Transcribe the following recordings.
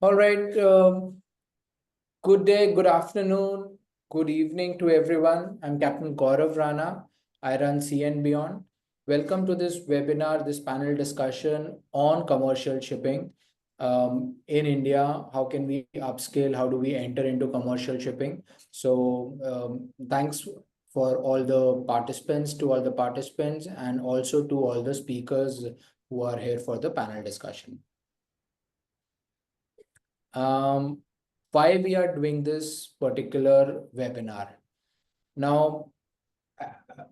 All right. Good day, good afternoon, good evening to everyone. I'm Captain Gaurav Rana. I run Sea and Beyond. Welcome to this webinar, this panel discussion on commercial shipping in India. How can we upskill? How do we enter into commercial shipping? So thanks for all the participants, and also to all the speakers who are here for the panel discussion. Why we are doing this particular webinar. Now,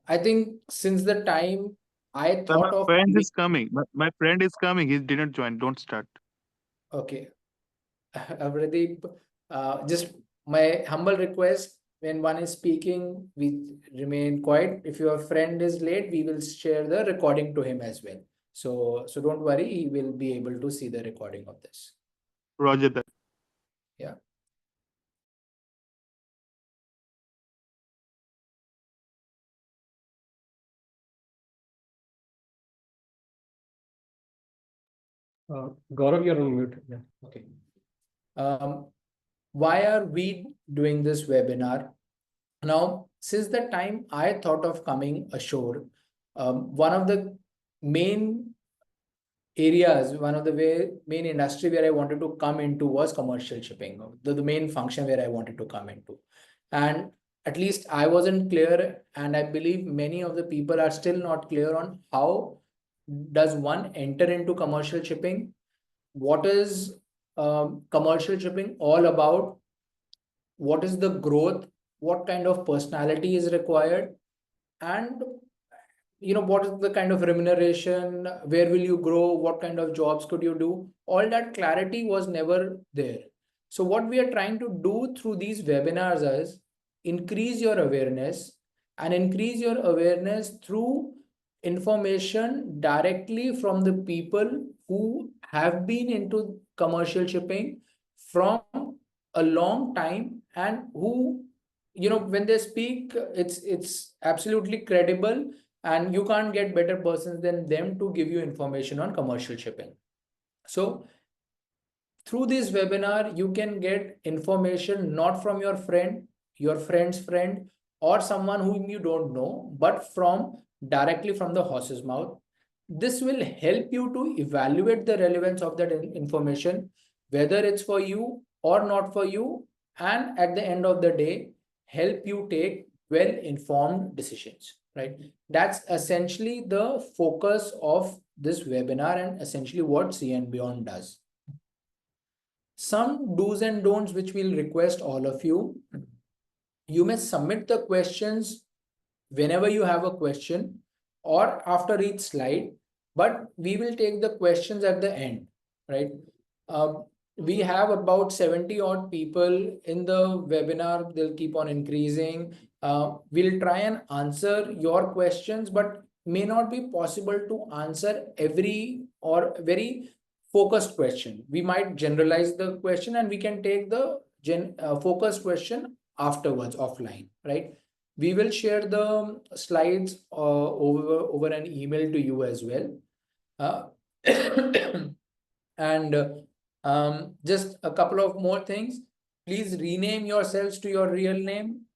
I think since the time I thought My of friend is coming. My friend is coming. He didn't join. Don't start. okay, Pradeep, just my humble request, when one is speaking, we remain quiet. If your friend is late, we will share the recording to him as well. So don't worry, he will be able to see the recording of this. Roger that. Yeah. Gaurav, you're on mute. Yeah. Okay. Why are we doing this webinar? Now, since the time I thought of coming ashore, one of the main areas, one of the main industry where I wanted to come into was commercial shipping, the main function where I wanted to come into. And at least I wasn't clear, and I believe many of the people are still not clear on how does one enter into commercial shipping, what is commercial shipping all about, what is the growth, what kind of personality is required, and what is the kind of remuneration, where will you grow, what kind of jobs could you do. All that clarity was never there. So what we are trying to do through these webinars is increase your awareness, and increase your awareness through information directly from the people who have been into commercial shipping from a long time, and who, when they speak, it's absolutely credible, and you can't get better persons than them to give you information on commercial shipping. So through this webinar, you can get information not from your friend, your friend's friend, or someone whom you don't know, but directly from the horse's mouth. This will help you to evaluate the relevance of that information, whether it's for you or not for you, and at the end of the day, help you take well-informed decisions, right? That's essentially the focus of this webinar, and essentially what Sea and Beyond does. Some do's and don'ts which we'll request all of you. You may submit the questions whenever you have a question or after each slide, but we will take the questions at the end, right? We have about 70 odd people in the webinar. They'll keep on increasing. We'll try and answer your questions, but may not be possible to answer every or very focused question. We might generalize the question, and we can take the focused question afterwards offline, right? We will share the slides over an email to you as well. And just a couple of more things. Please rename yourselves to your real name.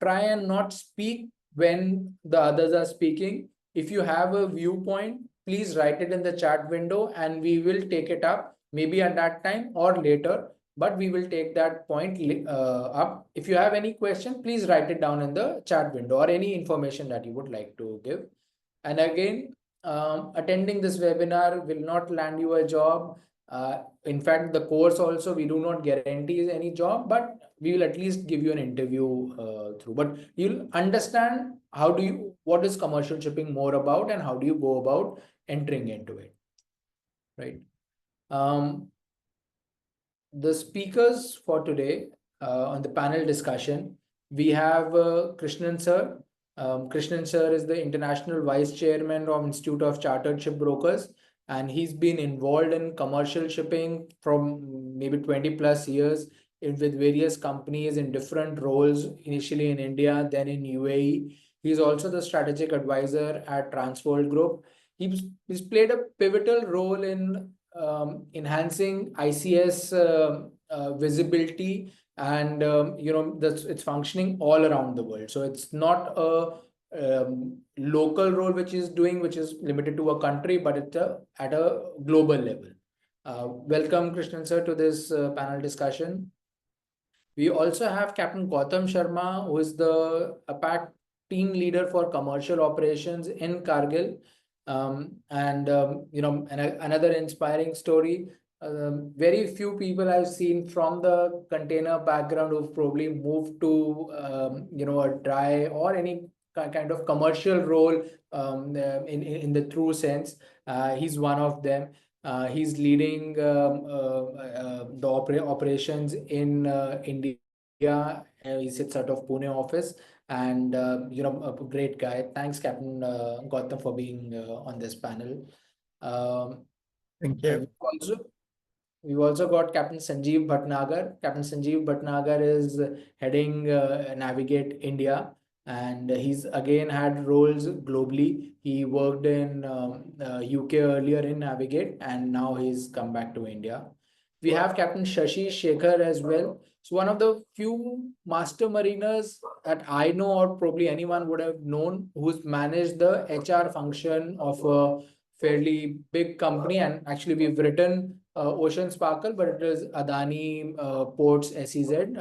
Try and not speak when the others are speaking. If you have a viewpoint, please write it in the chat window, and we will take it up maybe at that time or later, but we will take that point up. If you have any question, please write it down in the chat window, or any information that you would like to give. And again, attending this webinar will not land you a job. In fact, the course also, we do not guarantee any job, but we will at least give you an interview through. But you'll understand what is commercial shipping more about, and how do you go about entering into it, right? The speakers for today on the panel discussion, we have Krishnan sir. Krishnan sir is the International Vice Chairman of Institute of Chartered Shipbrokers, and he's been involved in commercial shipping from maybe 20 plus years with various companies in different roles, initially in India, then in UAE. He's also the strategic advisor at Transworld Group. He's played a pivotal role in enhancing ICS visibility, and that's it's functioning all around the world. So it's not a local role which is doing, which is limited to a country, but it's at a global level. Welcome, Krishnan sir, to this panel discussion. We also have Captain Gautam Sharma, who is the APAC team leader for commercial operations in Kargil. Another inspiring story. Very few people I've seen from the container background who've probably moved to a dry or any kind of commercial role in the true sense. He's one of them. He's leading the operations in India. He sits out of Pune office, and a great guy. Thanks, Captain Gautam, for being on this panel. Um, Thank we've you. also got Captain Sanjeev Bhatnagar. Captain Sanjeev Bhatnagar is heading Navigate India, and he's again had roles globally. He worked in UK earlier in Navigate, and now he's come back to India. We have Captain Shashi Shekhar as well. So one of the few master mariners that I know, or probably anyone would have known, who's managed the HR function of a fairly big company. And actually, we've written Ocean Sparkle, but it is Adani Ports SEZ,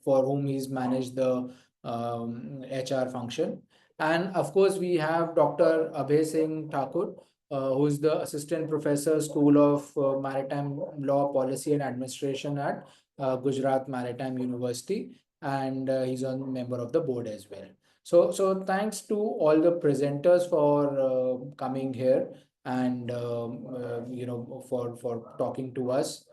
for whom he's managed the HR function. And of course, we have Dr. Abhay Singh Thakur, who is the assistant professor, School of Maritime Law, Policy and Administration at Gujarat Maritime University, and he's a member of the board as well. So thanks to all the presenters for coming here and for talking to us.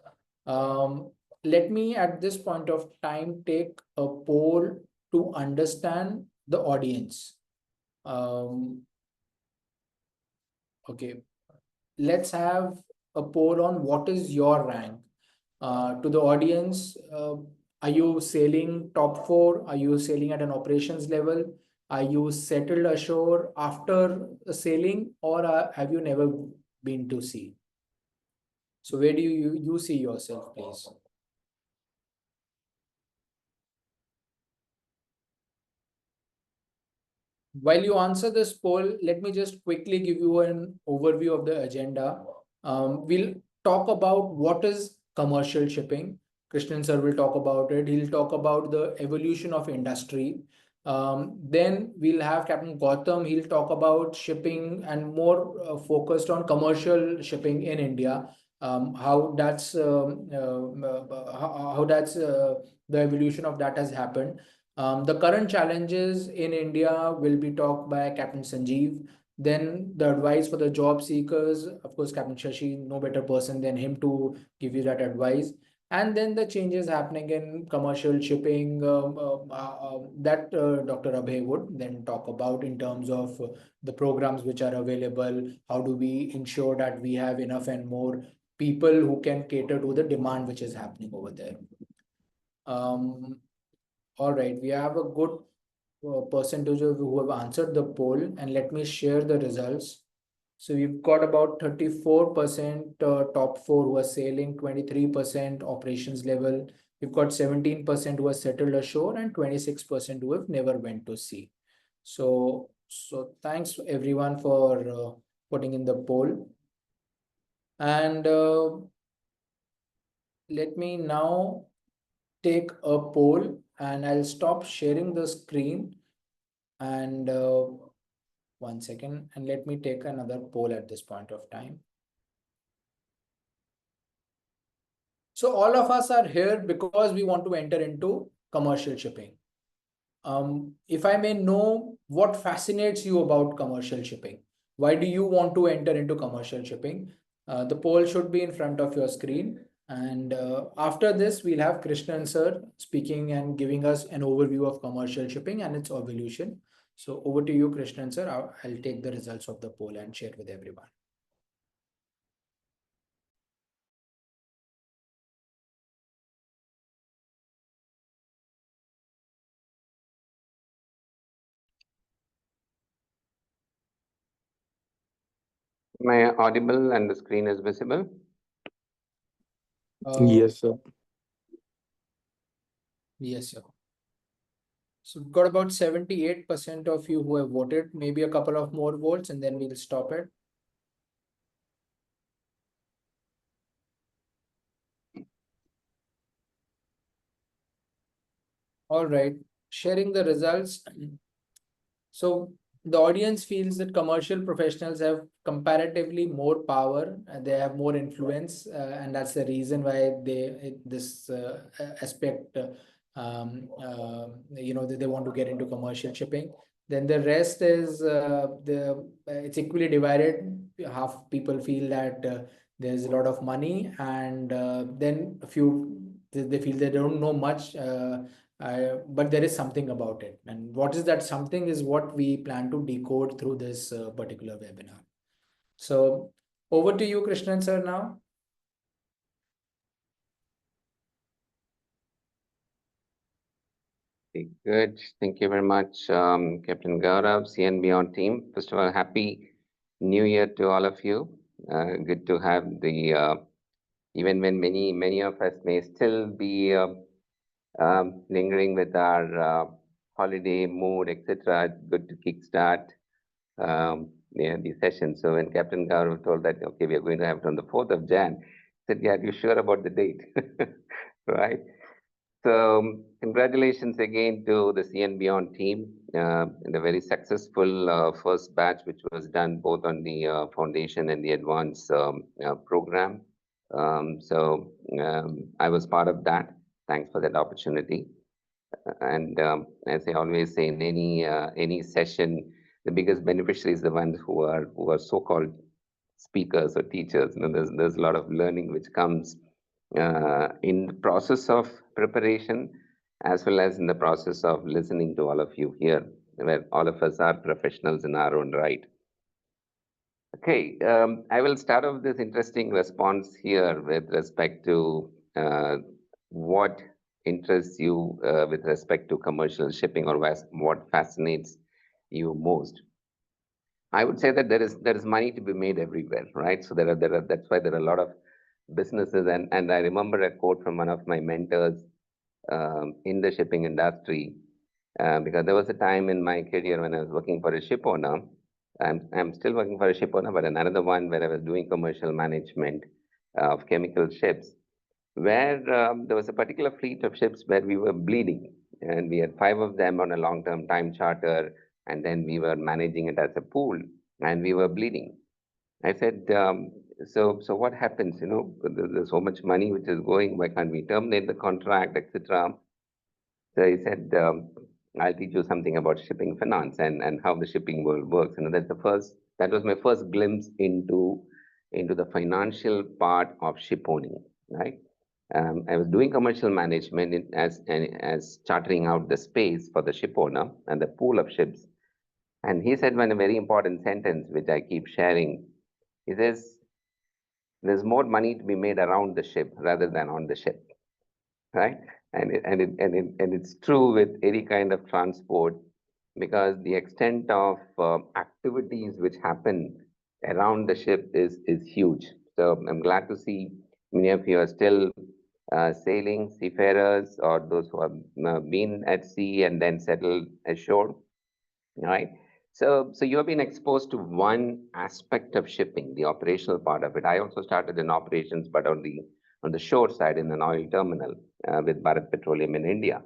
Let me at this point of time take a poll to understand the audience. Okay, let's have a poll on what is your rank. To the audience, are you sailing top four? Are you sailing at an operations level? Are you settled ashore after sailing, or have you never been to sea? So where do you see yourself, please? While you answer this poll, let me just quickly give you an overview of the agenda. We'll talk about what is commercial shipping. Krishnan sir will talk about it. He'll talk about the evolution of industry. Then we'll have Captain Gautam. He'll talk about shipping and more focused on commercial shipping in India. How that's the evolution of that has happened. The current challenges in India will be talked by Captain Sanjeev. Then the advice for the job seekers, of course, Captain Shashi, no better person than him to give you that advice. And then the changes happening in commercial shipping that Dr. Abhay would then talk about in terms of the programs which are available. How do we ensure that we have enough and more people who can cater to the demand which is happening over there? All right, we have a good percentage of who have answered the poll, and let me share the results. So we've got about 34% top four who are sailing, 23% operations level. We've got 17% who are settled ashore, and 26% who have never went to sea. So thanks everyone for putting in the poll. And let me now take a poll, and I'll stop sharing the screen, and one second, and let me take another poll at this point of time. So all of us are here because we want to enter into commercial shipping. If I may know, what fascinates you about commercial shipping? Why do you want to enter into commercial shipping? The poll should be in front of your screen. And after this, we'll have Krishnan sir speaking and giving us an overview of commercial shipping and its evolution. So over to you, Krishnan sir. I'll take the results of the poll and share with everyone. Am I audible and the screen is visible? Yes, sir. Yes, sir. So we've got about 78% of you who have voted, maybe a couple of more votes, and then we'll stop it. All right, sharing the results. So the audience feels that commercial professionals have comparatively more power and they have more influence, and that's the reason why this aspect, they want to get into commercial shipping. Then the rest is it's equally divided. Half people feel that there's a lot of money, and then a few they feel they don't know much. But there is something about it. And what is that something is what we plan to decode through this particular webinar. So over to you, Krishnan sir, now. Good. Thank you very much, Captain Gaurav, CN Beyond team. First of all, happy New Year to all of you. Good to have even when many of us may still be lingering with our holiday mood, etc. Good to kickstart the session. So when Captain Gaurav told that, okay, we are going to have it on the 4th of Jan, I said, yeah, are you sure about the date? Right? So congratulations again to the CN Beyond team in a very successful first batch, which was done both on the foundation and the advanced program. I was part of that. Thanks for that opportunity. And as I always say, in any session, the biggest beneficiary is the ones who are so-called speakers or teachers. There's a lot of learning which comes in the process of preparation, as well as in the process of listening to all of you here, where all of us are professionals in our own right. Okay, I will start off this interesting response here with respect to what interests you with respect to commercial shipping, or what fascinates you most. I would say that there is money to be made everywhere, right? So that's why there are a lot of businesses, and I remember a quote from one of my mentors in the shipping industry, because there was a time in my career when I was working for a ship owner. I'm still working for a ship owner, but another one where I was doing commercial management of chemical ships, where there was a particular fleet of ships where we were bleeding, and we had 5 of them on a long-term time charter, and then we were managing it as a pool, and we were bleeding. I said, so what happens? There's so much money which is going. Why can't we terminate the contract, etc.? So he said, I'll teach you something about shipping finance and how the shipping world works. And that was my first glimpse into the financial part of ship owning, right? I was doing commercial management as chartering out the space for the ship owner and the pool of ships. And he said one very important sentence, which I keep sharing. He says, there's more money to be made around the ship rather than on the ship, right? And it's true with any kind of transport, because the extent of activities which happen around the ship is huge. So I'm glad to see many of you are still sailing, seafarers, or those who have been at sea and then settled ashore, right? So you have been exposed to one aspect of shipping, the operational part of it. I also started in operations, but on the shore side in an oil terminal with Bharat Petroleum in India.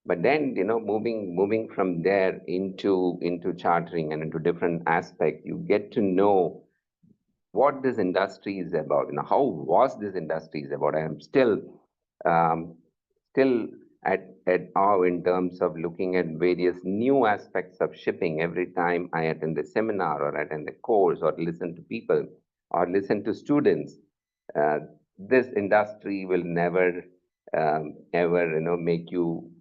But then, moving from there into chartering and into different aspects, you get to know what this industry is about. How vast this industry is about. I am still at awe in terms of looking at various new aspects of shipping every time I attend a seminar or attend a course or listen to people or listen to students. This industry will never ever make you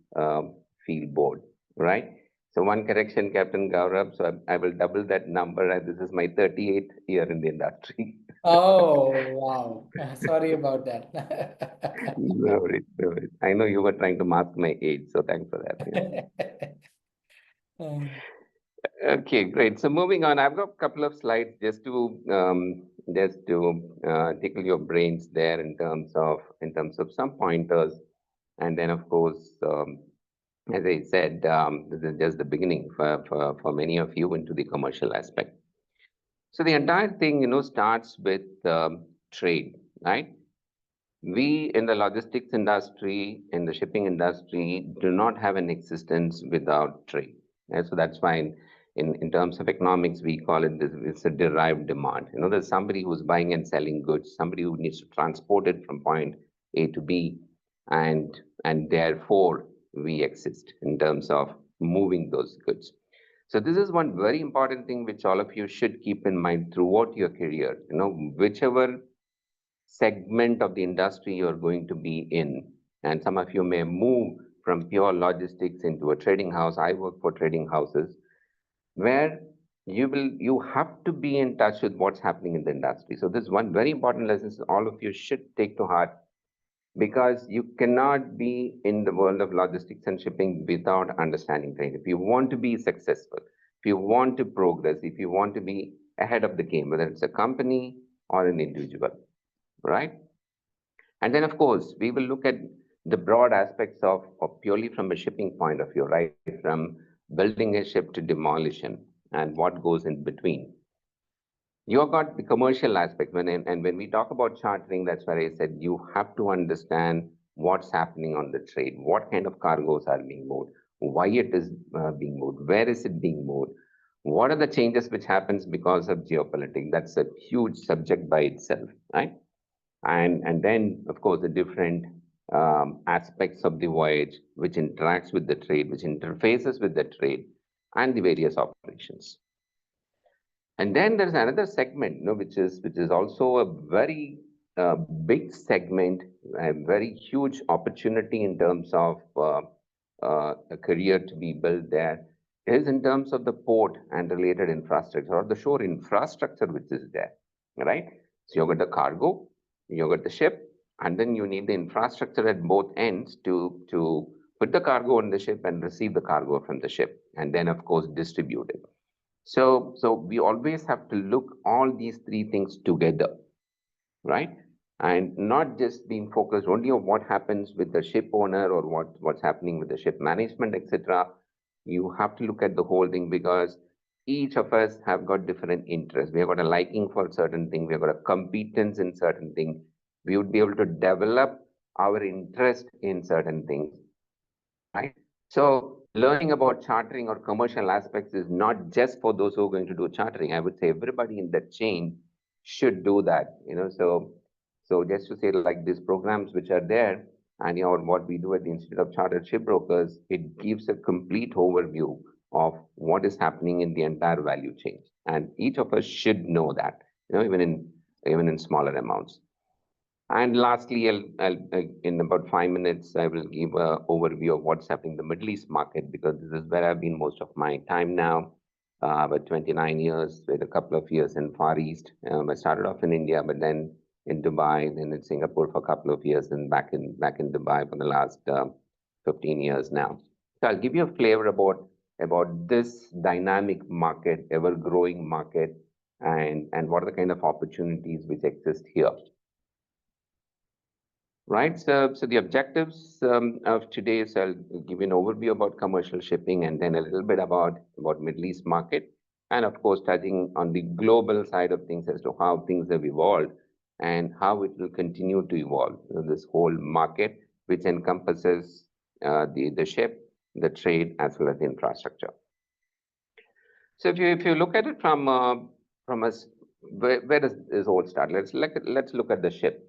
feel bored, right? So one correction, Captain Gaurav. So I will double that number. And this is my 38th year in the industry. Oh, wow. Sorry about that. No worries, no worries. I know you were trying to mask my age, so thanks for that. Yeah. Okay, great. So moving on, I've got a couple of slides just to tickle your brains there in terms of some pointers, and then of course, as I said, this is just the beginning for many of you into the commercial aspect. So the entire thing, starts with trade, right? We in the logistics industry, in the shipping industry, do not have an existence without trade. And so that's why in terms of economics, we call it this, it's a derived demand. There's somebody who's buying and selling goods, somebody who needs to transport it from point A to B, and therefore we exist in terms of moving those goods. So this is one very important thing which all of you should keep in mind throughout your career. Whichever segment of the industry you're going to be in. And some of you may move from pure logistics into a trading house. I work for trading houses where you have to be in touch with what's happening in the industry. So this is one very important lesson all of you should take to heart, because you cannot be in the world of logistics and shipping without understanding trade. If you want to be successful, if you want to progress, if you want to be ahead of the game, whether it's a company or an individual, right? And then, of course, we will look at the broad aspects of purely from a shipping point of view, right? From building a ship to demolition and what goes in between. You've got the commercial aspect. And when we talk about chartering, that's where I said you have to understand what's happening on the trade, what kind of cargoes are being moved, why it is being moved, where is it being moved, what are the changes which happens because of geopolitics. That's a huge subject by itself, right? And then of course the different aspects of the voyage which interacts with the trade, which interfaces with the trade and the various operations. And then there's another segment, which is also a very big segment, a very huge opportunity in terms of a career to be built there, is in terms of the port and related infrastructure, or the shore infrastructure which is there, right? So you've got the cargo, you've got the ship, and then you need the infrastructure at both ends to put the cargo on the ship and receive the cargo from the ship, and then of course distribute it. So we always have to look all these three things together, right? And not just being focused only on what happens with the ship owner or what's happening with the ship management, etc. You have to look at the whole thing, because each of us have got different interests. We have got a liking for certain things. We have got a competence in certain things. We would be able to develop our interest in certain things, right? So learning about chartering or commercial aspects is not just for those who are going to do chartering. I would say everybody in the chain should do that. So just to say, like these programs which are there, and what we do at the Institute of Chartered Shipbrokers, it gives a complete overview of what is happening in the entire value chain, and each of us should know that. Even in smaller amounts. And lastly, in about 5 minutes, I will give an overview of what's happening in the Middle East market, because this is where I've been most of my time now, about 29 years, with a couple of years in Far East. I started off in India, but then in Dubai, then in Singapore for a couple of years, and back in Dubai for the last 15 years now. So I'll give you a flavor about this dynamic market, ever-growing market, and what are the kind of opportunities which exist here. Right, so the objectives of today is I'll give you an overview about commercial shipping, and then a little bit about Middle East market, and of course touching on the global side of things as to how things have evolved and how it will continue to evolve. This whole market, which encompasses the ship, the trade, as well as the infrastructure. So if you look at it from where does this all start? Let's look at the ship.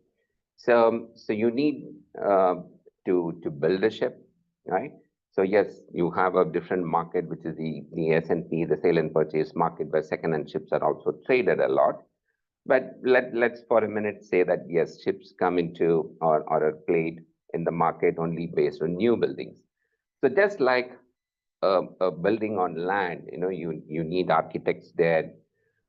So you need to build a ship, right? So yes, you have a different market, which is the S&P, the sale and purchase market, where second-hand ships are also traded a lot. But let's for a minute say that yes, ships come into or are played in the market only based on new buildings. So just like a building on land, you need architects there.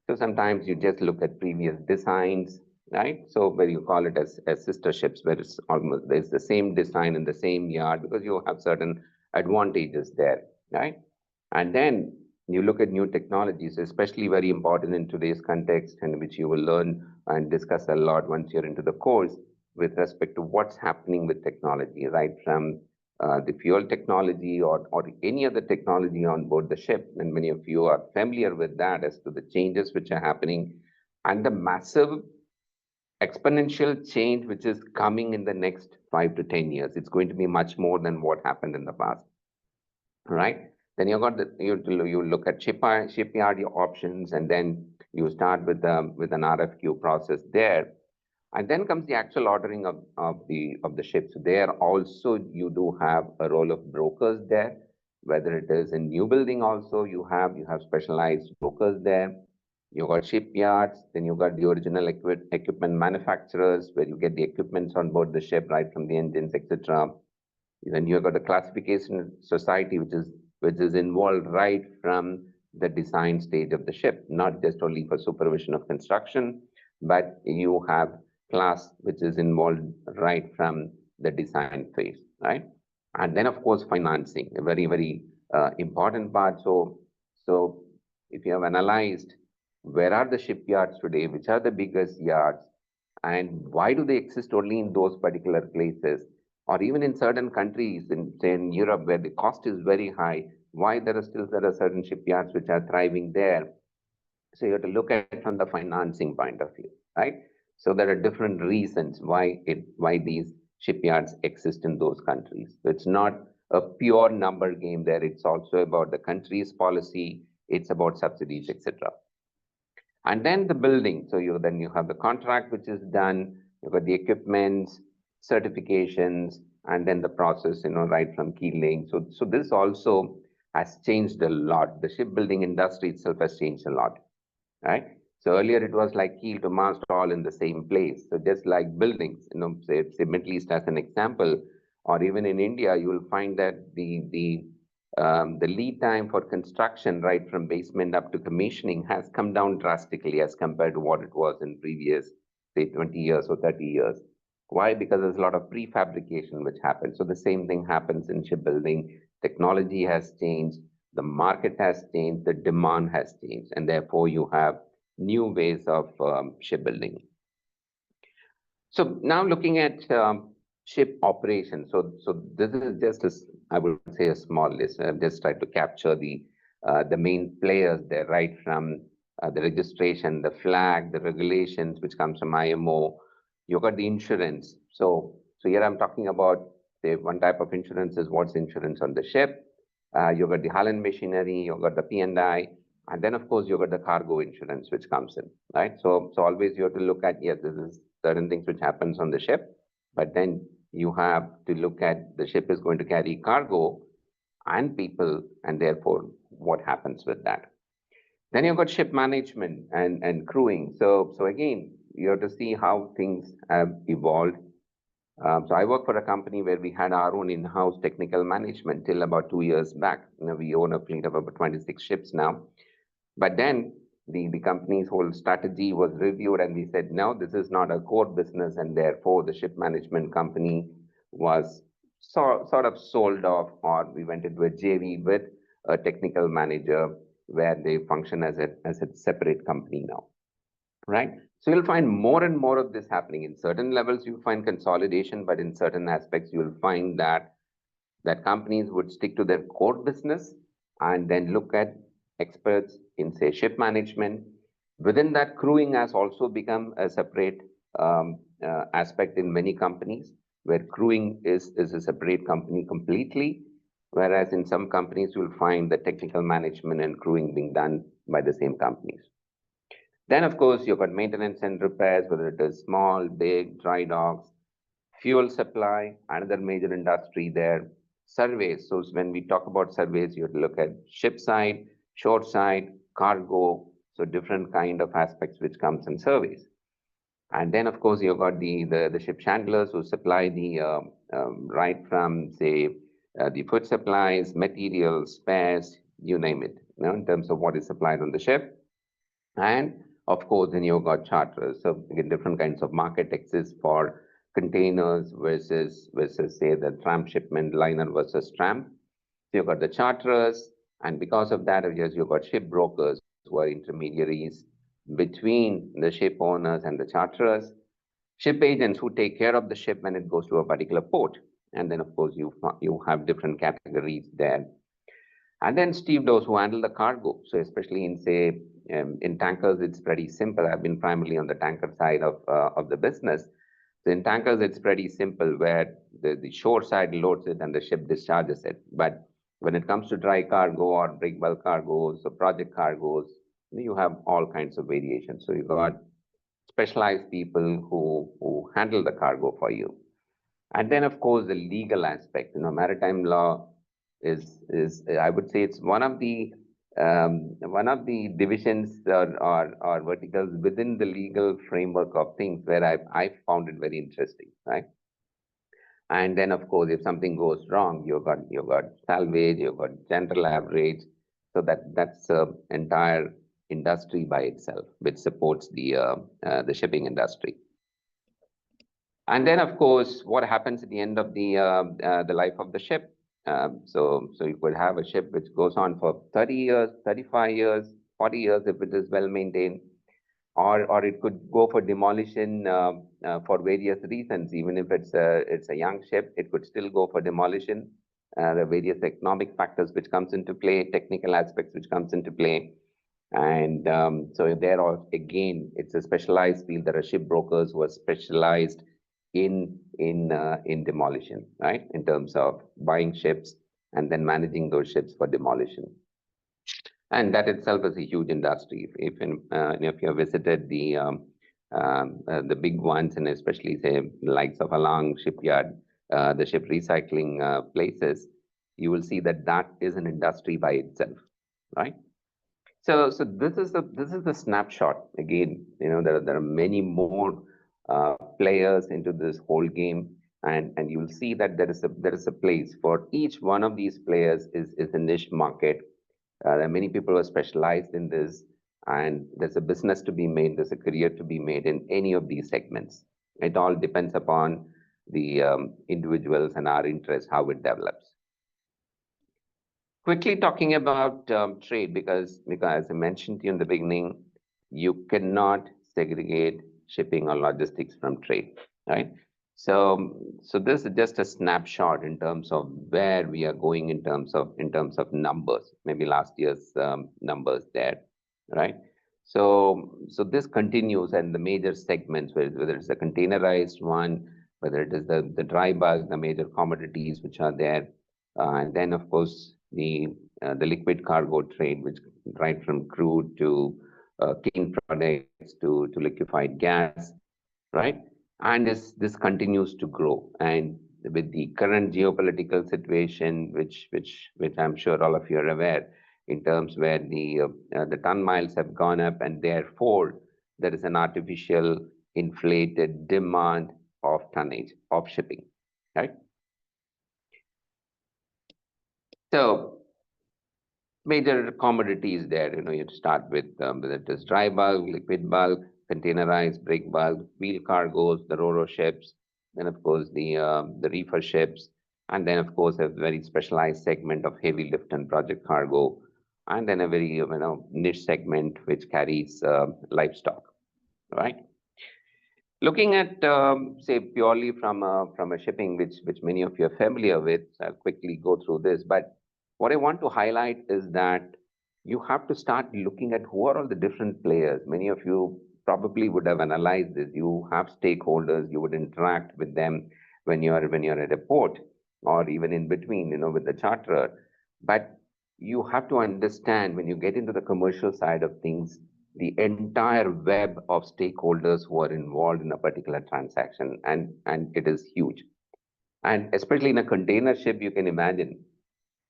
So sometimes you just look at previous designs, right? So where you call it as sister ships, where there's the same design in the same yard, because you have certain advantages there, right? And then you look at new technologies, especially very important in today's context, and which you will learn and discuss a lot once you're into the course with respect to what's happening with technology, right from the fuel technology or any other technology on board the ship. And many of you are familiar with that as to the changes which are happening and the massive exponential change which is coming in the next 5 to 10 years. It's going to be much more than what happened in the past, right? Then you look at shipyard options, and then you start with an RFQ process there, and then comes the actual ordering of the ships. There also you do have a role of brokers there, whether it is in new building. Also you have specialized brokers there. You got shipyards, then you got the original equipment manufacturers, where you get the equipments on board the ship, right from the engines, etc. Then you have got the classification society, which is involved right from the design stage of the ship, not just only for supervision of construction, but you have class which is involved right from the design phase, right? And then of course financing, a very, very important part. So if you have analyzed where are the shipyards today, which are the biggest yards, and why do they exist only in those particular places, or even in certain countries in Europe where the cost is very high, why there are certain shipyards which are thriving there. So you have to look at it from the financing point of view, right? So there are different reasons why these shipyards exist in those countries. So it's not a pure number game there. It's also about the country's policy. It's about subsidies, etc. And then the building. So you have the contract which is done. You've got the equipments, certifications, and then the process, right from keeling. So this also has changed a lot. The shipbuilding industry itself has changed a lot, right? So earlier it was like keel to mast all in the same place. So just like buildings, say Middle East as an example, or even in India, you will find that the lead time for construction, right from basement up to commissioning, has come down drastically as compared to what it was in previous, say, 20 years or 30 years. Why? Because there's a lot of prefabrication which happens. So the same thing happens in shipbuilding. Technology has changed, the market has changed, the demand has changed, and therefore you have new ways of shipbuilding. So now looking at ship operations. So this is just I would say a small list. I've just tried to capture the main players there, right from the registration, the flag, the regulations, which comes from IMO. You got the insurance. So here I'm talking about, say, one type of insurance is what's insurance on the ship. You got the hull and machinery, you got the P&I, and then of course you got the cargo insurance which comes in, right? So always you have to look at, yes, this is certain things which happens on the ship, but then you have to look at the ship is going to carry cargo and people, and therefore what happens with that. Then you've got ship management and crewing. So again, you have to see how things have evolved. So I work for a company where we had our own in-house technical management till about 2 years back. We own a fleet of about 26 ships now. But then the company's whole strategy was reviewed, and we said, no, this is not a core business, and therefore the ship management company was sort of sold off, or we went into a JV with a technical manager where they function as a separate company now, right? So you'll find more and more of this happening. In certain levels, you'll find consolidation, but in certain aspects, you'll find that companies would stick to their core business and then look at experts in, say, ship management. Within that, crewing has also become a separate aspect in many companies, where crewing is a separate company completely, whereas in some companies, you'll find the technical management and crewing being done by the same companies. Then, of course, you've got maintenance and repairs, whether it is small, big, dry docks, fuel supply, another major industry there, surveys. So when we talk about surveys, you have to look at ship side, shore side, cargo, so different kind of aspects which comes in surveys. And then, of course, you've got the ship chandlers who supply the right from, say, the food supplies, materials, spares, you name it, in terms of what is supplied on the ship. And of course, then you've got charterers. So again, different kinds of market exists for containers versus say the tramp shipment, liner versus tramp. So you've got the charterers, And because of that, you've got ship brokers who are intermediaries between the ship owners and the charterers, ship agents who take care of the ship when it goes to a particular port. And then, of course, you have different categories there. And then stevedores who handle the cargo. So especially in, say, in tankers, it's pretty simple. I've been primarily on the tanker side of the business. So in tankers, it's pretty simple where the shore side loads it and the ship discharges it. But when it comes to dry cargo or big bulk cargoes or project cargoes, you have all kinds of variations. So you've got specialized people who handle the cargo for you. And then, of course, the legal aspect. Maritime law is I would say it's one of the divisions or verticals within the legal framework of things where I found it very interesting, right? And then, of course, if something goes wrong, you've got salvage, you've got general average. So that's an entire industry by itself, which supports the shipping industry. And then, of course, what happens at the end of the life of the ship? So you could have a ship which goes on for 30 years, 35 years, 40 years if it is well maintained, or it could go for demolition for various reasons. Even if it's a young ship, it could still go for demolition. There are various economic factors which comes into play, technical aspects which comes into play. And so there are, again, it's a specialized field. There are ship brokers who are specialized in demolition, right? In terms of buying ships and then managing those ships for demolition. And that itself is a huge industry. If you have visited the big ones, and especially say the likes of Alang shipyard, the ship recycling places, you will see that is an industry by itself, right? So this is the snapshot. Again, there are many more players into this whole game, and you will see that there is a place for each one of these players is a niche market. There are many people who are specialized in this, and there's a business to be made, there's a career to be made in any of these segments. It all depends upon the individuals and our interest, how it develops. Quickly talking about trade, because as I mentioned to you in the beginning, you cannot segregate shipping or logistics from trade, right? So this is just a snapshot in terms of where we are going in terms of numbers, maybe last year's numbers there, right? So this continues, and the major segments, whether it's the containerized one, whether it is the dry bulk, the major commodities which are there, and then of course the liquid cargo trade, which right from crude to clean products to liquefied gas, right? And this continues to grow. And with the current geopolitical situation, which I'm sure all of you are aware, in terms where the ton miles have gone up, and therefore there is an artificial inflated demand of tonnage of shipping, right? So major commodities there, you start with whether it is dry bulk, liquid bulk, containerized, break bulk, wheel cargoes, the ro-ro ships, then of course the reefer ships, and then of course a very specialized segment of heavy lift and project cargo, and then a very niche segment which carries livestock, right? Looking at say purely from a shipping, which many of you are familiar with, I'll quickly go through this. But what I want to highlight is that you have to start looking at who are all the different players. Many of you probably would have analyzed this. You have stakeholders. You would interact with them when you're at a port, or even in between, with the charterer. But you have to understand, when you get into the commercial side of things, the entire web of stakeholders who are involved in a particular transaction, and it is huge. And especially in a container ship, you can imagine,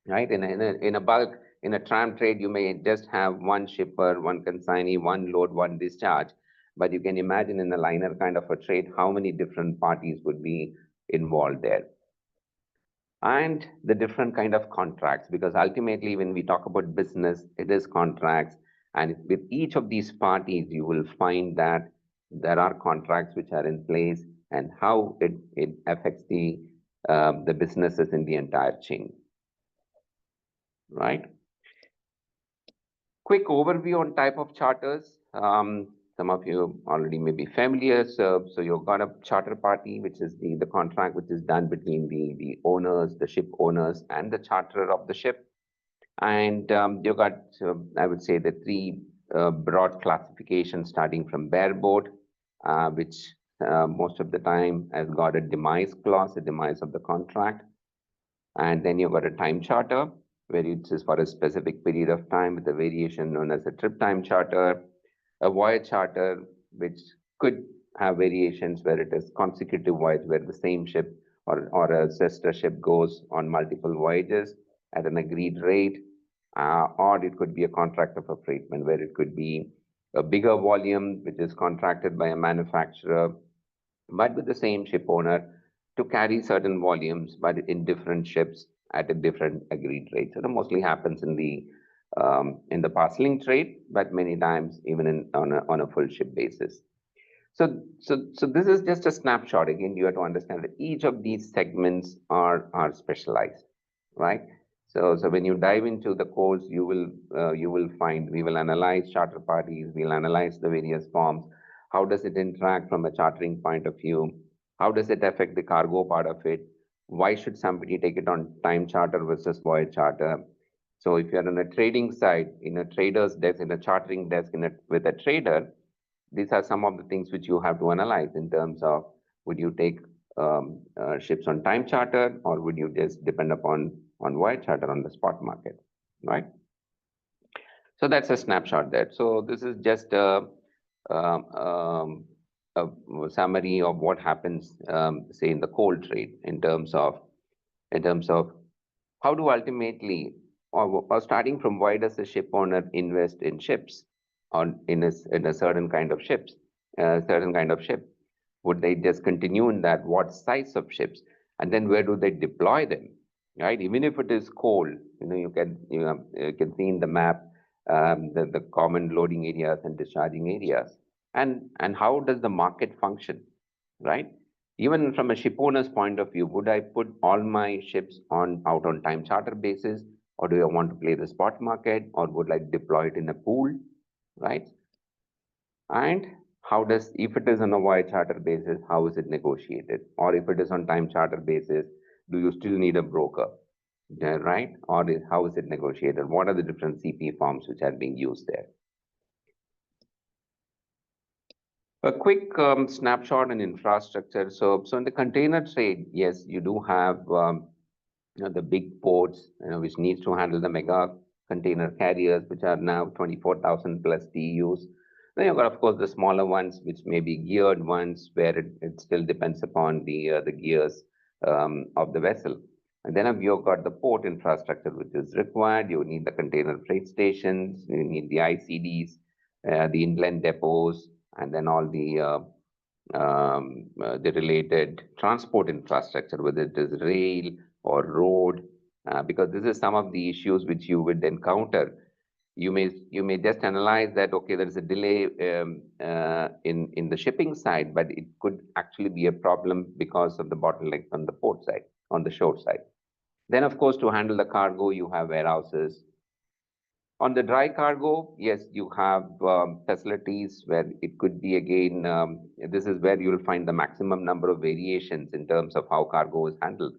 right? In a bulk, in a tram trade, you may just have one shipper, one consignee, one load, one discharge. But you can imagine in a liner kind of a trade, how many different parties would be involved there. And the different kind of contracts, because ultimately when we talk about business, it is contracts. And with each of these parties, you will find that there are contracts which are in place, and how it affects the businesses in the entire chain, right? Quick overview on type of charters. Some of you already may be familiar. So you've got a charter party, which is the contract which is done between the owners, the ship owners, and the charterer of the ship. And you've got, I would say, the three broad classifications starting from bareboat, which most of the time has got a demise clause, a demise of the contract. And then you've got a time charter, where it is for a specific period of time with a variation known as a trip time charter, a voyage charter, which could have variations where it is consecutive voyage, where the same ship or a sister ship goes on multiple voyages at an agreed rate, or it could be a contract of affreightment, where it could be a bigger volume, which is contracted by a manufacturer, but with the same ship owner to carry certain volumes, but in different ships at a different agreed rate. So that mostly happens in the parceling trade, but many times even on a full ship basis. So this is just a snapshot. Again, you have to understand that each of these segments are specialized, right? So when you dive into the course, you will find we will analyze charter parties, we'll analyze the various forms. How does it interact from a chartering point of view? How does it affect the cargo part of it? Why should somebody take it on time charter versus voyage charter? So if you're on a trading side, in a trader's desk, in a chartering desk, with a trader, these are some of the things which you have to analyze in terms of, would you take ships on time charter, or would you just depend upon voyage charter on the spot market, right? So that's a snapshot there. So this is just a summary of what happens, say, in the coal trade in terms of how do ultimately, or starting from, why does a ship owner invest in ships, or in a certain kind of ships, certain kind of ship? Would they just continue in that? What size of ships? And then where do they deploy them? Right? Even if it is coal, you can see in the map the common loading areas and discharging areas, and how does the market function, right? Even from a ship owner's point of view, would I put all my ships out on time charter basis, or do I want to play the spot market, or would I deploy it in a pool, right? And how does, if it is on a voyage charter basis, how is it negotiated? Or if it is on time charter basis, do you still need a broker, right? Or how is it negotiated? What are the different CP forms which are being used there? A quick snapshot on infrastructure. So in the container trade, yes, you do have the big ports, which needs to handle the mega container carriers, which are now 24,000 plus TEUs. Then you've got, of course, the smaller ones, which may be geared ones, where it still depends upon the gears of the vessel. And then you've got the port infrastructure, which is required. You need the container freight stations, you need the ICDs, the inland depots, and then all the related transport infrastructure, whether it is rail or road, because this is some of the issues which you would encounter. You may just analyze that, okay, there is a delay in the shipping side, but it could actually be a problem because of the bottlenecks on the port side, on the shore side. Then, of course, to handle the cargo, you have warehouses. On the dry cargo, yes, you have facilities where it could be, again, this is where you'll find the maximum number of variations in terms of how cargo is handled,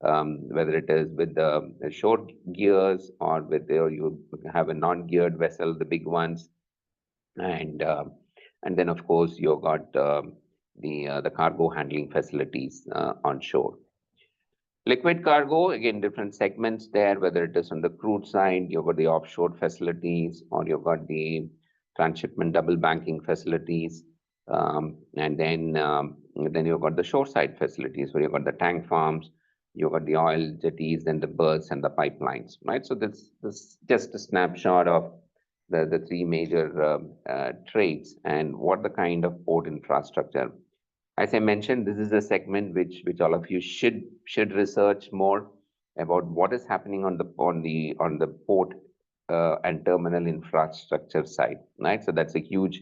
whether it is with the short gears, or whether you have a non-geared vessel, the big ones. And then, of course, you've got the cargo handling facilities on shore. Liquid cargo, again, different segments there, whether it is on the crude side, you've got the offshore facilities, or you've got the transshipment double banking facilities. And then you've got the shore side facilities, where you've got the tank farms, you've got the oil jetties, and the berths and the pipelines, right? So this is just a snapshot of the three major trades and what the kind of port infrastructure. As I mentioned, this is a segment which all of you should research more about what is happening on the port and terminal infrastructure side, right? So that's a huge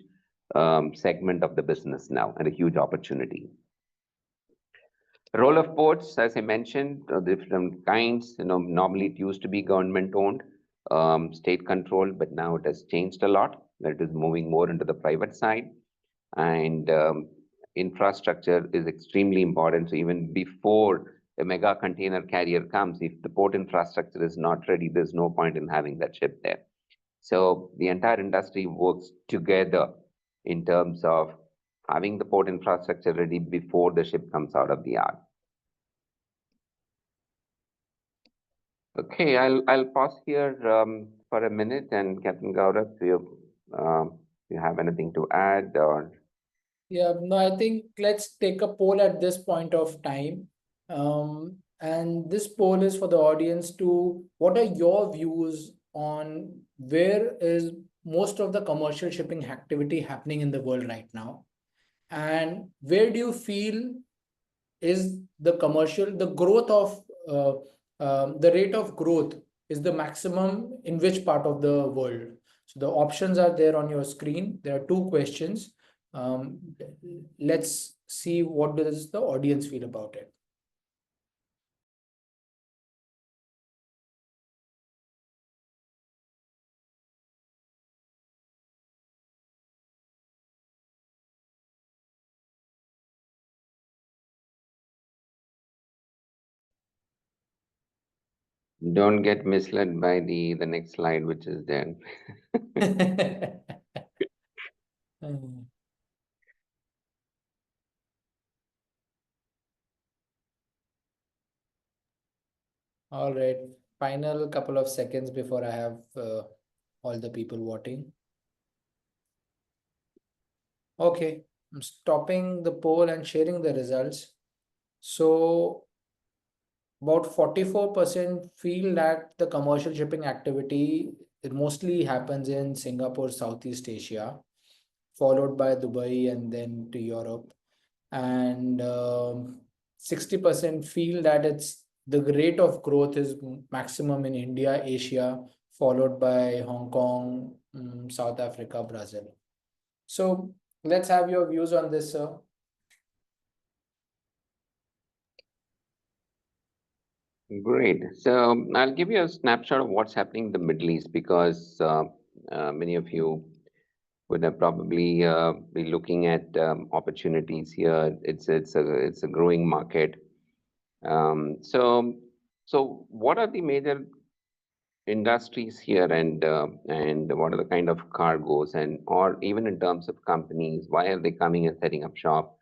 segment of the business now, and a huge opportunity. Role of ports, as I mentioned, different kinds. Normally it used to be government owned. state controlled, but now it has changed a lot. That it is moving more into the private side, and infrastructure is extremely important. So even before a mega container carrier comes, if the port infrastructure is not ready, there's no point in having that ship there. So the entire industry works together in terms of having the port infrastructure ready before the ship comes out of the yard. Okay, I'll pause here for a minute, and Captain Gaurav, do you have anything to add or? Yeah, no, I think let's take a poll at this point of time. And this poll is for the audience to, what are your views on where is most of the commercial shipping activity happening in the world right now? And where do you feel is the growth of the rate of growth is the maximum in which part of the world? So the options are there on your screen. There are two questions. Let's see what does the audience feel about it. Don't get misled by the next slide, which is there. All right, final couple of seconds before I have all the people voting. Okay, I'm stopping the poll and sharing the results. So about 44% feel that the commercial shipping activity, it mostly happens in Singapore, Southeast Asia, followed by Dubai and then to Europe. And 60% feel that it's the rate of growth is maximum in India, Asia, followed by Hong Kong, South Africa, Brazil. So let's have your views on this, sir. Great. So I'll give you a snapshot of what's happening in the Middle East, because many of you would have probably be looking at opportunities here. It's a growing market. So what are the major industries here, and what are the kind of cargoes, and or even in terms of companies, why are they coming and setting up shop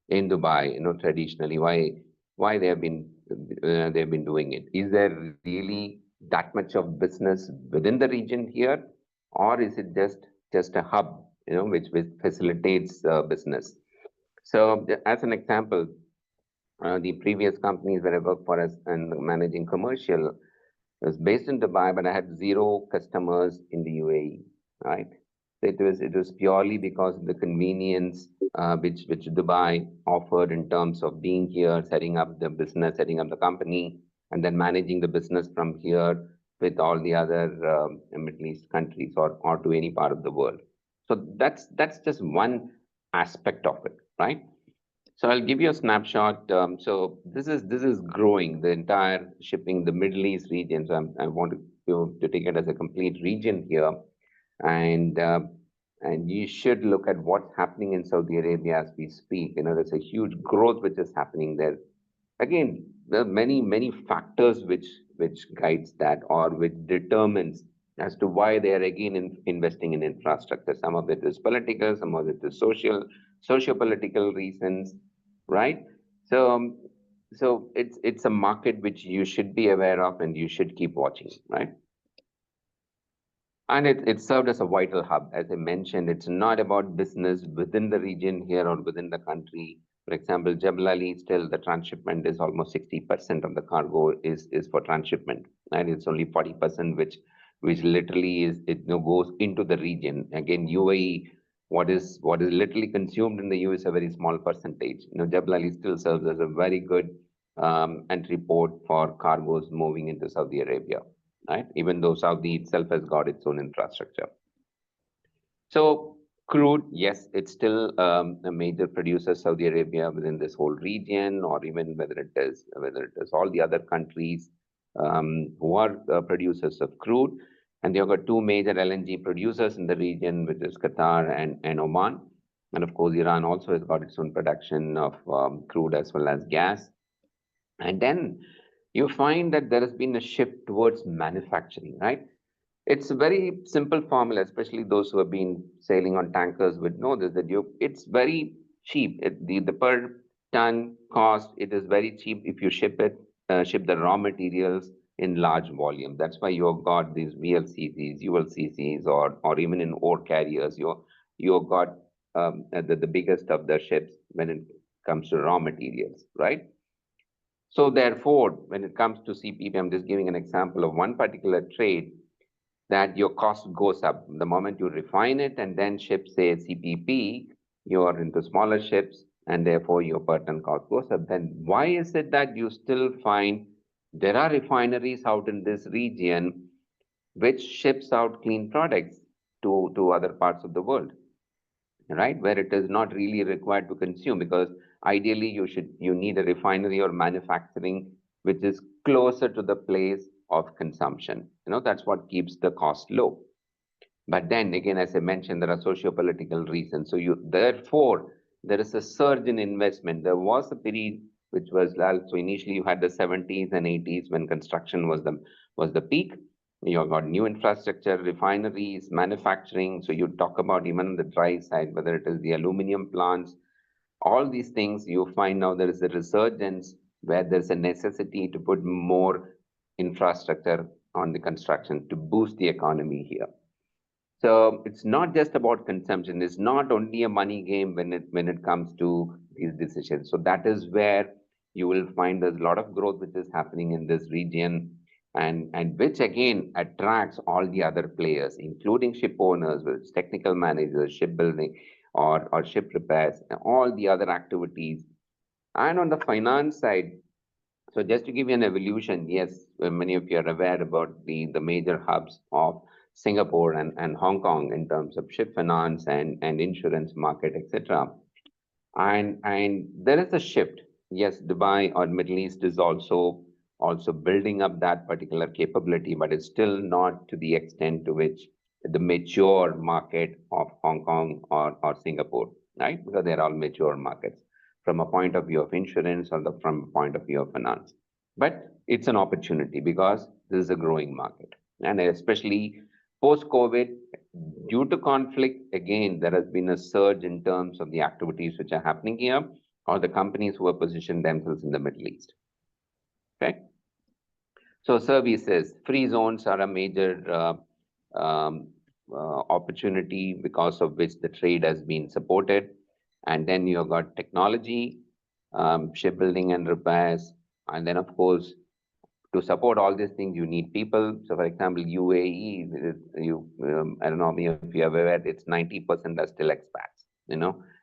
in Dubai? Traditionally, why they've been doing it? Is there really that much of business within the region here, or is it just a hub, which facilitates business? So, as an example, the previous companies that I worked for as and managing commercial was based in Dubai, but I had zero customers in the UAE, right? So it was purely because of the convenience which Dubai offered in terms of being here, setting up the business, setting up the company, and then managing the business from here with all the other Middle East countries, or to any part of the world. So that's just one aspect of it, right? So I'll give you a snapshot. So this is growing, the entire shipping, the Middle East region. So I want to take it as a complete region here, and you should look at what's happening in Saudi Arabia as we speak. There's a huge growth which is happening there. Again, there are many factors which guides that, or which determines as to why they are again investing in infrastructure. Some of it is political, some of it is socio-political reasons, right? So it's a market which you should be aware of, and you should keep watching, right? And it served as a vital hub. As I mentioned, it's not about business within the region here or within the country. For example, Jebel Ali, still the transshipment is almost 60% of the cargo is for transshipment, and it's only 40% which literally goes into the region. Again, UAE, what is literally consumed in the UAE is a very small percentage. Jebel Ali still serves as a very good entry port for cargoes moving into Saudi Arabia, right? Even though Saudi itself has got its own infrastructure. So crude, yes, it's still a major producer, Saudi Arabia, within this whole region, or even whether it is all the other countries who are producers of crude. And you've got two major LNG producers in the region, which is Qatar and Oman. And of course, Iran also has got its own production of crude as well as gas. And then you find that there has been a shift towards manufacturing, right? It's a very simple formula, especially those who have been sailing on tankers would know this, that it's very cheap. The per ton cost, it is very cheap if you ship the raw materials in large volume. That's why you've got these VLCCs, ULCCs, or even in ore carriers, you've got the biggest of the ships when it comes to raw materials, right? So therefore, when it comes to CPP, I'm just giving an example of one particular trade that your cost goes up. The moment you refine it and then ship, say, CPP, you're into smaller ships and therefore your per ton cost goes up. Then why is it that you still find there are refineries out in this region which ships out clean products to other parts of the world? Right, where it is not really required to consume, because ideally you need a refinery or manufacturing which is closer to the place of consumption. That's what keeps the cost low. But then again, as I mentioned, there are socio-political reasons. So therefore there is a surge in investment. There was a period which was so initially you had the 70s and 80s when construction was the peak. You've got new infrastructure, refineries, manufacturing. So you talk about even on the dry side, whether it is the aluminum plants, all these things, you find now there is a resurgence where there's a necessity to put more infrastructure on the construction to boost the economy here. So it's not just about consumption. It's not only a money game when it comes to these decisions. So that is where you will find there's a lot of growth which is happening in this region, and which again attracts all the other players, including ship owners, whether it's technical managers, shipbuilding, or ship repairs, and all the other activities. And on the finance side, so just to give you an evolution, yes, many of you are aware about the major hubs of Singapore and Hong Kong in terms of ship finance and insurance market, etc. And there is a shift. Yes, Dubai or Middle East is also building up that particular capability, but it's still not to the extent to which the mature market of Hong Kong or Singapore, right? Because they're all mature markets from a point of view of insurance or from a point of view of finance. But it's an opportunity because this is a growing market. And especially post-COVID, due to conflict, again, there has been a surge in terms of the activities which are happening here, or the companies who have positioned themselves in the Middle East. Okay. So services, free zones are a major opportunity because of which the trade has been supported. And then you've got technology, shipbuilding and repairs. And then, of course, to support all these things, you need people. So, for example, UAE, I don't know if you are aware, it's 90% are still expats.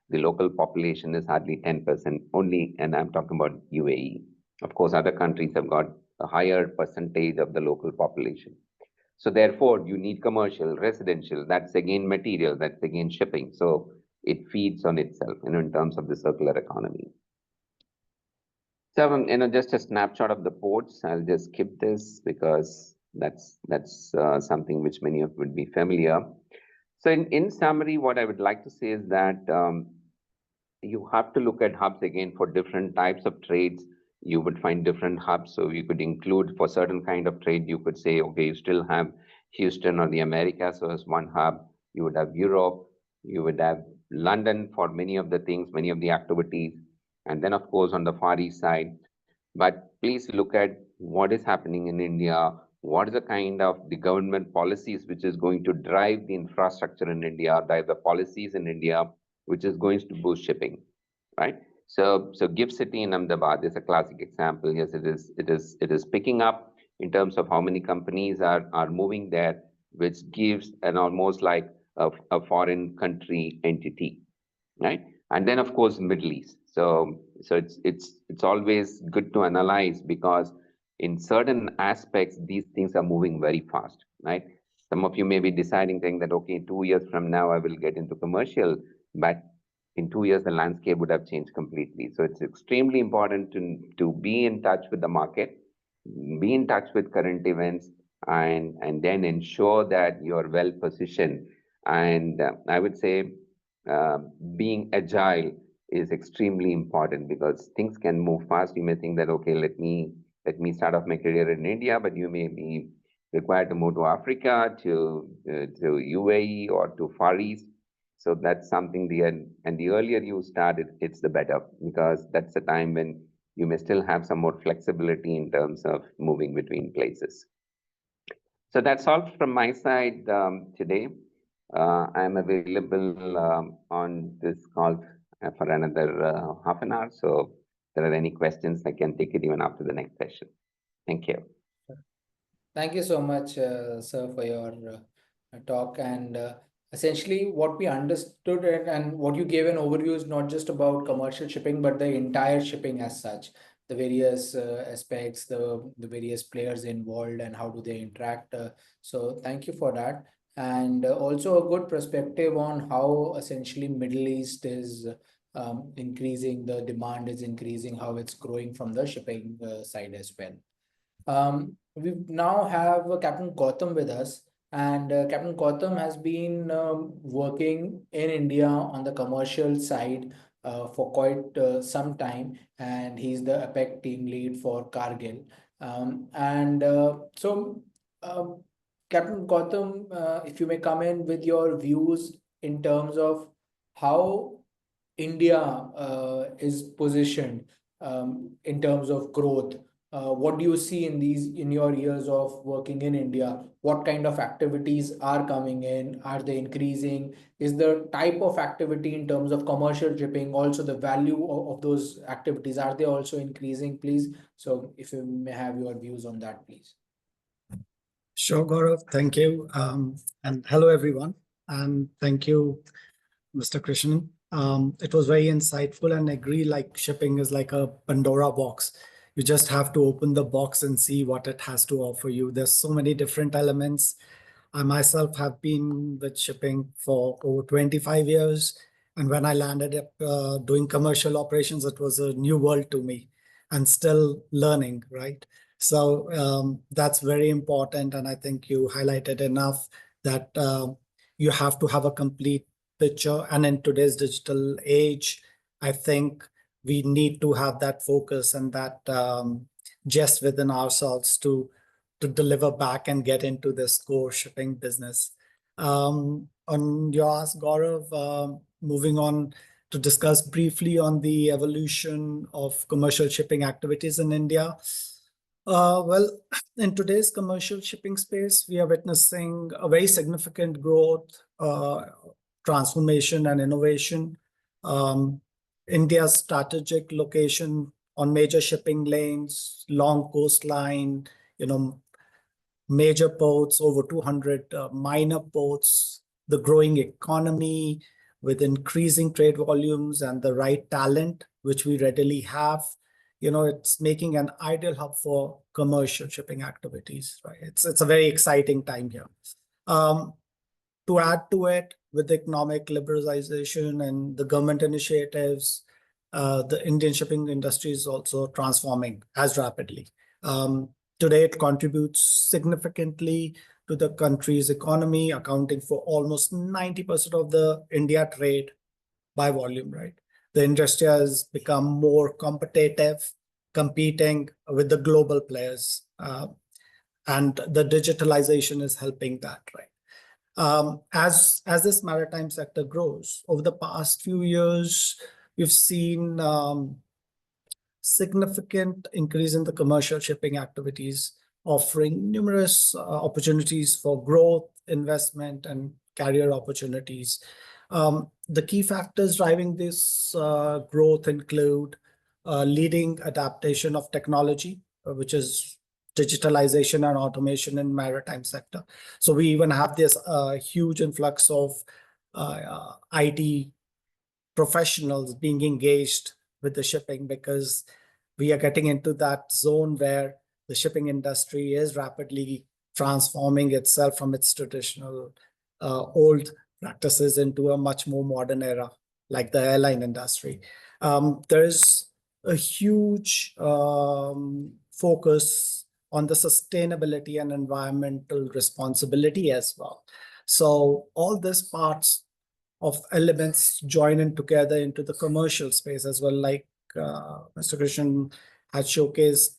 The local population is hardly 10% only, and I'm talking about UAE. Of course, other countries have got a higher percentage of the local population. So therefore, you need commercial, residential, that's again material, that's again shipping. So it feeds on itself, in terms of the circular economy. So, just a snapshot of the ports. I'll just skip this because that's something which many of you would be familiar. So in summary, what I would like to say is that you have to look at hubs again for different types of trades. You would find different hubs. So you could include for certain kind of trade, you could say, okay, you still have Houston or the Americas as one hub. You would have Europe. You would have London for many of the things, many of the activities. And then, of course, on the Far East side. But please look at what is happening in India. What is the kind of the government policies which is going to drive the infrastructure in India, drive the policies in India, which is going to boost shipping, right? So Gift City in Ahmedabad is a classic example. Yes, it is picking up in terms of how many companies are moving there, which gives an almost like a foreign country entity, right? And then of course Middle East. So it's always good to analyze because in certain aspects these things are moving very fast, right? Some of you may be deciding saying that okay, 2 years from now I will get into commercial, but in 2 years the landscape would have changed completely. So it's extremely important to be in touch with the market, be in touch with current events, and then ensure that you're well positioned. And I would say uh, being agile is extremely important because things can move fast. You may think that, okay, let me start off my career in India, but you may be required to move to Africa, to UAE, or to Far East. So that's something and the earlier you start, it's the better, because that's the time when you may still have some more flexibility in terms of moving between places. So that's all from my side today. I'm available on this call for another half an hour. So if there are any questions, I can take it even after the next session. Thank you. Thank you so much, sir, for your talk. And essentially, what we understood and what you gave an overview is not just about commercial shipping, but the entire shipping as such, the various aspects, the various players involved, and how do they interact. So, thank you for that. And also a good perspective on how essentially Middle East is increasing, the demand is increasing, how it's growing from the shipping side as well. We now have Captain Gautam with us, and Captain Gautam has been working in India on the commercial side for quite some time, and he's the APEC team lead for Kargil. And so, um, Captain Gautam, if you may come in with your views in terms of how India is positioned in terms of growth. What do you see in your years of working in India? What kind of activities are coming in? Are they increasing? Is the type of activity in terms of commercial shipping, also the value of those activities, are they also increasing, please? So if you may have your views on that, please. Sure, Gaurav. Thank you. And hello, everyone. And thank you, Mr. Krishnan. It was very insightful, and I agree, like shipping is like a Pandora box. You just have to open the box and see what it has to offer you. There's so many different elements. I myself have been with shipping for over 25 years. And when I landed up doing commercial operations, it was a new world to me and still learning, right? So that's very important. And I think you highlighted enough that you have to have a complete picture. And in today's digital age, I think we need to have that focus and that just within ourselves to deliver back and get into this core shipping business. On your ask, Gaurav, moving on to discuss briefly on the evolution of commercial shipping activities in India. Well, in today's commercial shipping space, we are witnessing a very significant growth, transformation, and innovation. India's strategic location on major shipping lanes, long coastline, major ports, over 200 minor ports, the growing economy with increasing trade volumes and the right talent, which we readily have, it's making an ideal hub for commercial shipping activities, right? It's a very exciting time here. To add to it, with economic liberalization and the government initiatives, the Indian shipping industry is also transforming as rapidly. Today, it contributes significantly to the country's economy, accounting for almost 90% of the India trade by volume, right? The industry has become more competitive, competing with the global players, and the digitalization is helping that, right? As this maritime sector grows, over the past few years, we've seen significant increase in the commercial shipping activities, offering numerous opportunities for growth, investment, and career opportunities. The key factors driving this growth include leading adaptation of technology, which is digitalization and automation in maritime sector. So we even have this huge influx of IT professionals being engaged with the shipping, because we are getting into that zone where the shipping industry is rapidly transforming itself from its traditional old practices into a much more modern era, like the airline industry. There's a huge focus on the sustainability and environmental responsibility as well. So all these parts of elements join in together into the commercial space as well, like Mr. Krishnan had showcased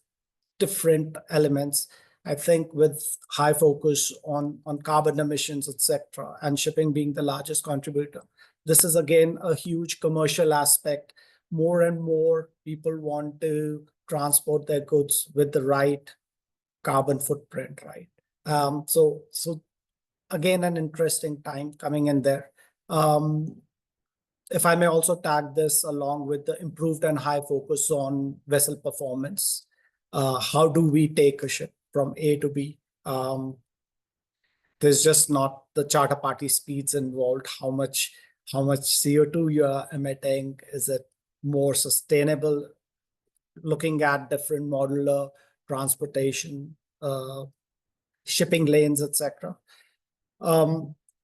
different elements. I think with high focus on carbon emissions, etc., and shipping being the largest contributor, this is again a huge commercial aspect. More and more people want to transport their goods with the right carbon footprint, right? So again, an interesting time coming in there. If I may also tag this along with the improved and high focus on vessel performance. How do we take a ship from A to B? There's just not the charter party speeds involved. How much CO2 you are emitting? Is it more sustainable? Looking at different modular transportation, shipping lanes, etc.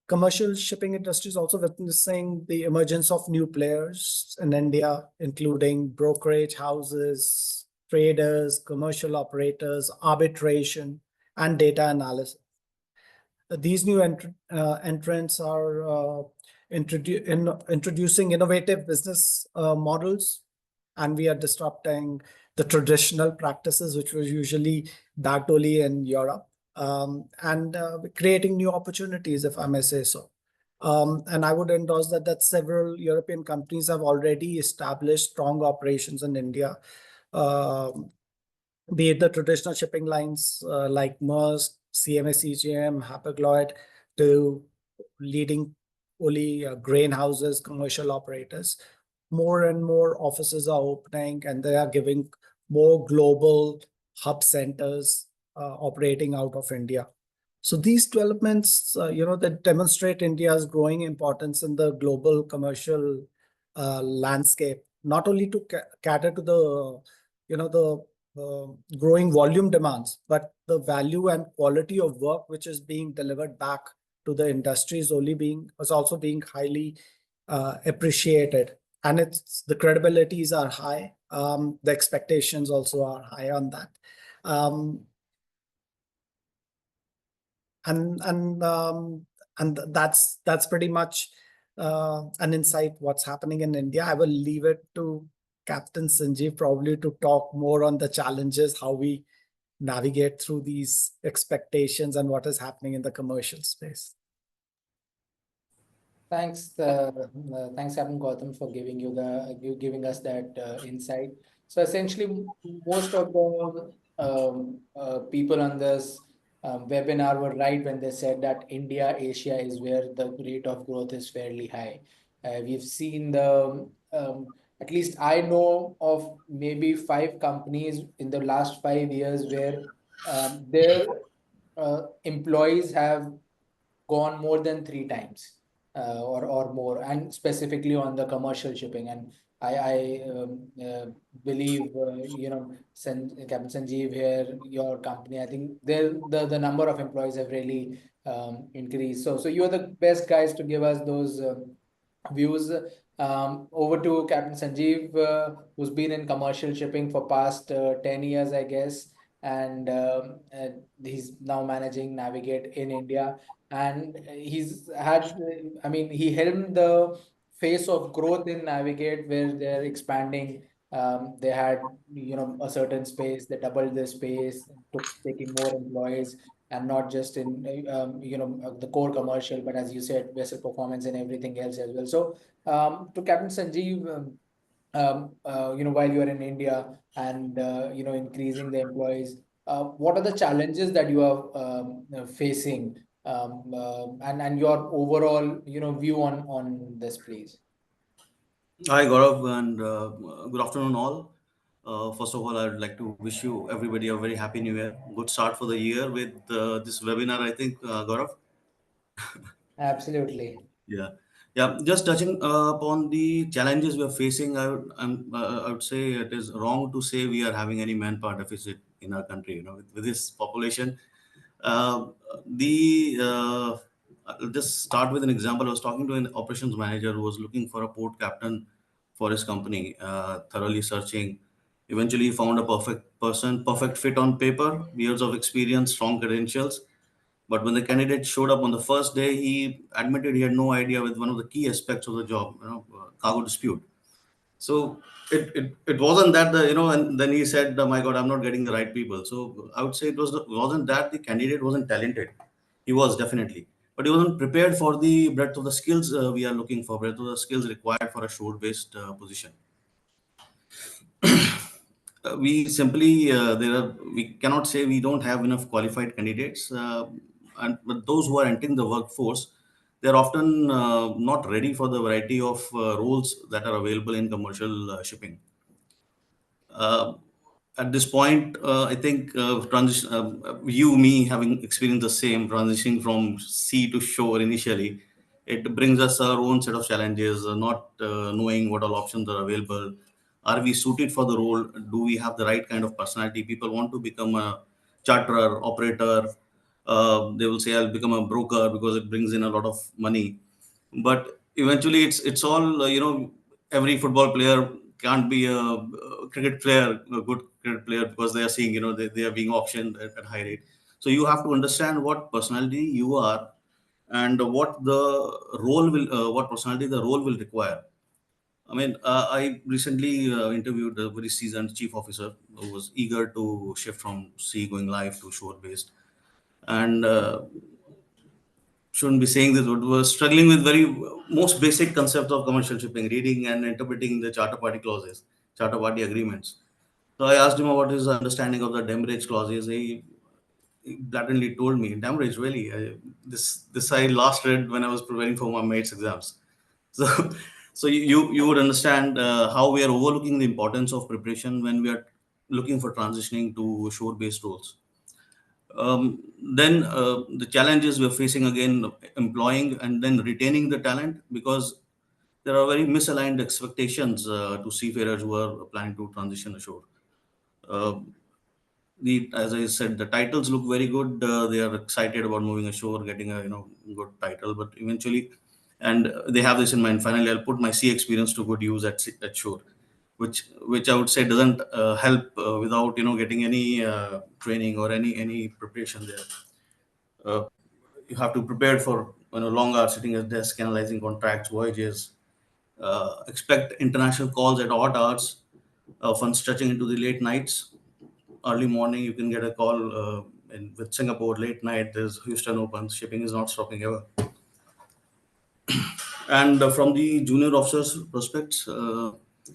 Commercial shipping industry is also witnessing the emergence of new players in India, including brokerage houses, traders, commercial operators, arbitration, and data analysis. These new entrants are introducing innovative business models, and we are disrupting the traditional practices, which were usually backed only in Europe, and creating new opportunities, if I may say so. And I would endorse that several European companies have already established strong operations in India, be it the traditional shipping lines like Maersk, CMA CGM, Hapag-Lloyd, to leading only grain houses, commercial operators. More and more offices are opening, and they are giving more global hub centers operating out of India. So these developments, that demonstrate India's growing importance in the global commercial landscape, not only to cater to the growing volume demands, but the value and quality of work which is being delivered back to the industry is also being highly appreciated. And the credibilities are high. The expectations also are high on that. And that's pretty much an insight what's happening in India. I will leave it to Captain Sanjeev probably to talk more on the challenges, how we navigate through these expectations and what is happening in the commercial space. Thanks, thanks, Captain Gautam, for giving us that insight. So essentially, most of the people on this webinar were right when they said that India, Asia is where the rate of growth is fairly high. We've seen at least I know of maybe 5 companies in the last 5 years where their employees have gone more than 3 times or more, and specifically on the commercial shipping. And I believe Captain Sanjeev here, your company, I think the number of employees have really increased. So you're the best guys to give us those views. Over to Captain Sanjeev, who's been in commercial shipping for past 10 years, I guess, and he's now managing Navigate in India. And he's had, I mean, he helmed the phase of growth in Navigate where they're expanding. They had, a certain space, they doubled the space, taking more employees, and not just in, the core commercial, but as you said, vessel performance and everything else as well. So to Captain Sanjeev, while you are in India and, increasing the employees, what are the challenges that you are facing, and your overall, view on this, please? Hi, Gaurav, and good afternoon, all. First of all, I'd like to wish you everybody a very happy new year. Good start for the year with this webinar, I think, Gaurav. Absolutely. Yeah. Just touching upon the challenges we are facing, I would say it is wrong to say we are having any manpower deficit in our country. With this population, uh, I'll just start with an example. I was talking to an operations manager who was looking for a port captain for his company, thoroughly searching Eventually, he found a perfect person, perfect fit on paper, years of experience, strong credentials. But when the candidate showed up on the first day, he admitted he had no idea with one of the key aspects of the job, cargo dispute. So it wasn't that and then he said, "Oh my God, I'm not getting the right people." So I would say wasn't that the candidate wasn't talented. He was definitely, but he wasn't prepared for the breadth of the skills we are looking for, breadth of the skills required for a shore-based position. We simply we cannot say we don't have enough qualified candidates, but those who are entering the workforce, they're often not ready for the variety of roles that are available in commercial shipping. uh, at this point, I think transition, you, me, having experienced the same transitioning from sea to shore initially, it brings us our own set of challenges, not knowing what all options are available. Are we suited for the role? Do we have the right kind of personality? People want to become a charterer, operator. They will say, I'll become a broker because it brings in a lot of money. But eventually, it's all every football player can't be a cricket player, a good cricket player, because they are seeing they are being auctioned at high rate. So you have to understand what personality you are and what the role will what personality the role will require. I mean, I recently interviewed a very seasoned chief officer who was eager to shift from sea going live to shore based, and shouldn't be saying this, but was struggling with very most basic concepts of commercial shipping, reading and interpreting the charter party clauses, charter party agreements. So I asked him about his understanding of the demurrage clauses. He blatantly told me, "Demurrage, really? This I last read when I was preparing for my mates exams." So, so you would understand how we are overlooking the importance of preparation when we are looking for transitioning to shore-based roles. Then the challenges we're facing again, employing and then retaining the talent, because there are very misaligned expectations to seafarers who are planning to transition ashore. Uh, as I said, the titles look very good. They are excited about moving ashore, getting a good title, but eventually, and they have this in mind. Finally, I'll put my sea experience to good use at shore, which I would say doesn't help without getting any training or any preparation there. Uh, you have to prepare for long hours sitting at desk, analyzing contracts, voyages. Expect international calls at odd hours, often stretching into the late nights. Early morning, you can get a call with Singapore. Late night, there's Houston Open. Shipping is not stopping ever. And from the junior officers' prospects,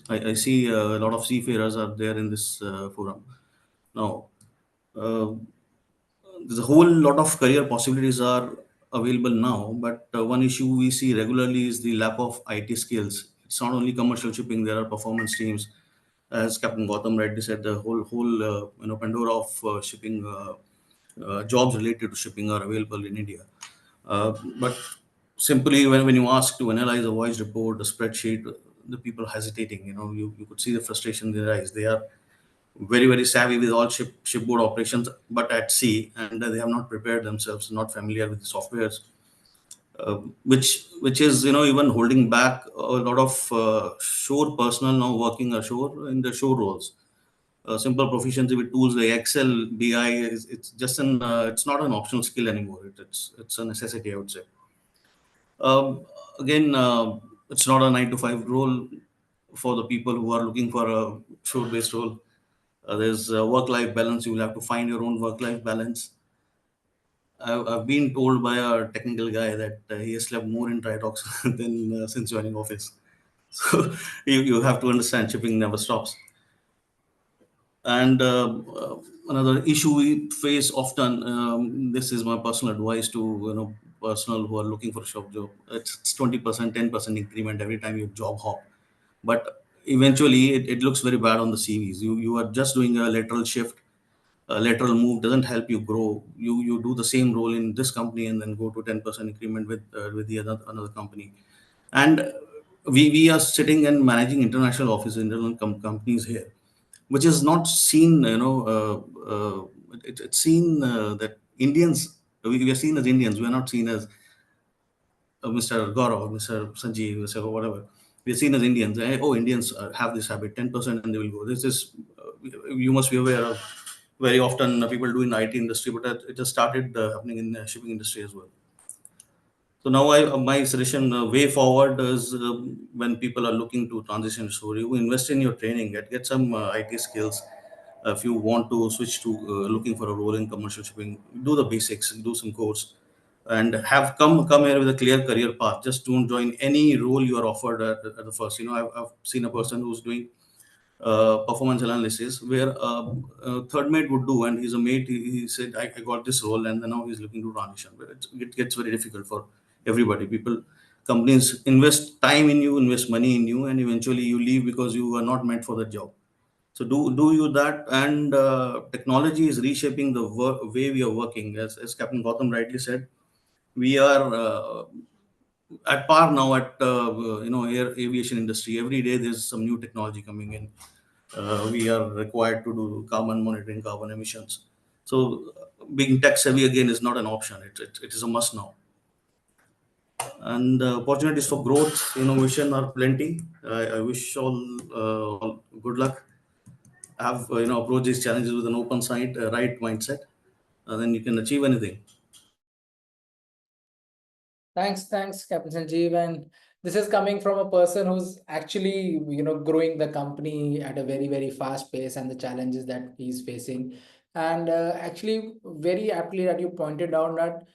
I see a lot of seafarers are there in this forum. Now, uh, there's a whole lot of career possibilities are available now, but one issue we see regularly is the lack of IT skills. It's not only commercial shipping; there are performance teams, as Captain Gautam rightly said. The whole Pandora of shipping jobs related to shipping are available in India. But simply when you ask to analyze a voice report, a spreadsheet, the people hesitating. You could see the frustration in their eyes. They are very very savvy with all shipboard operations, but at sea, and they have not prepared themselves, not familiar with the softwares, which is even holding back a lot of shore personnel now working ashore in the shore roles. Simple proficiency with tools like Excel, BI is it's just it's not an optional skill anymore. It's a necessity, I would say. Again, it's not a 9 to 5 role for the people who are looking for a shore-based role. There's work-life balance. You will have to find your own work-life balance. I've been told by a technical guy that he has slept more in dry docks than since joining office. So you have to understand shipping never stops. And another issue we face often, this is my personal advice to personnel who are looking for a shop job. It's 20%, 10% increment every time you job hop, but eventually it looks very bad on the CVs. You are just doing a lateral shift. A lateral move doesn't help you grow. You do the same role in this company and then go to 10% increment with the another company. And we are sitting and managing international offices, international companies here, which is not seen. It's seen that Indians, we are seen as Indians. We are not seen as Mr. Gaurav, Mr. Sanjeev, Mr. whatever. We are seen as Indians. Oh, Indians have this habit, 10%, and they will go. This is you must be aware of. Very often people do in IT industry, but it has started happening in the shipping industry as well. So now my suggestion way forward is when people are looking to transition, so you invest in your training, get some IT skills. If you want to switch to looking for a role in commercial shipping, do the basics, do some course, and have come here with a clear career path. Just don't join any role you are offered at the first. I've seen a person who's doing performance analysis where a third mate would do, and he's a mate. He said, I got this role, and then now he's looking to transition. But it gets very difficult for everybody. Companies invest time in you, invest money in you, and eventually you leave because you are not meant for the job. So do you that, and technology is reshaping the way we are working. As Captain Gautam rightly said, we are at par now at aviation industry. Every day there's some new technology coming in. We are required to do carbon monitoring, carbon emissions. So being tech savvy again is not an option. It is a must now. And opportunities for growth, innovation are plenty. I wish all good luck. Have approach these challenges with an open side, right mindset, then you can achieve anything. Thanks, Captain Sanjeev. And this is coming from a person who's actually, growing the company at a very, very fast pace and the challenges that he's facing. And actually, very aptly that you pointed out that,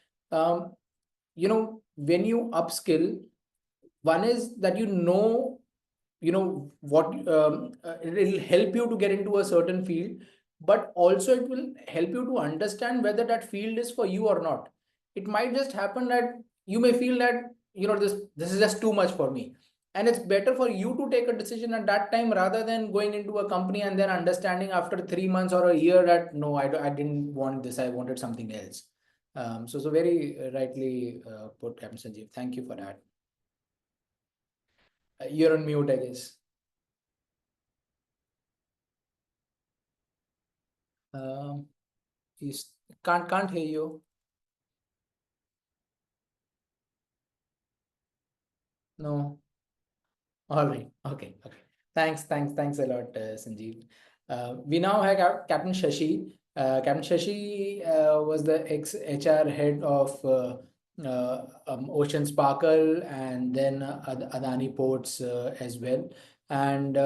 when you upskill, one is that what it'll help you to get into a certain field, but also it will help you to understand whether that field is for you or not. It might just happen that you may feel that this is just too much for me, and it's better for you to take a decision at that time rather than going into a company and then understanding after 3 months or a year that no, I didn't want this, I wanted something else. So very rightly put, Captain Sanjeev. Thank you for that. You're on mute, I guess. He's can't hear you. No. All right. Okay. Thanks a lot, Sanjeev. We now have Captain Shashi. Captain Shashi was the ex-HR head of Ocean Sparkle and then Adani Ports as well. And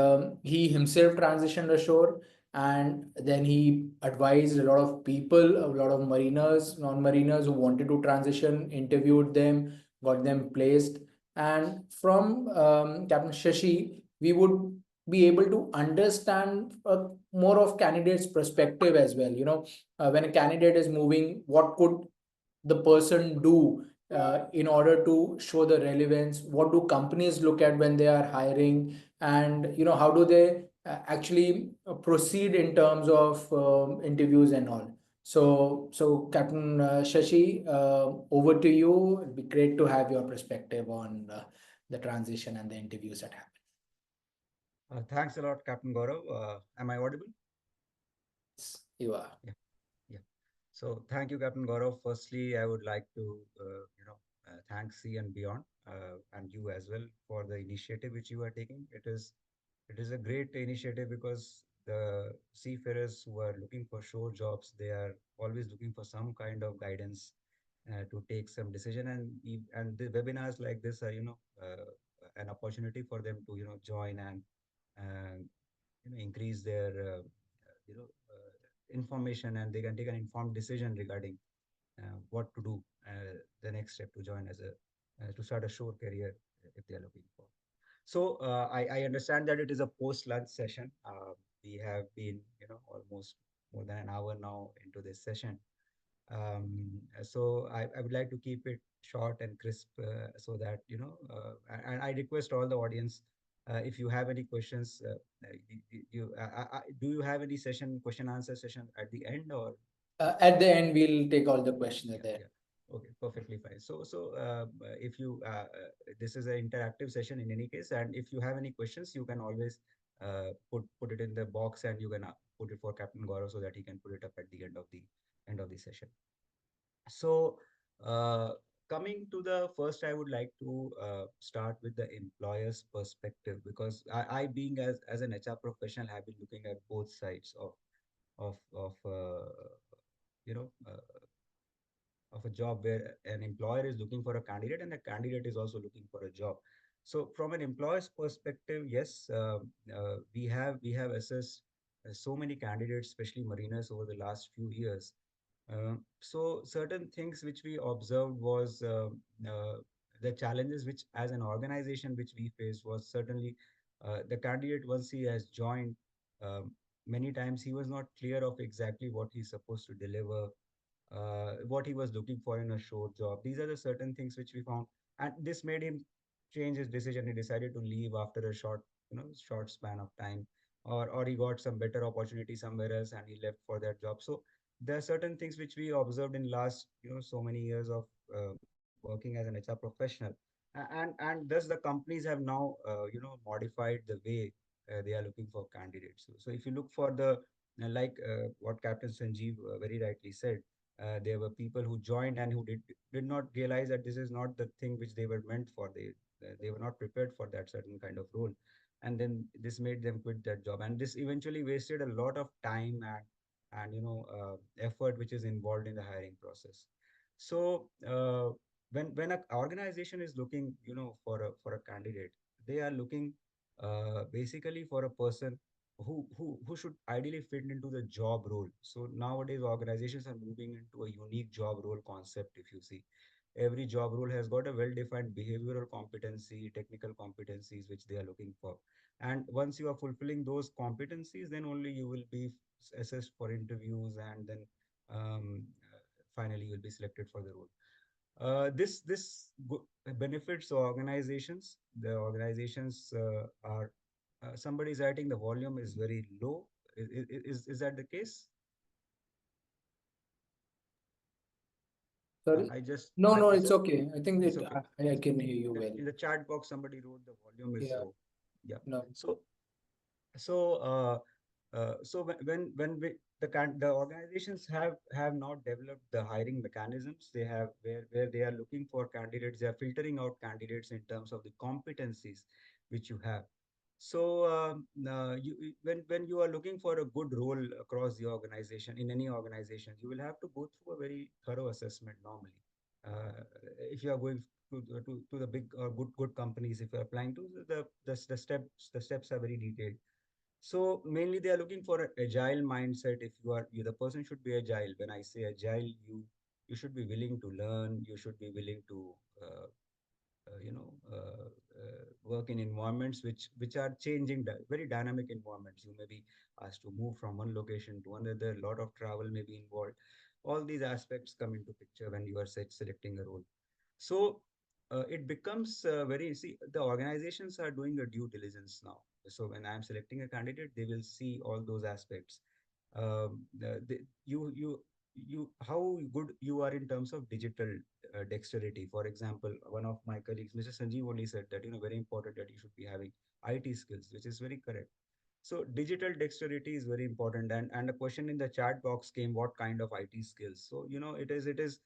he himself transitioned ashore, and then he advised a lot of people, a lot of mariners, non-mariners who wanted to transition, interviewed them, got them placed. And from Captain Shashi, we would be able to understand more of candidate's perspective as well. When a candidate is moving, what could the person do in order to show the relevance? What do companies look at when they are hiring? And how do they actually proceed in terms of interviews and all? So Captain Shashi, over to you. It'd be great to have your perspective on the transition and the interviews that happen. Thanks a lot, Captain Gaurav. Am I audible? Yes, you are. Yeah. So thank you, Captain Gaurav. Firstly, I would like to, thank Sea and Beyond and you as well for the initiative which you are taking. It is a great initiative because the seafarers who are looking for shore jobs, they are always looking for some kind of guidance to take some decision, and the webinars like this are an opportunity for them to join and increase their you know information, and they can take an informed decision regarding what to do, the next step to join as a to start a shore career if they are looking for. So I understand that it is a post-lunch session. We have been almost more than an hour now into this session. So I would like to keep it short and crisp so that and I request all the audience, if you have any questions, do you have any question answer session at the end, or At the end, we'll take all the questions there. yeah. Okay, perfectly fine. So if you this is an interactive session in any case, and if you have any questions, you can always put it in the box, and you can put it for Captain Gaurav so that he can put it up at the end of the session. So Coming to the first, I would like to start with the employer's perspective, because I being as an HR professional, have been looking at both sides of you know of a job, where an employer is looking for a candidate and a candidate is also looking for a job. So from an employer's perspective, yes, we have assessed so many candidates, especially mariners, over the last few years. So certain things which we observed was the challenges which, as an organization, which we faced was certainly the candidate, once he has joined, um, many times he was not clear of exactly what he's supposed to deliver, what he was looking for in a short job. These are the certain things which we found, and this made him change his decision. He decided to leave after a short span of time, or he got some better opportunity somewhere else and he left for that job. So there are certain things which we observed in last so many years of working as an HR professional. And thus the companies have now modified the way they are looking for candidates. So if you look for the like what Captain Sanjeev very rightly said, there were people who joined and who did not realize that this is not the thing which they were meant for. They were not prepared for that certain kind of role, and then this made them quit that job, and this eventually wasted a lot of time and effort which is involved in the hiring process. So when an organization is looking for a candidate, they are looking basically for a person who should ideally fit into the job role. So nowadays organizations are moving into a unique job role concept. If you see, every job role has got a well defined behavioral competency, technical competencies which they are looking for, and once you are fulfilling those competencies, then only you will be assessed for interviews, and then um, finally you will be selected for the role. This benefits organizations. The organizations are somebody is writing the volume is very low. Is that the case? Sorry? I just No, no, I it's saw okay. I think it's that okay. I can hear you well. In the chat box, somebody wrote the volume is Yeah, low. Yeah. no. So so when the organizations have not developed the hiring mechanisms. They have where they are looking for candidates. They are filtering out candidates in terms of the competencies which you have. So when you are looking for a good role across the organization, in any organization, you will have to go through a very thorough assessment normally. Uh, if you are going to the big or good companies, if you are applying to the steps are very detailed. So mainly they are looking for an agile mindset. If you the person should be agile. When I say agile, you should be willing to learn. You should be willing to work in environments which are changing, very dynamic environments. You may be asked to move from one location to another. A lot of travel may be involved. All these aspects come into picture when you are selecting a role. So it becomes very, see, the organizations are doing a due diligence now. So when I'm selecting a candidate, they will see all those aspects. You how good you are in terms of digital dexterity. For example, one of my colleagues, Mr. Sanjeev, only said that very important that you should be having IT skills, which is very correct. So digital dexterity is very important, and a question in the chat box came, what kind of IT skills? So it is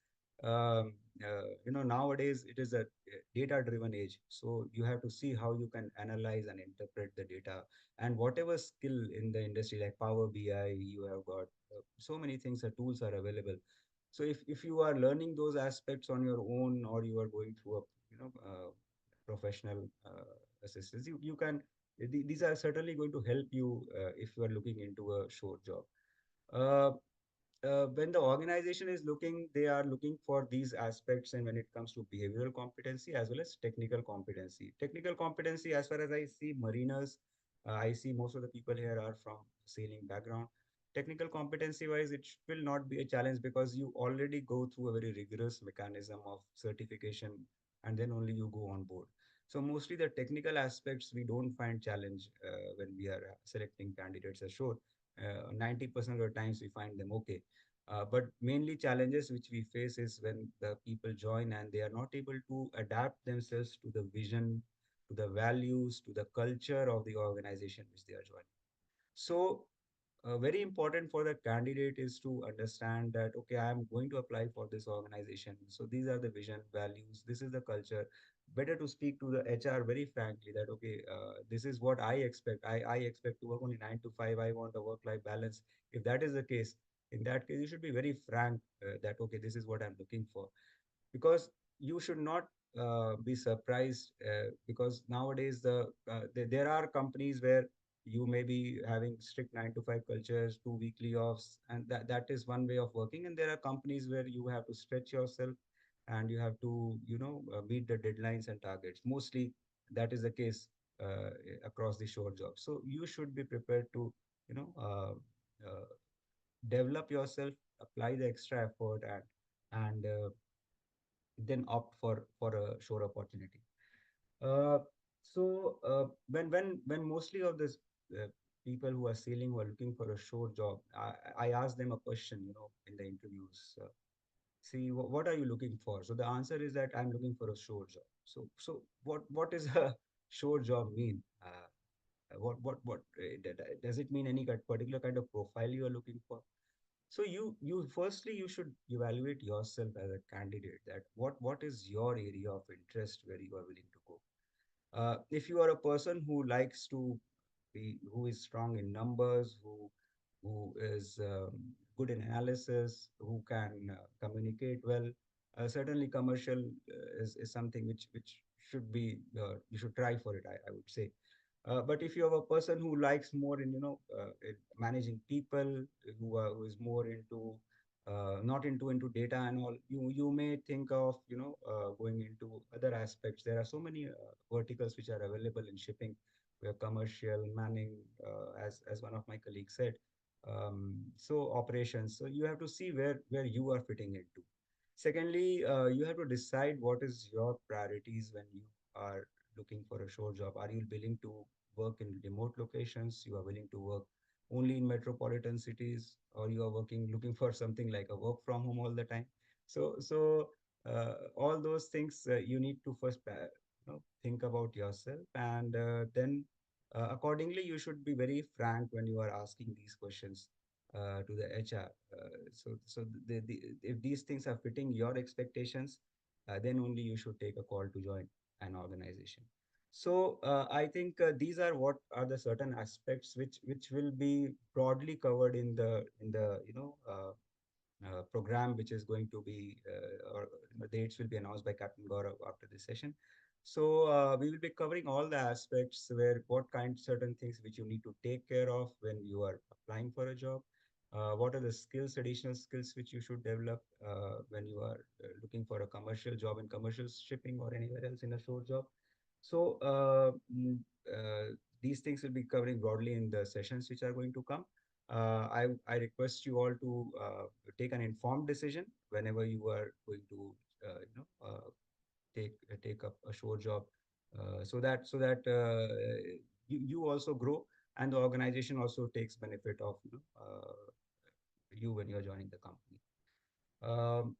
nowadays it is a data driven age. So you have to see how you can analyze and interpret the data, and whatever skill in the industry like Power BI, you have got so many things. The tools are available. So if you are learning those aspects on your own, or you are going through a professional assistance, you can these are certainly going to help you if you are looking into a short job. Uh, when the organization is looking, they are looking for these aspects, and when it comes to behavioral competency as well as technical competency. Technical competency, as far as I see, mariners, I see most of the people here are from sailing background. Technical competency wise, it will not be a challenge because you already go through a very rigorous mechanism of certification, and then only you go on board. So mostly the technical aspects we don't find challenge when we are selecting candidates ashore. 90% of the times we find them okay. But mainly challenges which we face is when the people join and they are not able to adapt themselves to the vision, to the values, to the culture of the organization which they are joining. So very important for the candidate is to understand that, okay, I'm going to apply for this organization. So these are the vision, values, this is the culture. Better to speak to the HR very frankly that, okay, this is what I expect. I expect to work only 9 to 5. I want a work-life balance. If that is the case, in that case, you should be very frank that, okay, this is what I'm looking for. Because you should not be surprised because nowadays there are companies where you may be having strict 9 to 5 cultures, 2 weekly offs, and that is one way of working. And there are companies where you have to stretch yourself and you have to meet the deadlines and targets. Mostly that is the case across the short jobs. So you should be prepared to you know uh, uh, develop yourself, apply the extra effort, and then opt for a shore opportunity. Uh, when mostly of this people who are sailing, who are looking for a shore job, I ask them a question, in the interviews. See, what are you looking for? So the answer is that I'm looking for a shore job. So what is a shore job mean? Does it mean any particular kind of profile you are looking for? So you firstly you should evaluate yourself as a candidate that what is your area of interest where you are willing to go. If you are a person who likes to who is strong in numbers, who is good in analysis, who can communicate well, certainly commercial is something which should be you should try for it. I would say. But if you have a person who likes more in in managing people, who is more into not into data and all, you may think of going into other aspects. There are so many verticals which are available in shipping, where commercial, manning, as one of my colleagues said. So operations. So you have to see where you are fitting into. Secondly, you have to decide what is your priorities when you are looking for a shore job. Are you willing to work in remote locations? You are willing to work only in metropolitan cities, or you are looking for something like a work from home all the time? So all those things you need to first think about yourself, and then accordingly you should be very frank when you are asking these questions to the HR. If these things are fitting your expectations, then only you should take a call to join an organization. So I think these are what are the certain aspects which will be broadly covered in the program, which is going to be or the dates will be announced by Captain Gaurav after this session. So we will be covering all the aspects where what kind certain things which you need to take care of when you are applying for a job. What are the skills, additional skills which you should develop when you are looking for a commercial job in commercial shipping or anywhere else in a shore job. So these things will be covering broadly in the sessions which are going to come. I request you all to take an informed decision whenever you are going to take up a shore job, so that you also grow, and the organization also takes benefit of you when you are joining the company.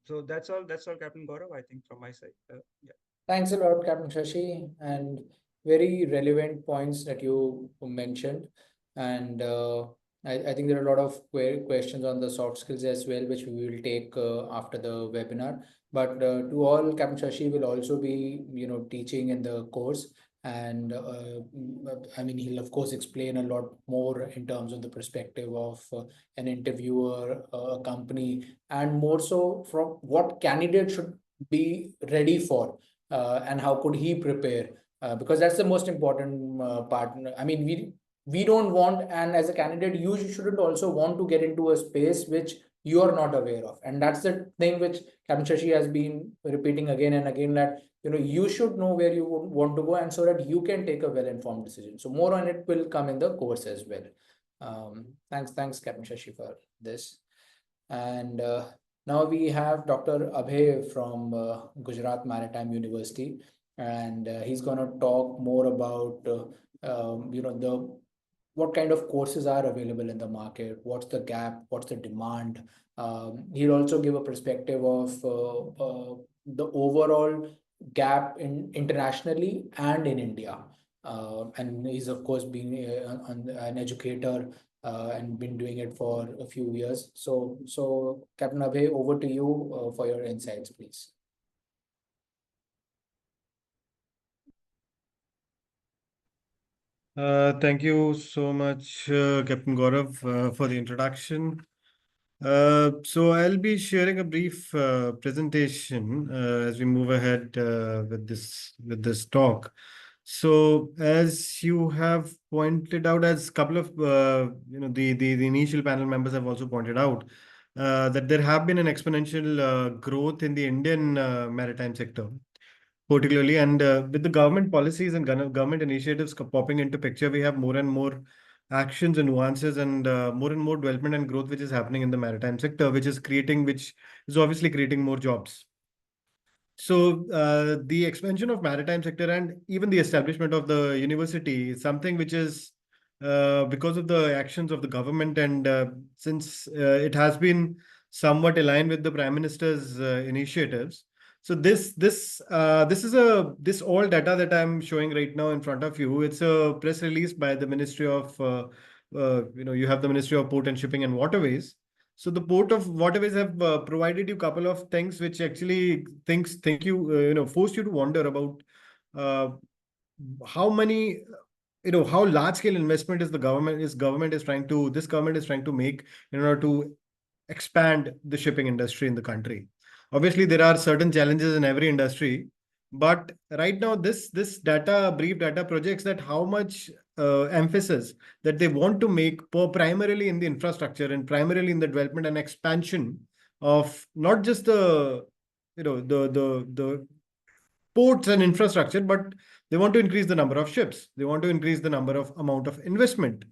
So that's all, Captain Gaurav, I think, from my side. Yeah. Thanks a lot, Captain Shashi, and very relevant points that you mentioned. And I think there are a lot of questions on the soft skills as well, which we will take after the webinar. But to all, Captain Shashi will also be, teaching in the course. And I mean, he'll of course explain a lot more in terms of the perspective of an interviewer, a company, and more so from what candidate should be ready for, and how could he prepare, because that's the most important part. I mean, we don't want, and as a candidate you shouldn't also want to get into a space which you are not aware of, and that's the thing which Captain Shashi has been repeating again and again, that you should know where you want to go, and so that you can take a well-informed decision. So more on it will come in the course as well. Thanks Captain Shashi for this. And now we have Dr. Abhay from Gujarat Maritime University, and he's going to talk more about the what kind of courses are available in the market, what's the gap, what's the demand. He'll also give a perspective of the overall gap in internationally and in India. And he's of course being an educator and been doing it for a few years. So Captain Abhay, over to you for your insights, please. Thank you so much, Captain Gaurav, for the introduction. So I'll be sharing a brief presentation as we move ahead with this talk. So as you have pointed out, as a couple of the initial panel members have also pointed out, that there have been an exponential growth in the Indian maritime sector, particularly, and with the government policies and government initiatives popping into picture, we have more and more actions and nuances and more development and growth which is happening in the maritime sector, which is obviously creating more jobs. So the expansion of maritime sector and even the establishment of the university is something which is because of the actions of the government, and since it has been somewhat aligned with the Prime Minister's initiatives. So this all data that I'm showing right now in front of you, it's a press release by the Ministry of you have the Ministry of Port and Shipping and Waterways. So the Port of Waterways have provided you a couple of things which actually forced you to wonder about how many, how large scale investment is this government is trying to make in order to expand the shipping industry in the country. Obviously, there are certain challenges in every industry, but right now this brief data projects that how much emphasis that they want to make primarily in the infrastructure and primarily in the development and expansion of not just the ports and infrastructure, but they want to increase the number of ships. They want to increase the amount of investment.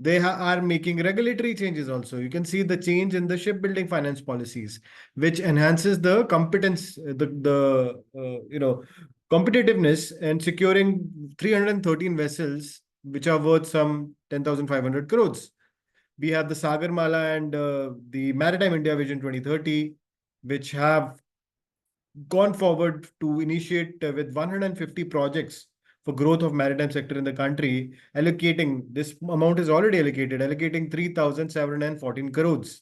They are making regulatory changes also. You can see the change in the shipbuilding finance policies, which enhances the competitiveness and securing 313 vessels, which are worth some 10,500 crores. We have the Sagarmala and the Maritime India Vision 2030, which have gone forward to initiate with 150 projects for growth of maritime sector in the country, this amount is already allocating 3,714 crores.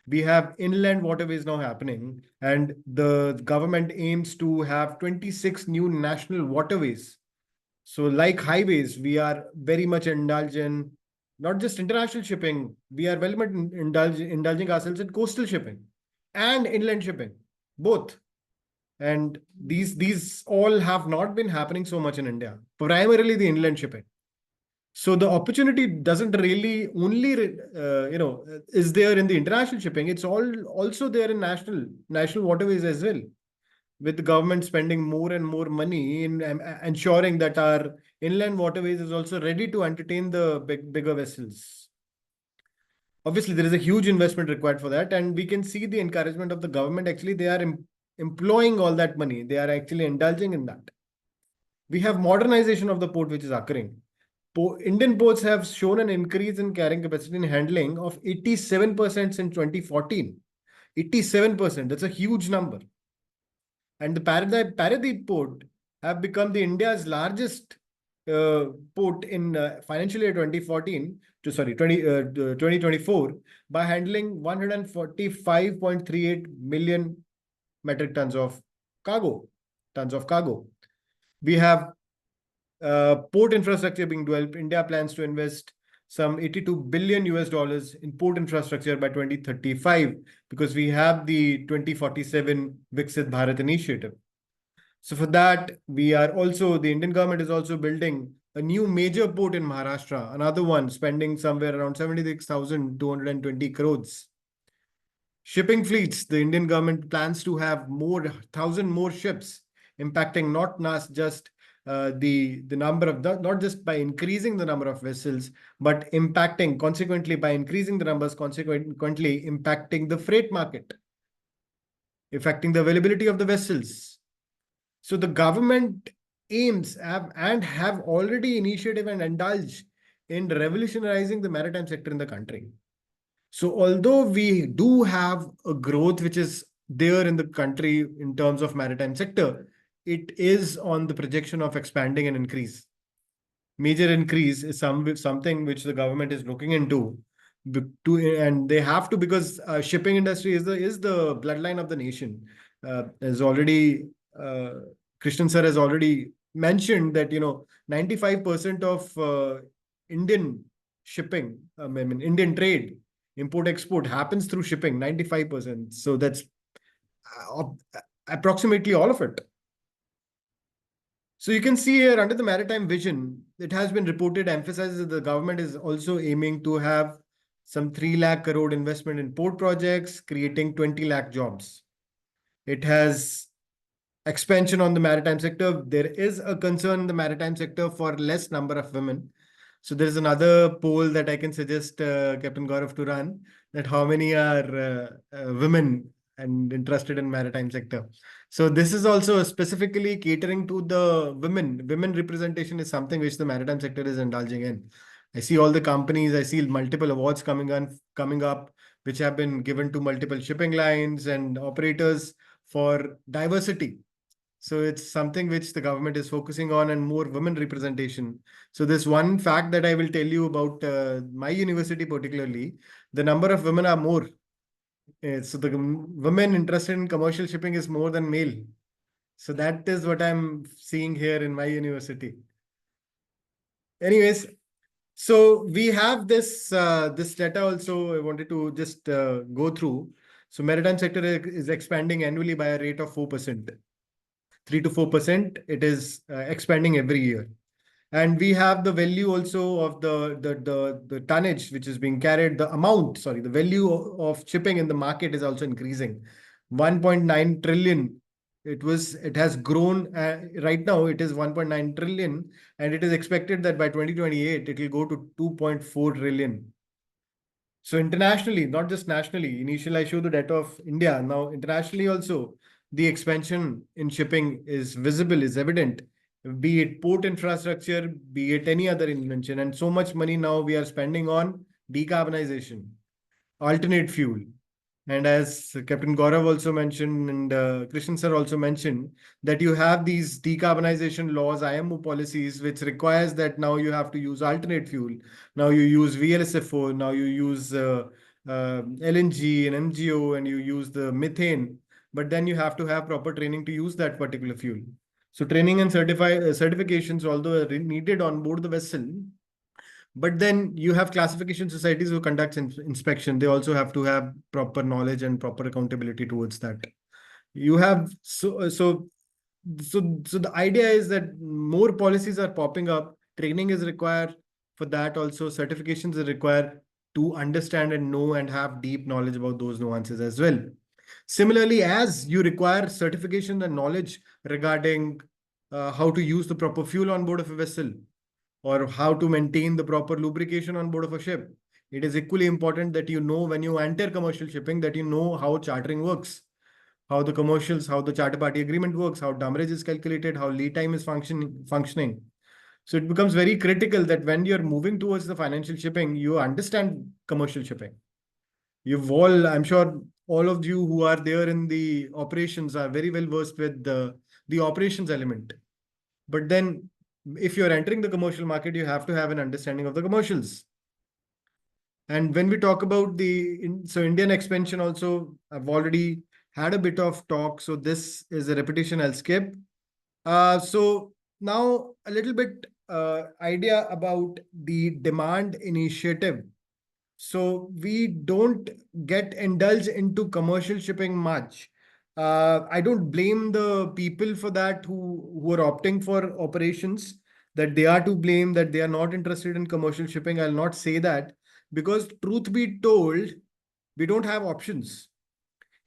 We have inland waterways now happening, and the government aims to have 26 new national waterways. So like highways, we are very much indulging, not just international shipping, we are very much indulging ourselves in coastal shipping and inland shipping, both. And these all have not been happening so much in India, primarily the inland shipping. So the opportunity doesn't really only, is there in the international shipping. It's also there in national waterways as well, with the government spending more and more money in ensuring that our inland waterways is also ready to entertain the bigger vessels. Obviously, there is a huge investment required for that, and we can see the encouragement of the government. Actually, they are employing all that money. They are actually indulging in that. We have modernization of the port, which is occurring. Indian ports have shown an increase in carrying capacity and handling of 87% since 2014. 87%, that's a huge number. And the Paradip port have become the India's largest port in financial year 2024 by handling 145.38 million metric tons of cargo. We have port infrastructure being developed. India plans to invest some $82 billion in port infrastructure by 2035, because we have the 2047 Viksit Bharat initiative. So for that, the Indian government is also building a new major port in Maharashtra, another one spending somewhere around 76,220 crores. Shipping fleets, the Indian government plans to have 1,000 more ships, impacting not just the number of not just by increasing the number of vessels, but impacting consequently by increasing the numbers, consequently impacting the freight market, affecting the availability of the vessels. So the government aims have already initiated and indulged in revolutionizing the maritime sector in the country. So although we do have a growth which is there in the country in terms of maritime sector, it is on the projection of expanding and increase. major increase is something which the government is looking into. And they have to, because shipping industry is the bloodline of the nation. As already Krishnan sir has already mentioned that 95% of Indian shipping, I mean Indian trade, import export happens through shipping. 95%. So that's uh, approximately all of it. So you can see here under the maritime vision, it has been reported, emphasizes that the government is also aiming to have some 3 lakh crore investment in port projects, creating 20 lakh jobs. It has expansion on the maritime sector. There is a concern in the maritime sector for less number of women. So there is another poll that I can suggest Captain Gaurav to run, that how many are women and interested in maritime sector. So this is also specifically catering to the women. Women representation is something which the maritime sector is indulging in. I see all the companies, I see multiple awards coming up, which have been given to multiple shipping lines and operators for diversity. So it's something which the government is focusing on, and more women representation. So this one fact that I will tell you about my university particularly, the number of women are more. So the women interested in commercial shipping is more than male. So that is what I'm seeing here in my university. Anyways, so we have this data also I wanted to just go through. So maritime sector is expanding annually by a rate of 4%. 3 to 4%, it is expanding every year. And we have the value also of the tonnage which is being carried, the value of shipping in the market is also increasing. 1.9 trillion. It has grown. Right now, it is 1.9 trillion, and it is expected that by 2028, it will go to 2.4 trillion. So internationally, not just nationally, initially I showed the data of India. Now internationally also, the expansion in shipping is visible, is evident, be it port infrastructure, be it any other invention. And so much money now we are spending on decarbonization, alternate fuel. And as Captain Gaurav also mentioned, and Krishnan sir also mentioned, that you have these decarbonization laws, IMO policies, which requires that now you have to use alternate fuel. Now you use VLSFO, now you use LNG and MGO, and you use the methane. But then you have to have proper training to use that particular fuel. So training and certifications, although are needed on board the vessel, but then you have classification societies who conduct inspection. They also have to have proper knowledge and proper accountability towards that. You have so the idea is that more policies are popping up. Training is required for that. Also, certifications are required to understand and know and have deep knowledge about those nuances as well. Similarly, as you require certification and knowledge regarding how to use the proper fuel on board of a vessel, or how to maintain the proper lubrication on board of a ship, it is equally important that you know when you enter commercial shipping, that you know how chartering works, how the commercials, how the charter party agreement works, how demurrage is calculated, how lead time is functioning. So it becomes very critical that when you're moving towards the financial shipping, you understand commercial shipping. I'm sure all of you who are there in the operations are very well versed with the operations element. But then if you're entering the commercial market, you have to have an understanding of the commercials. And when we talk about Indian expansion also, I've already had a bit of talk. So this is a repetition I'll skip. So now a little bit idea about the demand initiative. So we don't get indulged into commercial shipping much. I don't blame the people for that who are opting for operations, that they are to blame, that they are not interested in commercial shipping. I'll not say that, because truth be told, we don't have options.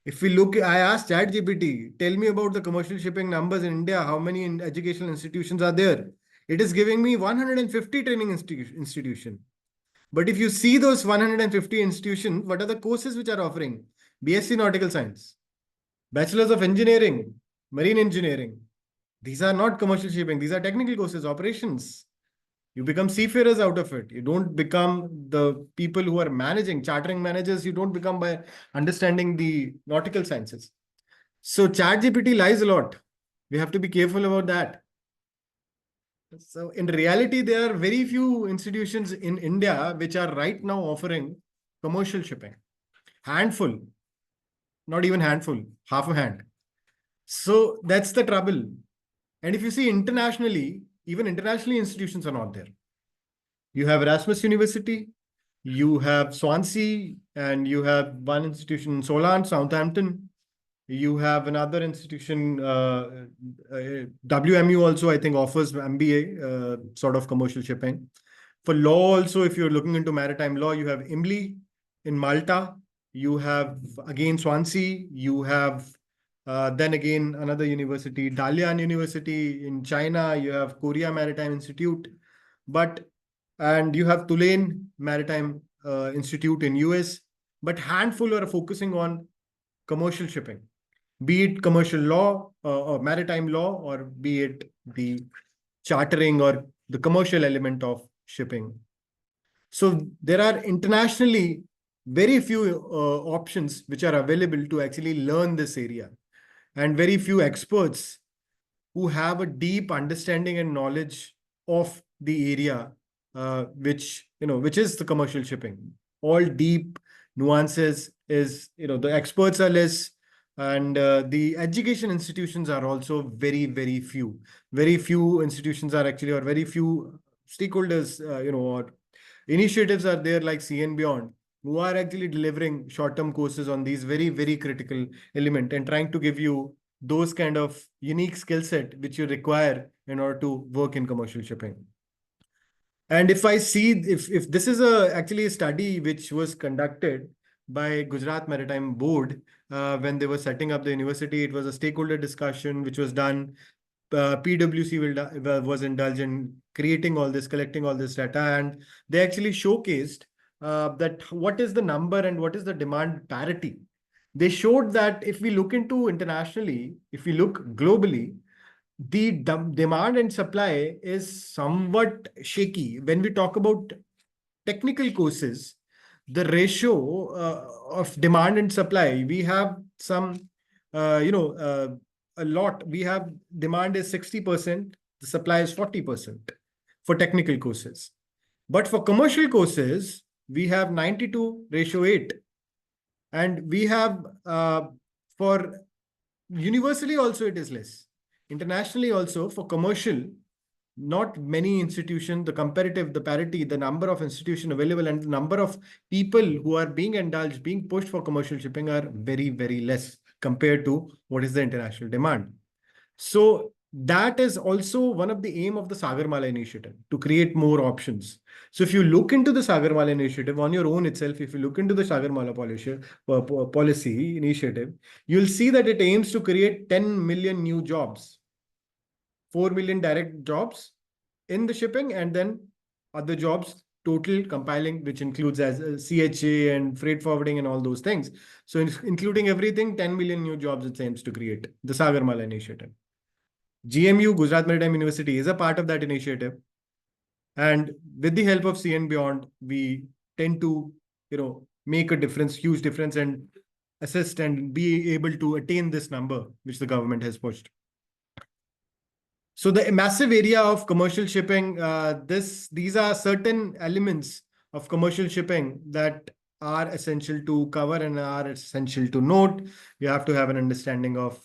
If we look, I asked ChatGPT, tell me about the commercial shipping numbers in India, how many educational institutions are there? It is giving me 150 training institution. But if you see those 150 institutions, what are the courses which are offering? BSc Nautical Science, Bachelors of Engineering, Marine Engineering. These are not commercial shipping. These are technical courses, operations. You become seafarers out of it. You don't become the people who are managing, chartering managers. You don't become by understanding the nautical sciences. So ChatGPT lies a lot. We have to be careful about that. So in reality, there are very few institutions in India which are right now offering commercial shipping. Handful, not even handful, half a hand. So that's the trouble. And if you see internationally, even internationally, institutions are not there. You have Erasmus University, you have Swansea, and you have one institution in Solent, Southampton. You have another institution, WMU also, I think, offers MBA, sort of commercial shipping. For law also, if you're looking into maritime law, you have IMLI in Malta. You have, again, Swansea. You have, then again, another university, Dalian University in China. You have Korea Maritime Institute. And you have Tulane Maritime Institute in US. But handful are focusing on commercial shipping, be it commercial law or maritime law, or be it the chartering or the commercial element of shipping. So there are internationally very few options which are available to actually learn this area, and very few experts who have a deep understanding and knowledge of the area, which is the commercial shipping. All deep nuances is, the experts are less, and the education institutions are also very, very few. Very few institutions are actually, or very few stakeholders, or initiatives are there like C and Beyond, who are actually delivering short-term courses on these very, very critical element and trying to give you those kind of unique skill set which you require in order to work in commercial shipping. And if I see, if this is actually a study which was conducted by Gujarat Maritime Board when they were setting up the university, it was a stakeholder discussion which was done. PwC was indulged in creating all this, collecting all this data, and they actually showcased that what is the number and what is the demand parity. They showed that if we look into internationally, if we look globally, the demand and supply is somewhat shaky. When we talk about technical courses, the ratio of demand and supply, we have some, a lot. We have demand is 60%, the supply is 40% for technical courses. But for commercial courses, we have 92:8. And we have, for universally also it is less. Internationally also for commercial, not many institutions, the comparative, the parity, the number of institutions available and the number of people who are being indulged, being pushed for commercial shipping are very, very less compared to what is the international demand. So that is also one of the aim of the Sagarmala initiative, to create more options. So if you look into the Sagarmala initiative on your own itself, if you look into the Sagarmala policy initiative, you'll see that it aims to create 10 million new jobs, 4 million direct jobs in the shipping, and then other jobs total compiling, which includes as CHA and freight forwarding and all those things. So including everything, 10 million new jobs it aims to create, the Sagarmala initiative. GMU, Gujarat Maritime University, is a part of that initiative. And with the help of C and Beyond, we tend to, make a difference, huge difference, and assist and be able to attain this number which the government has pushed. So the massive area of commercial shipping, these are certain elements of commercial shipping that are essential to cover and are essential to note. You have to have an understanding of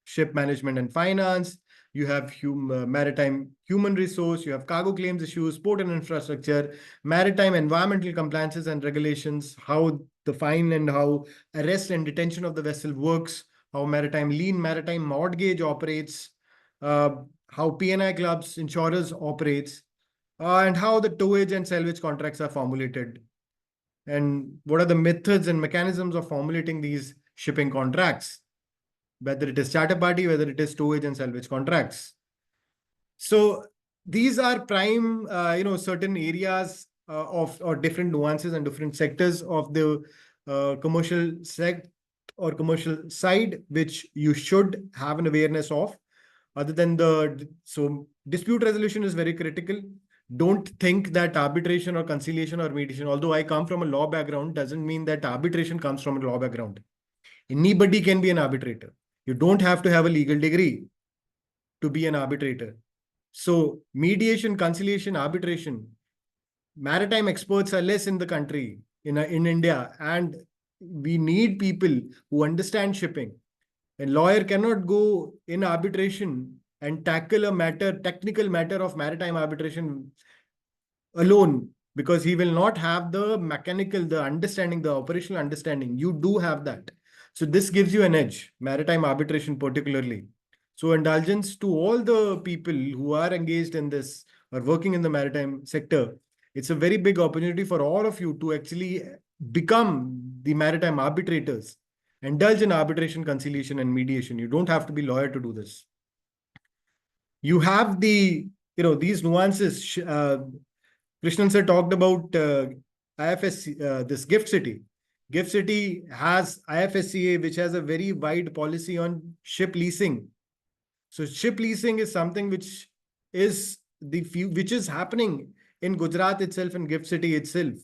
ship management and finance. You have maritime human resource, you have cargo claims issues, port and infrastructure, maritime environmental compliances and regulations, how the fine and how arrest and detention of the vessel works, how maritime lien, maritime mortgage operates, how P&I clubs, insurers operates, and how the towage and salvage contracts are formulated, and what are the methods and mechanisms of formulating these shipping contracts, whether it is charter party, whether it is towage and salvage contracts. So these are prime, certain areas of or different nuances and different sectors of the commercial or commercial side, which you should have an awareness of. Other than so dispute resolution is very critical. Don't think that arbitration or conciliation or mediation, although I come from a law background, doesn't mean that arbitration comes from a law background. Anybody can be an arbitrator. You don't have to have a legal degree to be an arbitrator. So mediation, conciliation, arbitration, maritime experts are less in the country, in India, and we need people who understand shipping. A lawyer cannot go in arbitration and tackle a matter, technical matter of maritime arbitration alone, because he will not have the mechanical, the understanding, the operational understanding. You do have that. So this gives you an edge, maritime arbitration particularly. So indulgence to all the people who are engaged in this or working in the maritime sector. It's a very big opportunity for all of you to actually become the maritime arbitrators. Indulge in arbitration, conciliation, and mediation. You don't have to be lawyer to do this. You have these nuances. Krishnan sir talked about IFSC, this Gift City. Gift City has IFSCA, which has a very wide policy on ship leasing. So ship leasing is something which is happening in Gujarat itself and Gift City itself.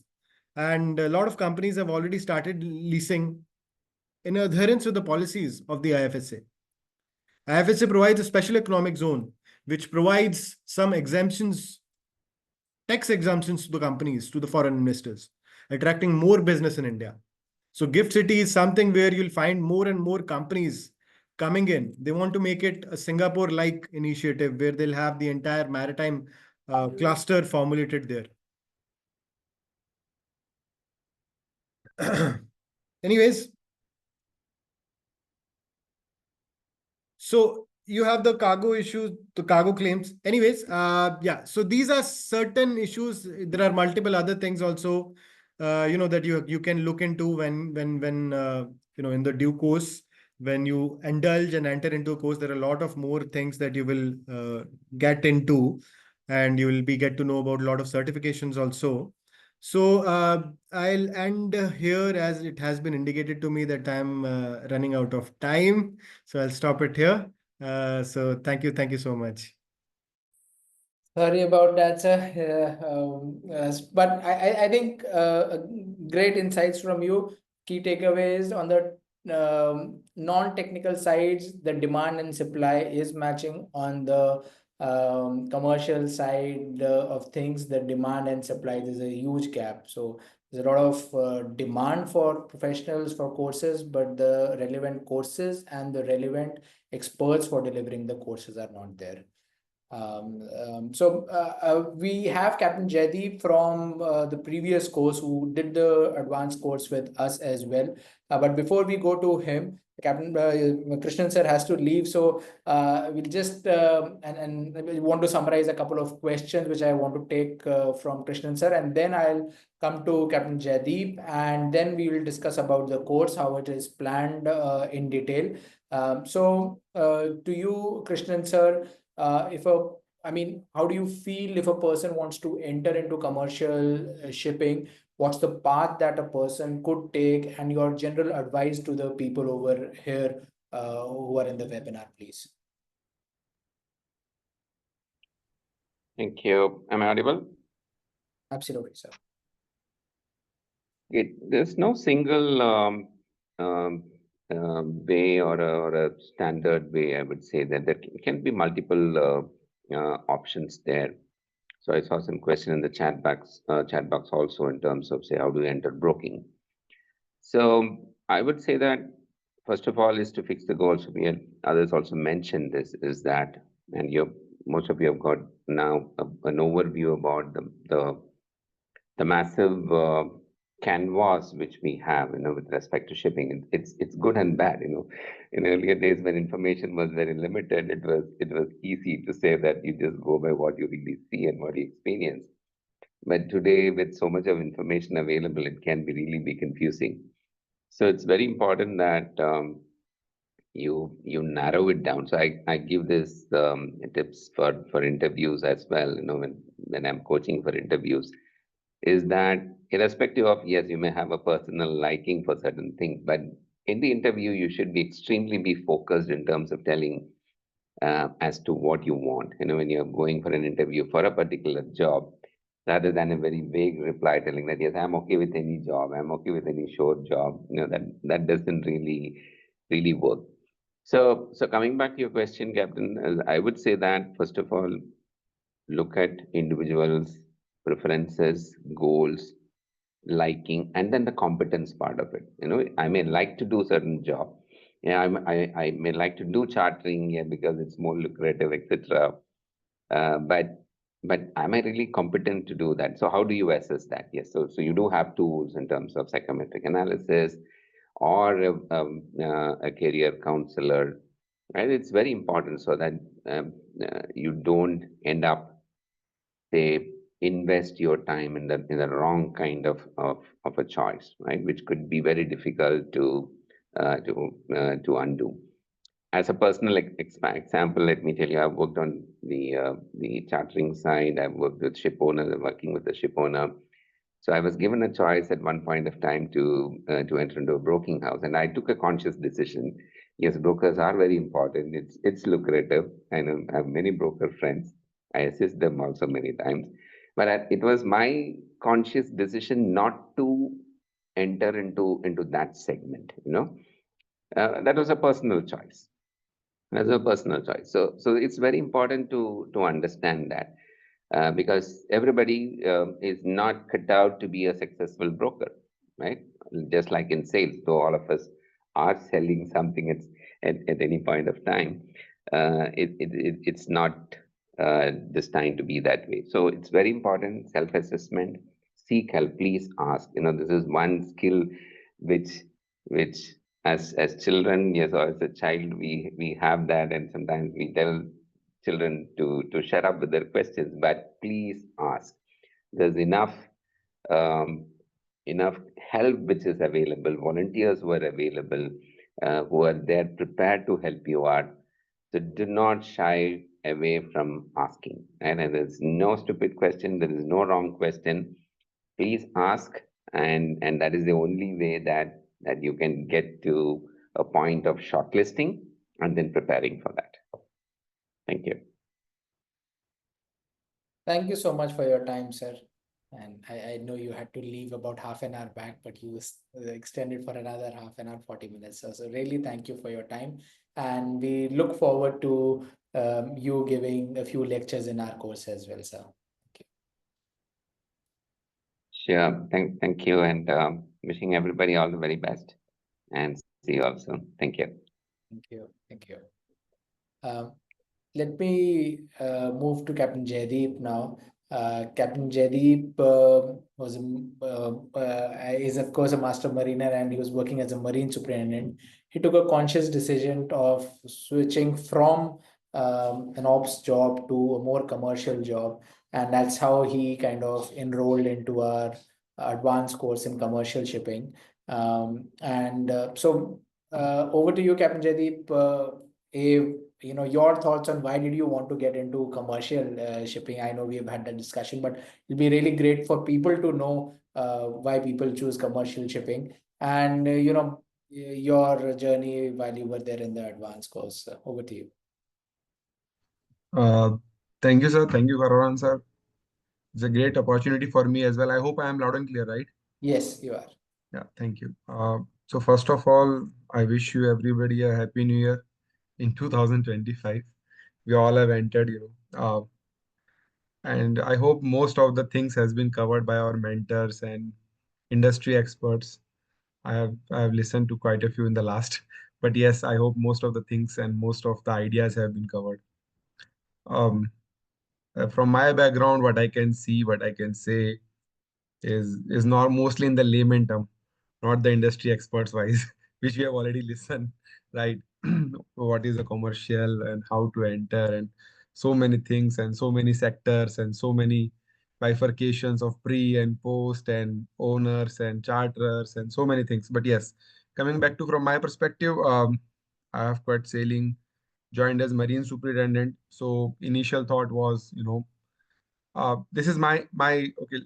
And a lot of companies have already started leasing in adherence with the policies of the IFSA. IFSA provides a special economic zone, which provides some exemptions, tax exemptions to the companies, to the foreign investors, attracting more business in India. So Gift City is something where you'll find more and more companies coming in. They want to make it a Singapore-like initiative where they'll have the entire maritime cluster formulated there. Anyways, so you have the cargo issues, the cargo claims. Anyways, yeah. So these are certain issues. There are multiple other things also, that you can look into when in the due course, when you indulge and enter into a course. There are a lot of more things that you will get into, and you will get to know about a lot of certifications also. So I'll end here, as it has been indicated to me that I'm running out of time. So I'll stop it here. So thank you so much. Sorry about that, sir. But I think great insights from you. Key takeaways on the non-technical sides, the demand and supply is matching. On the commercial side of things, the demand and supply, there's a huge gap. So there's a lot of demand for professionals for courses, but the relevant courses and the relevant experts for delivering the courses are not there. We have Captain Jaydeep from the previous course who did the advanced course with us as well. But before we go to him, Captain Krishnan sir has to leave, so we'll just and we want to summarize a couple of questions which I want to take from Krishnan sir, and then I'll come to Captain Jaydeep, and then we will discuss about the course, how it is planned in detail. To you, Krishnan sir, how do you feel if a person wants to enter into commercial shipping? What's the path that a person could take, and your general advice to the people over here who are in the webinar, please? Thank you. Am I audible? Absolutely, sir. There's no single way or a standard way. I would say that there can be multiple options there. So I saw some question in the chat box also in terms of, say, how do you enter broking? So I would say that first of all is to fix the goals. Others also mentioned this, is that, and most of you have got now an overview about the massive canvas which we have, with respect to shipping. It's good and bad. In earlier days when information was very limited, it was easy to say that you just go by what you really see and what you experience. But today, with so much of information available, it can be confusing. So it's very important that you narrow it down. So I give this tips for interviews as well. When I'm coaching for interviews, is that irrespective of, yes, you may have a personal liking for certain things, but in the interview, you should be extremely focused in terms of telling as to what you want. When you're going for an interview for a particular job, rather than a very vague reply telling that, yes, I'm okay with any job, I'm okay with any short job, that doesn't really work. So coming back to your question, Captain, I would say that, first of all, look at individuals' preferences, goals, liking, and then the competence part of it. I may like to do certain job. Yeah, I may like to do chartering, yeah, because it's more lucrative, etc. But am I really competent to do that? So how do you assess that? Yes, so you do have tools in terms of psychometric analysis or a career counselor, right? It's very important so that you don't end up, say, invest your time in the wrong kind of a choice, right? Which could be very difficult to undo. As a personal example, let me tell you, I've worked on the chartering side. I've worked with ship owners, working with the ship owner. So I was given a choice at one point of time to enter into a broking house, and I took a conscious decision. Yes, brokers are very important. It's lucrative. I know I have many broker friends. I assist them also many times, but it was my conscious decision not to enter into that segment. That was a personal choice. That's a personal choice. So it's very important to understand that because everybody is not cut out to be a successful broker, right? Just like in sales, though all of us are selling something at any point of time, it's not destined to be that way. So it's very important, self-assessment, seek help, please ask. This is one skill which as children, yes, or as a child, we have that, and sometimes we tell children to shut up with their questions, but please ask. There's um, enough help which is available, volunteers who are available, who are there prepared to help you out. So do not shy away from asking. And there's no stupid question, there is no wrong question. Please ask, and that is the only way that you can get to a point of shortlisting and then preparing for that. Thank you. Thank you so much for your time, sir. And I know you had to leave about half an hour back, but you extended for another half an hour, 40 minutes. So really thank you for your time. And we look forward to you giving a few lectures in our course as well, sir. Sure. Thank you, and wishing everybody all the very best. And see you all soon. Thank you. Thank you. Thank you. Let me move to Captain Jaydeep now. Captain Jaydeep is of course a master mariner, and he was working as a marine superintendent. He took a conscious decision of switching from an ops job to a more commercial job, and that's how he kind of enrolled into our advanced course in commercial shipping. So over to you, Captain Jaydeep. Your thoughts on why did you want to get into commercial shipping? I know we have had that discussion, but it'll be really great for people to know why people choose commercial shipping and your journey while you were there in the advanced course. Over to you. Thank you, sir. Thank you, Gaurav Rana, sir. It's a great opportunity for me as well. I hope I am loud and clear, right? Yes, you are. Yeah, thank you. So first of all, I wish you everybody a happy new year in 2025. We all have entered, and I hope most of the things has been covered by our mentors and industry experts. I have listened to quite a few in the last, but yes, I hope most of the things and most of the ideas have been covered. From my background, what I can see, what I can say is not mostly in the layman term, not the industry experts wise, which we have already listened, right? What is a commercial and how to enter, and so many things, and so many sectors, and so many bifurcations of pre and post, and owners and charterers, and so many things. But yes, coming back to from my perspective, I have quit sailing, joined as marine superintendent. So initial thought was, this is my okay,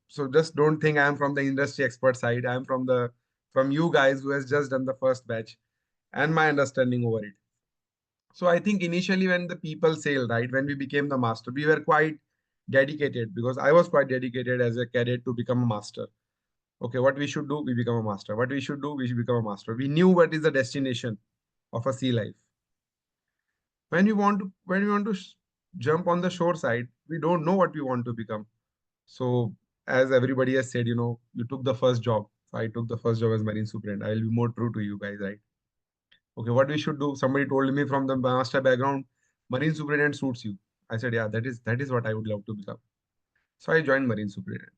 so just don't think I'm from the industry expert side. I'm from you guys who has just done the first batch and my understanding over it. So I think initially when the people sailed, right, when we became the master, we were quite dedicated, because I was quite dedicated as a cadet to become a master. Okay, what we should do, we become a master. What we should do, we should become a master. We knew what is the destination of a sea life. When we want to jump on the shore side, We don't know what we want to become. So as everybody has said, you took the first job. So I took the first job as marine superintendent. I will be more true to you guys, right? Okay, what we should do? Somebody told me from the master background, marine superintendent suits you. I said, yeah, that is what I would love to become. So I joined marine superintendent.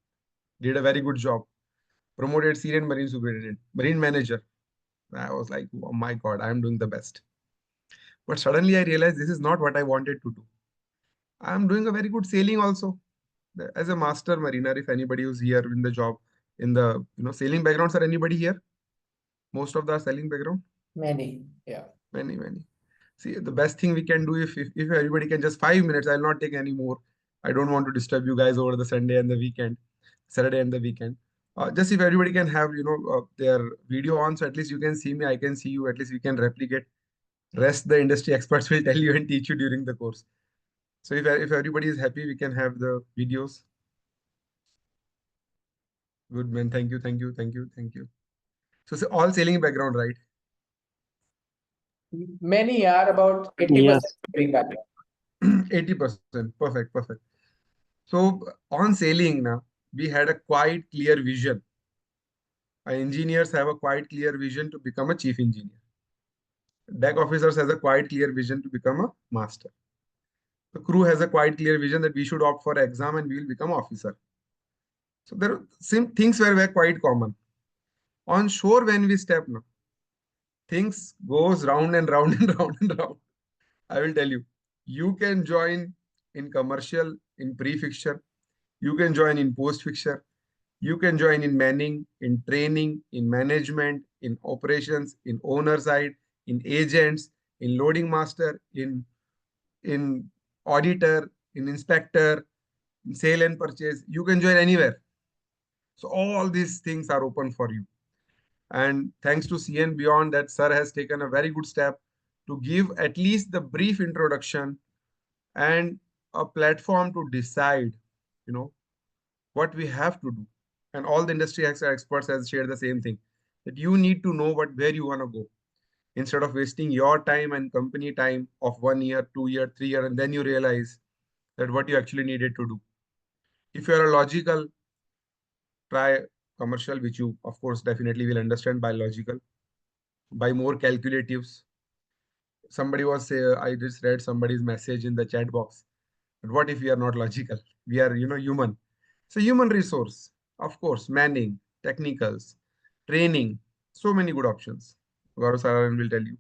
Did a very good job. Promoted senior marine superintendent, marine manager. I was like, oh my God, I am doing the best. But suddenly I realized this is not what I wanted to do. I am doing a very good sailing also. As a master mariner, if anybody who's here in the job, in the sailing backgrounds, are anybody here? Most of the sailing background? Many, yeah. Many, many. See, the best thing we can do if everybody can just 5 minutes, I'll not take any more. I don't want to disturb you guys over the Sunday and the weekend, Saturday and the weekend. Just if everybody can have, their video on, so at least you can see me, I can see you, at least we can replicate. Rest the industry experts will tell you and teach you during the course. So if everybody is happy, we can have the videos. Good man, thank you, thank you, thank you, thank you. So all sailing background, right? Many are about 80% Yes. bring back. 80%. Perfect, perfect. So on sailing now, we had a quite clear vision. Our engineers have a quite clear vision to become a chief engineer. Deck officers has a quite clear vision to become a master. The crew has a quite clear vision that we should opt for exam and we will become officer. So there are some things were quite common. On shore, when we step now, things goes round and round and round and round. I will tell you, you can join in commercial, in pre-fixture, you can join in post-fixture, you can join in manning, in training, in management, in operations, in owner side, in agents, in loading master, in auditor, in inspector, in sale and purchase. You can join anywhere. So all these things are open for you. And thanks to CN Beyond, that sir has taken a very good step to give at least the brief introduction and a platform to decide, what we have to do. And all the industry experts have shared the same thing, that you need to know where you want to go. Instead of wasting your time and company time of 1 year, 2 year, 3 year, and then you realize that what you actually needed to do. If you are a logical, try commercial, which you, of course, definitely will understand by logical, by more calculatives. Somebody was I just read somebody's message in the chat box. But what if we are not logical? We are, human. So human resource, of course, manning, technicals, training, so many good options. Gaurav Sararan will tell you.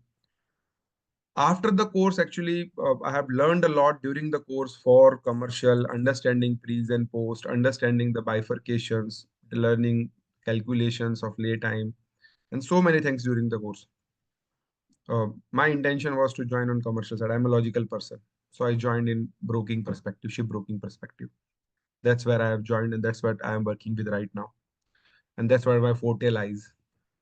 After the course, actually, I have learned a lot during the course for commercial, understanding pre's and post, understanding the bifurcations, learning calculations of lay time, and so many things during the course. My intention was to join on commercial side. I'm a logical person. So I joined in broking perspective, ship broking perspective. That's where I have joined, and that's what I am working with right now. And that's where my forte lies.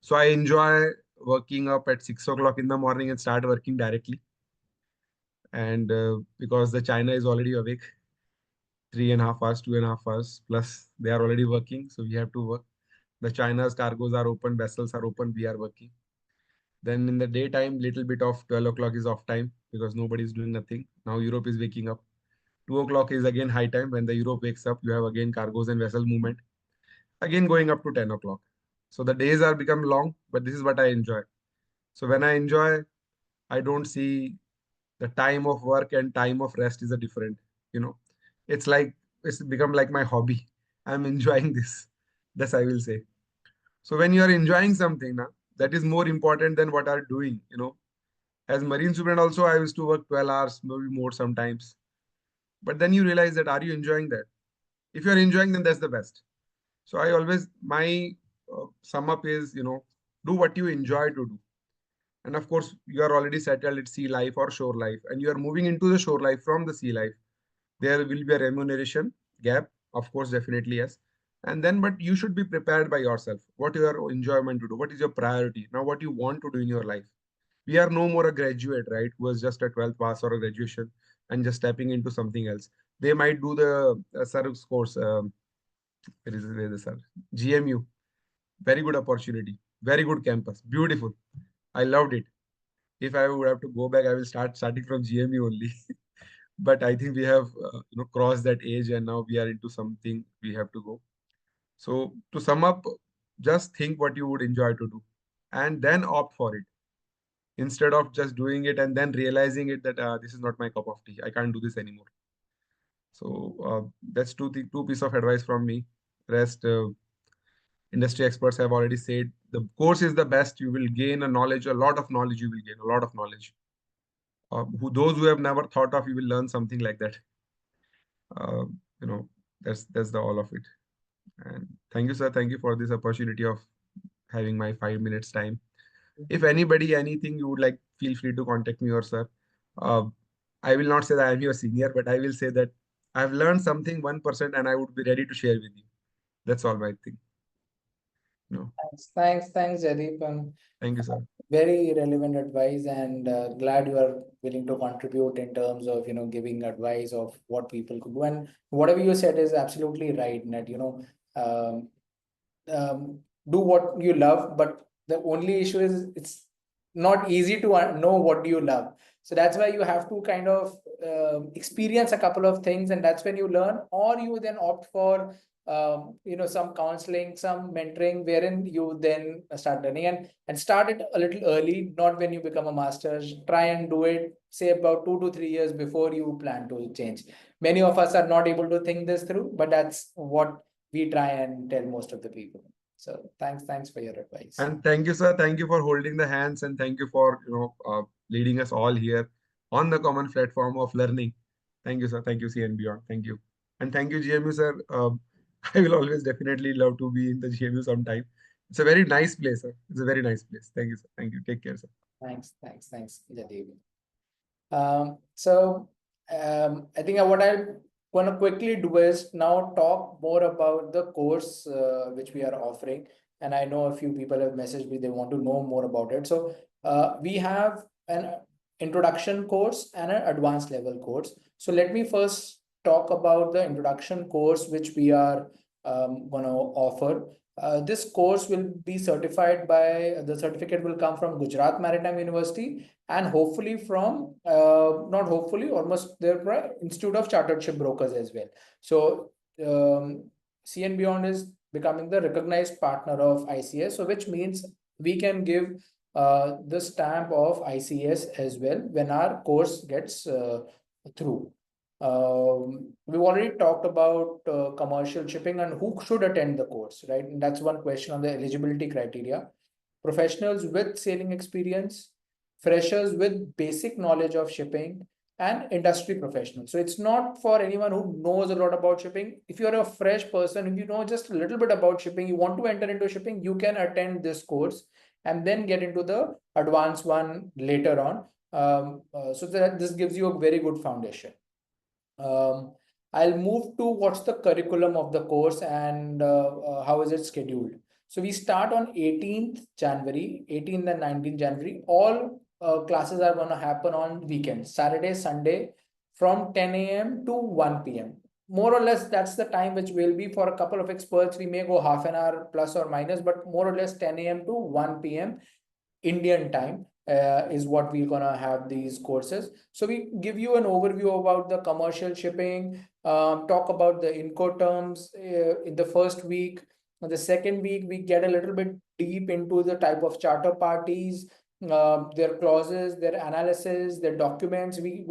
So I enjoy working up at 6 o'clock in the morning and start working directly. And because the China is already awake, 3.5 hours, 2.5 hours, plus they are already working. So we have to work. The China's cargoes are open, vessels are open, we are working. Then in the daytime, little bit of 12 o'clock is off time because nobody is doing nothing. Now Europe is waking up. 2 o'clock is again high time. When the Europe wakes up, you have again cargoes and vessel movement. Again going up to 10 o'clock. So the days are become long, but this is what I enjoy. So when I enjoy, I don't see the time of work and time of rest is a different, it's like, it's become like my hobby. I'm enjoying this. That's I will say. So when you are enjoying something now, that is more important than what are doing, As marine student also, I used to work 12 hours, maybe more sometimes. But then you realize that, are you enjoying that? If you're enjoying, then that's the best. So I always, my sum up is, do what you enjoy to do. And of course, you are already settled at sea life or shore life, and you are moving into the shore life from the sea life. There will be a remuneration gap, of course, definitely, yes. And then, but you should be prepared by yourself. What your enjoyment to do? What is your priority? Now, what you want to do in your life? We are no more a graduate, right? Who was just a 12th pass or a graduation and just stepping into something else. They might do the service course. Where is the sir? GMU. Very good opportunity. Very good campus. Beautiful. I loved it. If I would have to go back, I will starting from GMU only. but I think we have crossed that age, and now we are into something we have to go. So to sum up, just think what you would enjoy to do, and then opt for it instead of just doing it and then realizing it that this is not my cup of tea. I can't do this anymore. So that's two piece of advice from me. Rest, industry experts have already said the course is the best. You will gain a lot of knowledge. You will gain a lot of knowledge. Those who have never thought of, you will learn something like that. Uh, you know, that's the all of it. And thank you, sir. Thank you for this opportunity of having my 5 minutes time. If anybody, anything you would like, feel free to contact me or sir. Uh, I will not say that I am your senior, but I will say that I've learned something 1% and I would be ready to share with you. That's all my thing. No, Thanks, Jaydeep. thank you, sir. Very relevant advice, and glad you are willing to contribute in terms of giving advice of what people could do. And whatever you said is absolutely right. That um, do what you love, but the only issue is it's not easy to know what you love. So that's why you have to kind of experience a couple of things, and that's when you learn, or you then opt for some counseling, some mentoring, wherein you then start learning, and start it a little early, not when you become a master. Try and do it, say, about 2 to 3 years before you plan to change. Many of us are not able to think this through, but that's what we try and tell most of the people. So thanks for your advice. And thank you, sir. Thank you for holding the hands, and thank you for leading us all here on the common platform of learning. Thank you, sir. Thank you, C and beyond. Thank you, and thank you, GMU, sir. I will always definitely love to be in the GMU sometime. It's a very nice place, sir. It's a very nice place. Thank you, sir. Thank you. Take care, sir. Thanks, Jaydeep. I think what I'm going to quickly do is now talk more about the course which we are offering. And I know a few people have messaged me, they want to know more about it. So we have an introduction course and an advanced level course. So let me first talk about the introduction course which we are going to offer. This course will be certified by, the certificate will come from Gujarat Maritime University, and hopefully from, not hopefully, almost there, Institute of Chartered Shipbrokers as well. So C and Beyond is becoming the recognized partner of ICS, so which means we can give the stamp of ICS as well when our course gets through. We've already talked about commercial shipping and who should attend the course, right? And that's one question on the eligibility criteria. Professionals with sailing experience, freshers with basic knowledge of shipping, and industry professionals. So it's not for anyone who knows a lot about shipping. If you're a fresh person, if you know just a little bit about shipping, you want to enter into shipping, you can attend this course and then get into the advanced one later on. So that this gives you a very good foundation. I'll move to what's the curriculum of the course and how is it scheduled. So we start on 18th January, 18th and 19th January. All classes are going to happen on weekends, Saturday, Sunday, from 10 a.m. to 1 p.m. More or less, that's the time which will be for a couple of experts. We may go half an hour plus or minus, but more or less 10 a.m. to 1 p.m. Indian time is what we're gonna have these courses. So we give you an overview about the commercial shipping, talk about the Incoterms in the first week. The second week, we get a little bit deep into the type of charter parties, their clauses, their analysis, their documents. We,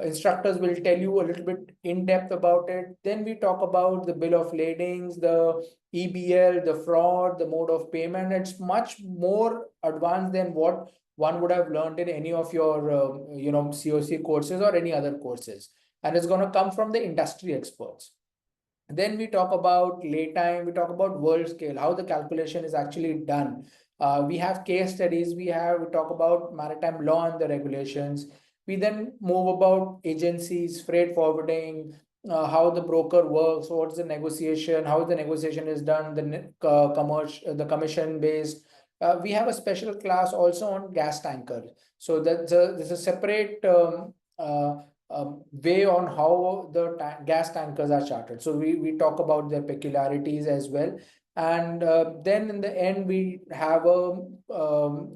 instructors will tell you a little bit in depth about it. Then we talk about the bill of ladings, the EBL, the fraud, the mode of payment. It's much more advanced than what one would have learned in any of your, COC courses or any other courses. And it's going to come from the industry experts. Then we talk about lay time, we talk about world scale, how the calculation is actually done. We have case studies, we talk about maritime law and the regulations. We then move about agencies, freight forwarding, how the broker works, what's the negotiation, how the negotiation is done, the commission based. We have a special class also on gas tanker. So there's a separate way on how the gas tankers are chartered. So we talk about their peculiarities as well. And then in the end, we have a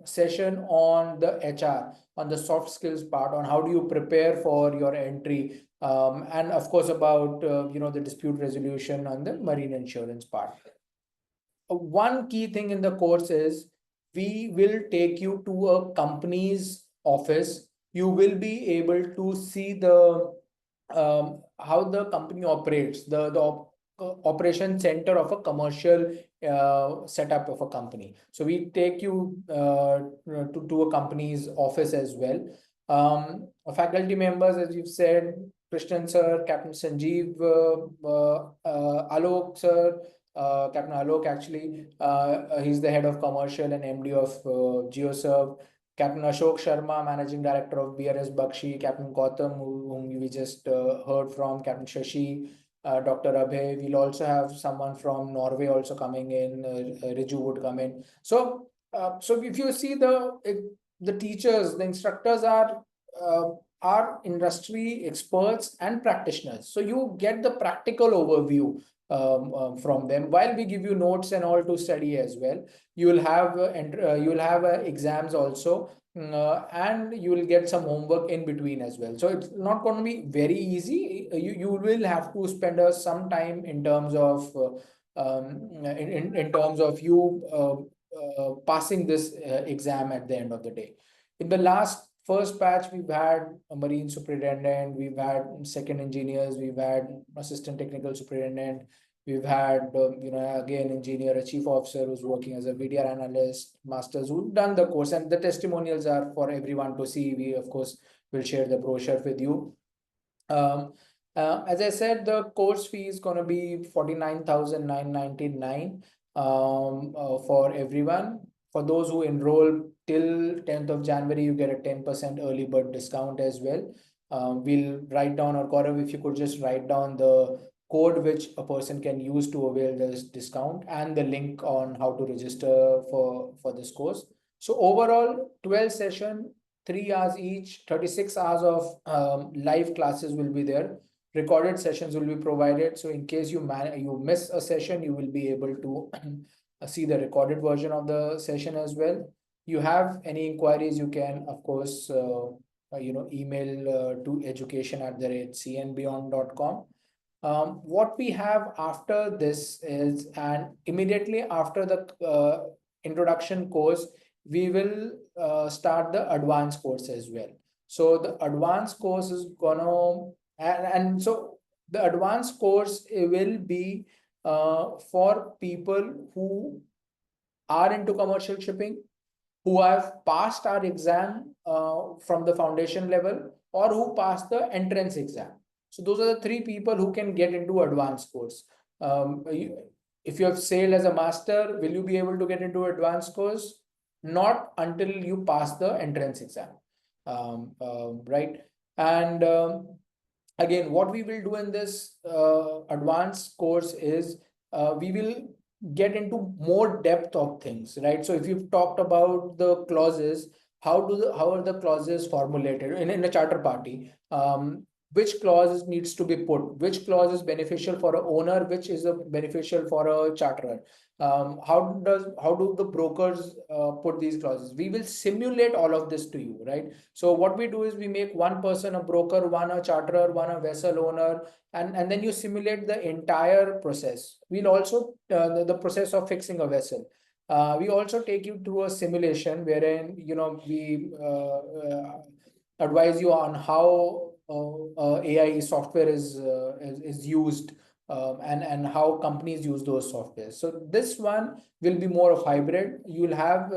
session on the HR, on the soft skills part, on how do you prepare for your entry, and of course about the dispute resolution on the marine insurance part. One key thing in the course is we will take you to a company's office. You will be able to see the how the company operates, the operation center of a commercial setup of a company. So we take you to a company's office as well. Faculty members, as you've said, Krishnan sir, Captain Sanjeev, Alok sir, Captain Alok actually, he's the head of commercial and MD of GeoServe. Captain Ashok Sharma, Managing Director of BRS Bakshi, Captain Gautam, whom we just heard from, Captain Shashi, Dr. Abhay. We'll also have someone from Norway also coming in, Riju would come in. So if you see the teachers, the instructors are industry experts and practitioners. So you get the practical overview from them, while we give you notes and all to study as well. You will have exams also, and you will get some homework in between as well. So it's not going to be very easy. You will have to spend some time in terms of in terms of you passing this exam at the end of the day. In the first batch, we've had a marine superintendent, we've had second engineers, we've had assistant technical superintendent, we've had again engineer, a chief officer who's working as a VDR analyst, masters who've done the course, and the testimonials are for everyone to see. We of course will share the brochure with you. As I said, the course fee is going to be 49,999 for everyone. For those who enroll till 10th of January, you get a 10% early bird discount as well. We'll write down, or Gaurav, if you could just write down the code which a person can use to avail this discount and the link on how to register for this course. So overall, 12 session, 3 hours each, 36 hours of live classes will be there. Recorded sessions will be provided. So in case you miss a session, you will be able to see the recorded version of the session as well. You have any inquiries, you can of course email to education@cnbeyond.com. What we have after this is, and immediately after the introduction course, we will start the advanced course as well. So the advanced course is gonna, and so the advanced course will be for people who are into commercial shipping, who have passed our exam from the foundation level, or who passed the entrance exam. So those are the 3 people who can get into advanced course. If you have sailed as a master, will you be able to get into advanced course? Not until you pass the entrance exam, right? And again, what we will do in this advanced course is we will get into more depth of things, right? So if you've talked about the clauses, how are the clauses formulated in a charter party? Which clause needs to be put? Which clause is beneficial for a owner? Which is beneficial for a charterer? How do the brokers put these clauses? We will simulate all of this to you, right? So what we do is we make one person a broker, one a charterer, one a vessel owner, and then you simulate the entire process. We'll also the process of fixing a vessel. We also take you through a simulation wherein we advise you on how AI software is used, and how companies use those softwares. So this one will be more of hybrid. You'll have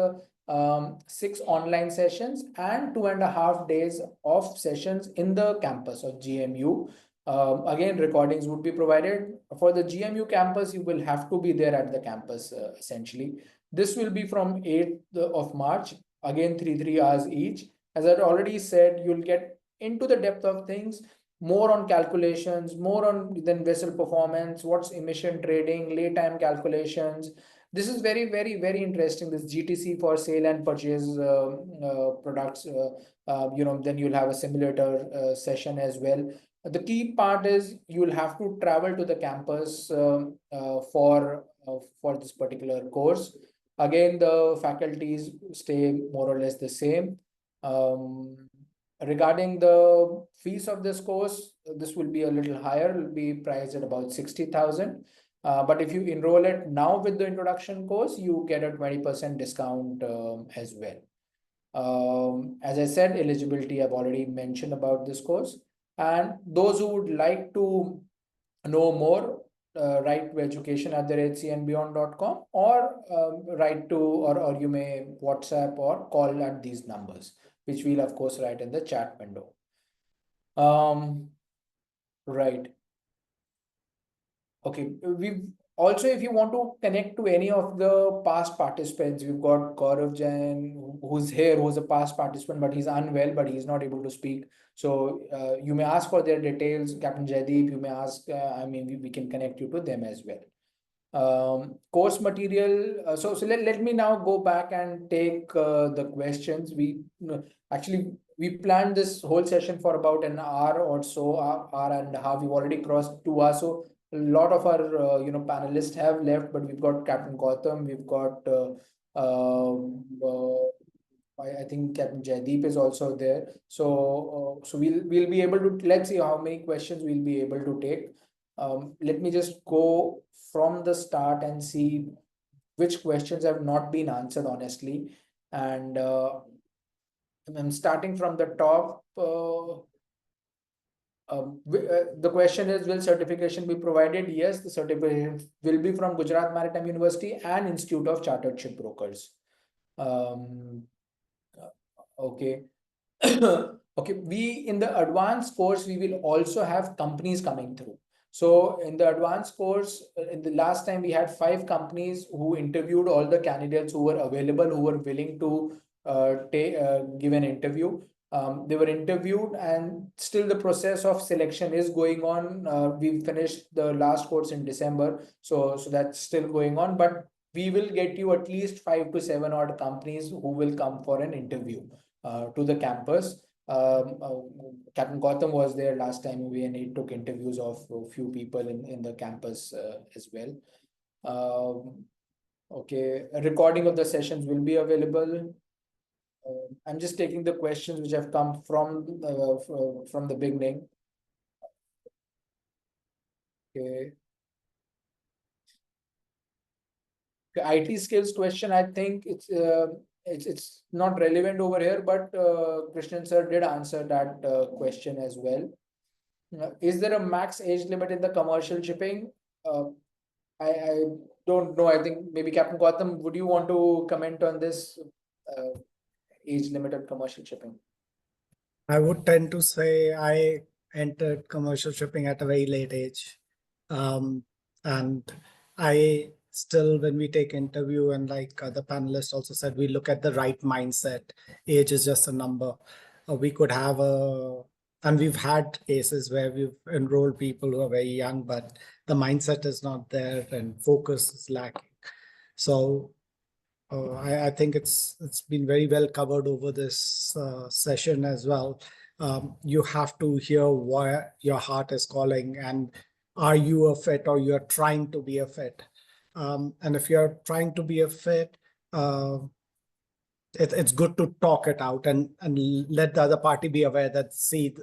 6 online sessions and 2.5 days of sessions in the campus of GMU. Again, recordings would be provided. For the GMU campus, you will have to be there at the campus essentially. This will be from 8th of March, again 3 hours each. As I already said, you'll get into the depth of things, more on calculations, more on then vessel performance, what's emission trading, lay time calculations. This is very, very, very interesting. This GTC for sale and purchase products. Then you'll have a simulator session as well. The key part is you'll have to travel to the campus for for this particular course. Again, the faculties stay more or less the same. Regarding the fees of this course, this will be a little higher, will be priced at about 60,000. But if you enroll it now with the introduction course, you get a 20% discount as well. As I said, eligibility, I've already mentioned about this course. And those who would like to know more, write to education@cnbeyond.com or write to, or you may WhatsApp or call at these numbers, which we'll of course write in the chat window. Right. Okay, we've also, if you want to connect to any of the past participants, we've got Gaurav Jain, who's here, who's a past participant, but he's unwell, but he's not able to speak. So you may ask for their details. Captain Jaydeep, you may ask, we can connect you to them as well. Course material. So let me now go back and take the questions. Actually, we planned this whole session for about an hour or so, hour and a half. We've already crossed 2 hours. So a lot of our panelists have left, but we've got Captain Gautam, we've got I think Captain Jaydeep is also there. So we'll be able to, let's see how many questions we'll be able to take. Let me just go from the start and see which questions have not been answered honestly. And I'm starting from the top. The question is, will certification be provided? Yes, the certification will be from Gujarat Maritime University and Institute of Chartered Shipbrokers. Okay. Okay, in the advanced course, we will also have companies coming through. So in the advanced course, in the last time we had 5 companies who interviewed all the candidates who were available, who were willing to give an interview. They were interviewed and still the process of selection is going on. We finished the last course in December, so that's still going on, but we will get you at least 5 to 7 odd companies who will come for an interview to the campus. Captain Gautam was there last time and he took interviews of a few people in the campus as well. Okay, a recording of the sessions will be available. I'm just taking the questions which have come from the beginning. Okay. The IT skills question, I think it's not relevant over here, but Krishnan sir did answer that question as well. Is there a max age limit in the commercial shipping? I don't know. I think maybe Captain Gautam, would you want to comment on this age limit of commercial shipping? I would tend to say I entered commercial shipping at a very late age. And I still, when we take interview, and like the panelists also said, we look at the right mindset. Age is just a number. We could have and we've had cases where we've enrolled people who are very young, but the mindset is not there and focus is lacking. So I think it's been very well covered over this session as well. You have to hear where your heart is calling, and are you a fit or you're trying to be a fit? And if you're trying to be a fit, it's good to talk it out and let the other party be aware that, see,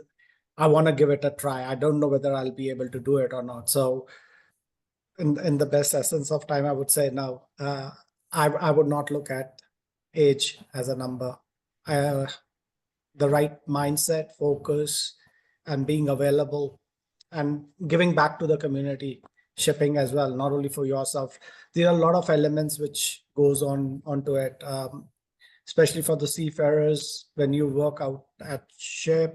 I want to give it a try. I don't know whether I'll be able to do it or not. So in the best essence of time, I would say no. I would not look at age as a number. The right mindset, focus, and being available and giving back to the community, shipping as well, not only for yourself. There are a lot of elements which goes onto it, especially for the seafarers. When you work out at ship,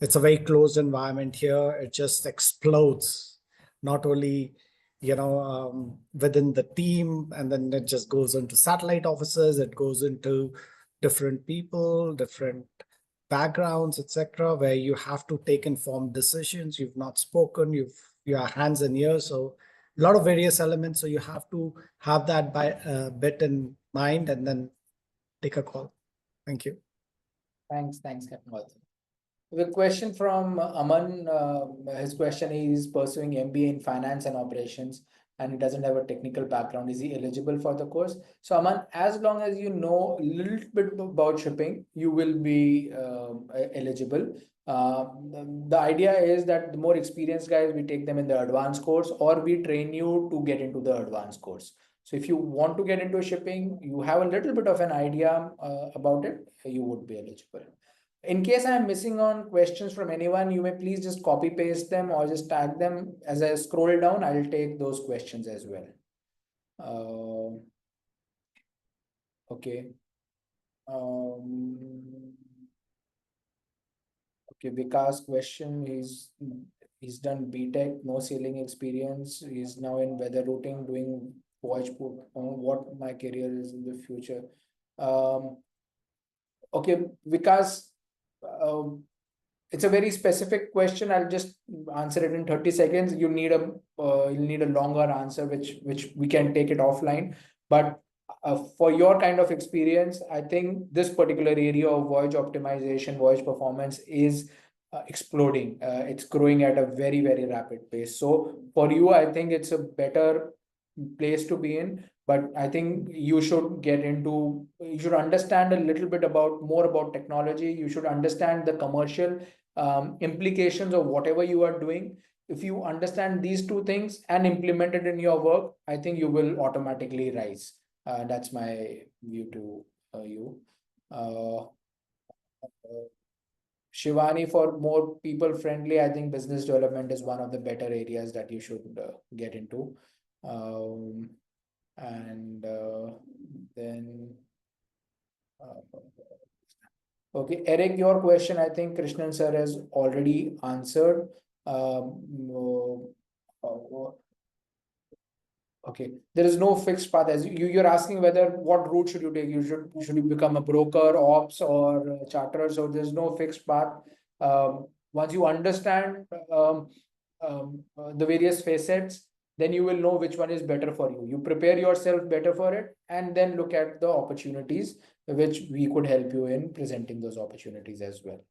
it's a very closed environment here. It just explodes, not only within the team, and then it just goes into satellite officers, it goes into different people, different backgrounds, etc., where you have to take informed decisions. You've not spoken, you are hands and ears, so a lot of various elements. So you have to have that bit in mind and then take a call. Thank you. Thanks, Captain Gautam. The question from Aman, his question is pursuing MBA in finance and operations. and he doesn't have a technical background, is he eligible for the course? So Aman, as long as you know a little bit about shipping, you will be eligible. The idea is that the more experienced guys, we take them in the advanced course, or we train you to get into the advanced course. So if you want to get into shipping, you have a little bit of an idea about it, you would be eligible. In case I'm missing on questions from anyone, you may please just copy paste them or just tag them. As I scroll down, I'll take those questions as well. Okay. Okay, Vikas question, he's done BTech, no sailing experience. He's now in weather routing, doing voyage book. What my career is in the future. Okay, Vikas, it's a very specific question. I'll just answer it in 30 seconds. You need a longer answer, which we can take it offline. But for your kind of experience, I think this particular area of voyage optimization, voyage performance is exploding. It's growing at a very, very rapid pace. So for you, I think it's a better place to be in. But I think you should understand a little bit more about technology. You should understand the commercial implications of whatever you are doing. If you understand these two things and implement it in your work, I think you will automatically rise. That's my view to you. Shivani, for more people friendly, I think business development is one of the better areas that you should get into. Then okay, Eric, your question, I think Krishnan sir has already answered. Okay, there is no fixed path. As you're asking whether what route should you take? Should you become a broker, ops, or charterer? So there's no fixed path. Once you understand the various facets, then you will know which one is better for you. You prepare yourself better for it, and then look at the opportunities which we could help you in presenting those opportunities as well.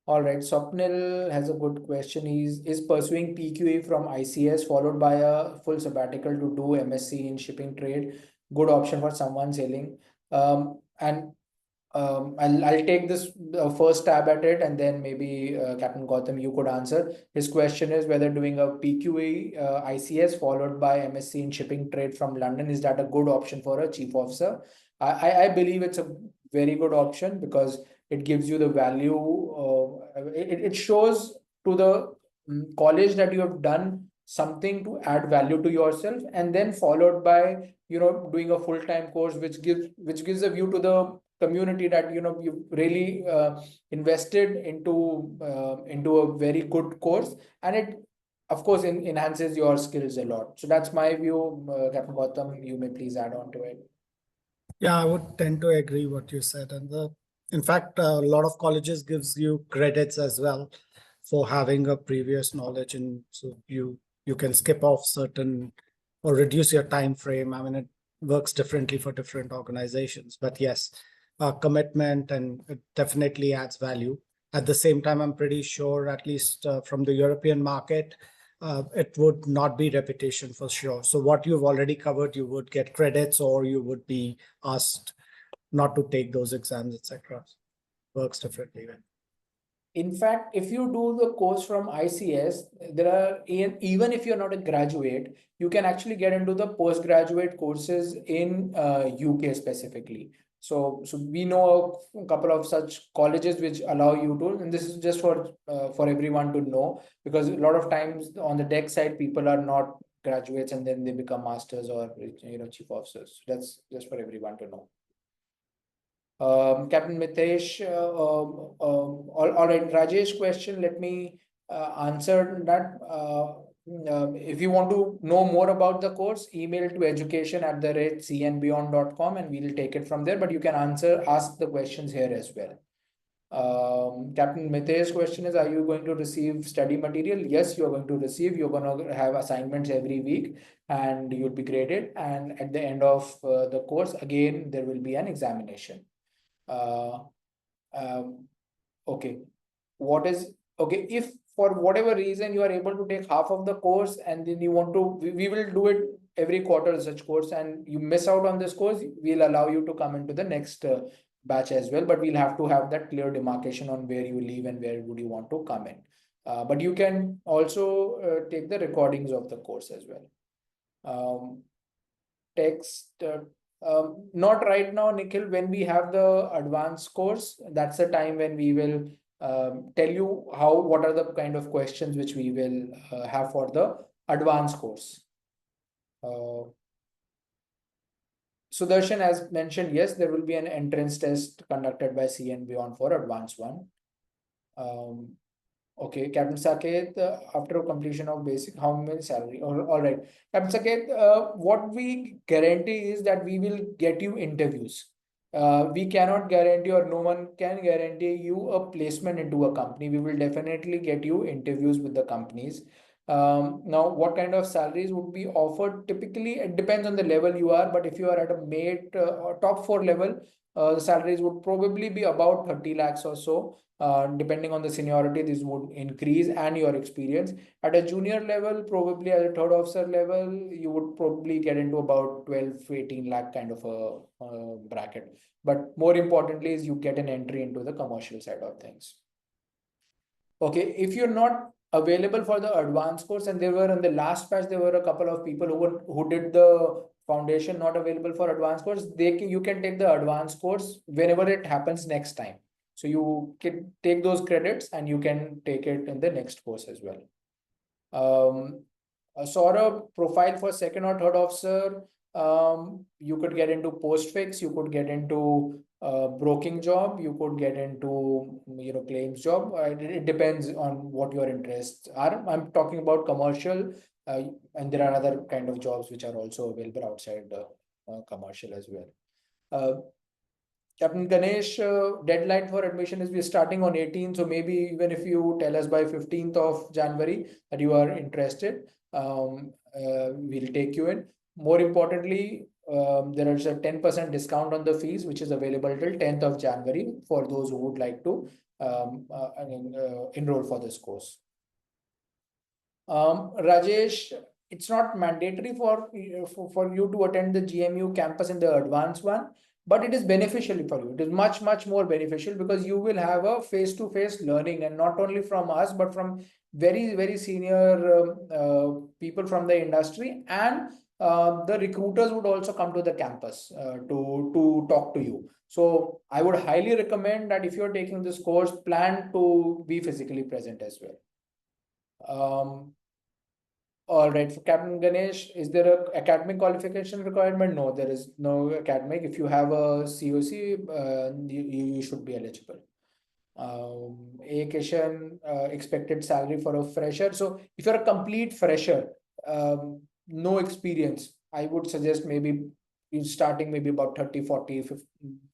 All right, Swapnil has a good question. Is pursuing PQE from ICS followed by a full sabbatical to do MSc in shipping trade good option for someone sailing? I'll take this first stab at it, and then maybe Captain Gautam, you could answer. His question is whether doing a PQE ICS followed by MSc in shipping trade from London, is that a good option for a chief officer? I believe it's a very good option because it gives you the value. It shows to the college that you have done something to add value to yourself, and then followed by doing a full-time course which gives a view to the community that you really invested into a very good course, and it of course enhances your skills a lot. So that's my view. Captain Gautam, you may please add on to it. Yeah, I would tend to agree what you said, and in fact, a lot of colleges gives you credits as well for having a previous knowledge, and so you can skip off certain or reduce your time frame. I mean, it works differently for different organizations, but yes, commitment, and it definitely adds value. At the same time, I'm pretty sure, at least from the European market, it would not be repetition for sure. So what you've already covered, you would get credits, or you would be asked not to take those exams, etc. Works differently. In fact, if you do the course from ICS, even if you're not a graduate, you can actually get into the postgraduate courses in UK specifically. So we know a couple of such colleges which allow you to, and this is just for everyone to know, because a lot of times on the deck side, people are not graduates and then they become masters or chief officers. So that's just for everyone to know. Captain Mitesh, all right, Rajesh question, let me answer that. If you want to know more about the course, email to education@cnbeyond.com and we'll take it from there, but you can ask the questions here as well. Captain Mitesh's question is, are you going to receive study material? Yes, you're going to receive. You're going to have assignments every week and you'll be graded. And at the end of the course, again, there will be an examination. Okay, if for whatever reason you are able to take half of the course and then you want to, we will do it every quarter such course, and you miss out on this course, we'll allow you to come into the next batch as well, but we'll have to have that clear demarcation on where you leave and where would you want to come in. But you can also take the recordings of the course as well. Text, not right now, Nikhil. When we have the advanced course, that's the time when we will tell you what are the kind of questions which we will have for the advanced course. Sudarshan, as mentioned, yes, there will be an entrance test conducted by C and Beyond for advanced one. Okay, Captain Saket, after completion of basic, how many salary? All right, Captain Saket, what we guarantee is that we will get you interviews. We cannot guarantee, or no one can guarantee you a placement into a company. We will definitely get you interviews with the companies. Now, what kind of salaries would be offered? Typically, it depends on the level you are, but if you are at a mate or top 4 level, the salaries would probably be about 30 lakhs or so. Depending on the seniority, this would increase and your experience. At a junior level, probably at a third officer level, you would probably get into about 12 to 18 lakh kind of a bracket. But more importantly is you get an entry into the commercial side of things. Okay, if you're not available for the advanced course, and there were in the last batch, there were a couple of people who did the foundation not available for advanced course, you can take the advanced course whenever it happens next time. So you can take those credits and you can take it in the next course as well. A sort of profile for second or third officer, you could get into postfix, you could get into broking job, you could get into claims job. It depends on what your interests are. I'm talking about commercial, and there are other kind of jobs which are also available outside the commercial as well. Captain Ganesh, deadline for admission is we're starting on 18th. So maybe even if you tell us by 15th of January that you are interested, we'll take you in. More importantly, there is a 10% discount on the fees, which is available till 10th of January for those who would like to enroll for this course. Rajesh, it's not mandatory for you to attend the GMU campus in the advanced one, but it is beneficial for you. It is much, much more beneficial because you will have a face-to-face learning, and not only from us, but from very, very senior people from the industry, and the recruiters would also come to the campus to talk to you. So I would highly recommend that if you're taking this course, plan to be physically present as well. All right, for Captain Ganesh, is there a academic qualification requirement? No, there is no academic. If you have a COC, you should be eligible. A Kishan, expected salary for a fresher. So if you're a complete fresher, no experience, I would suggest maybe starting maybe about 30 to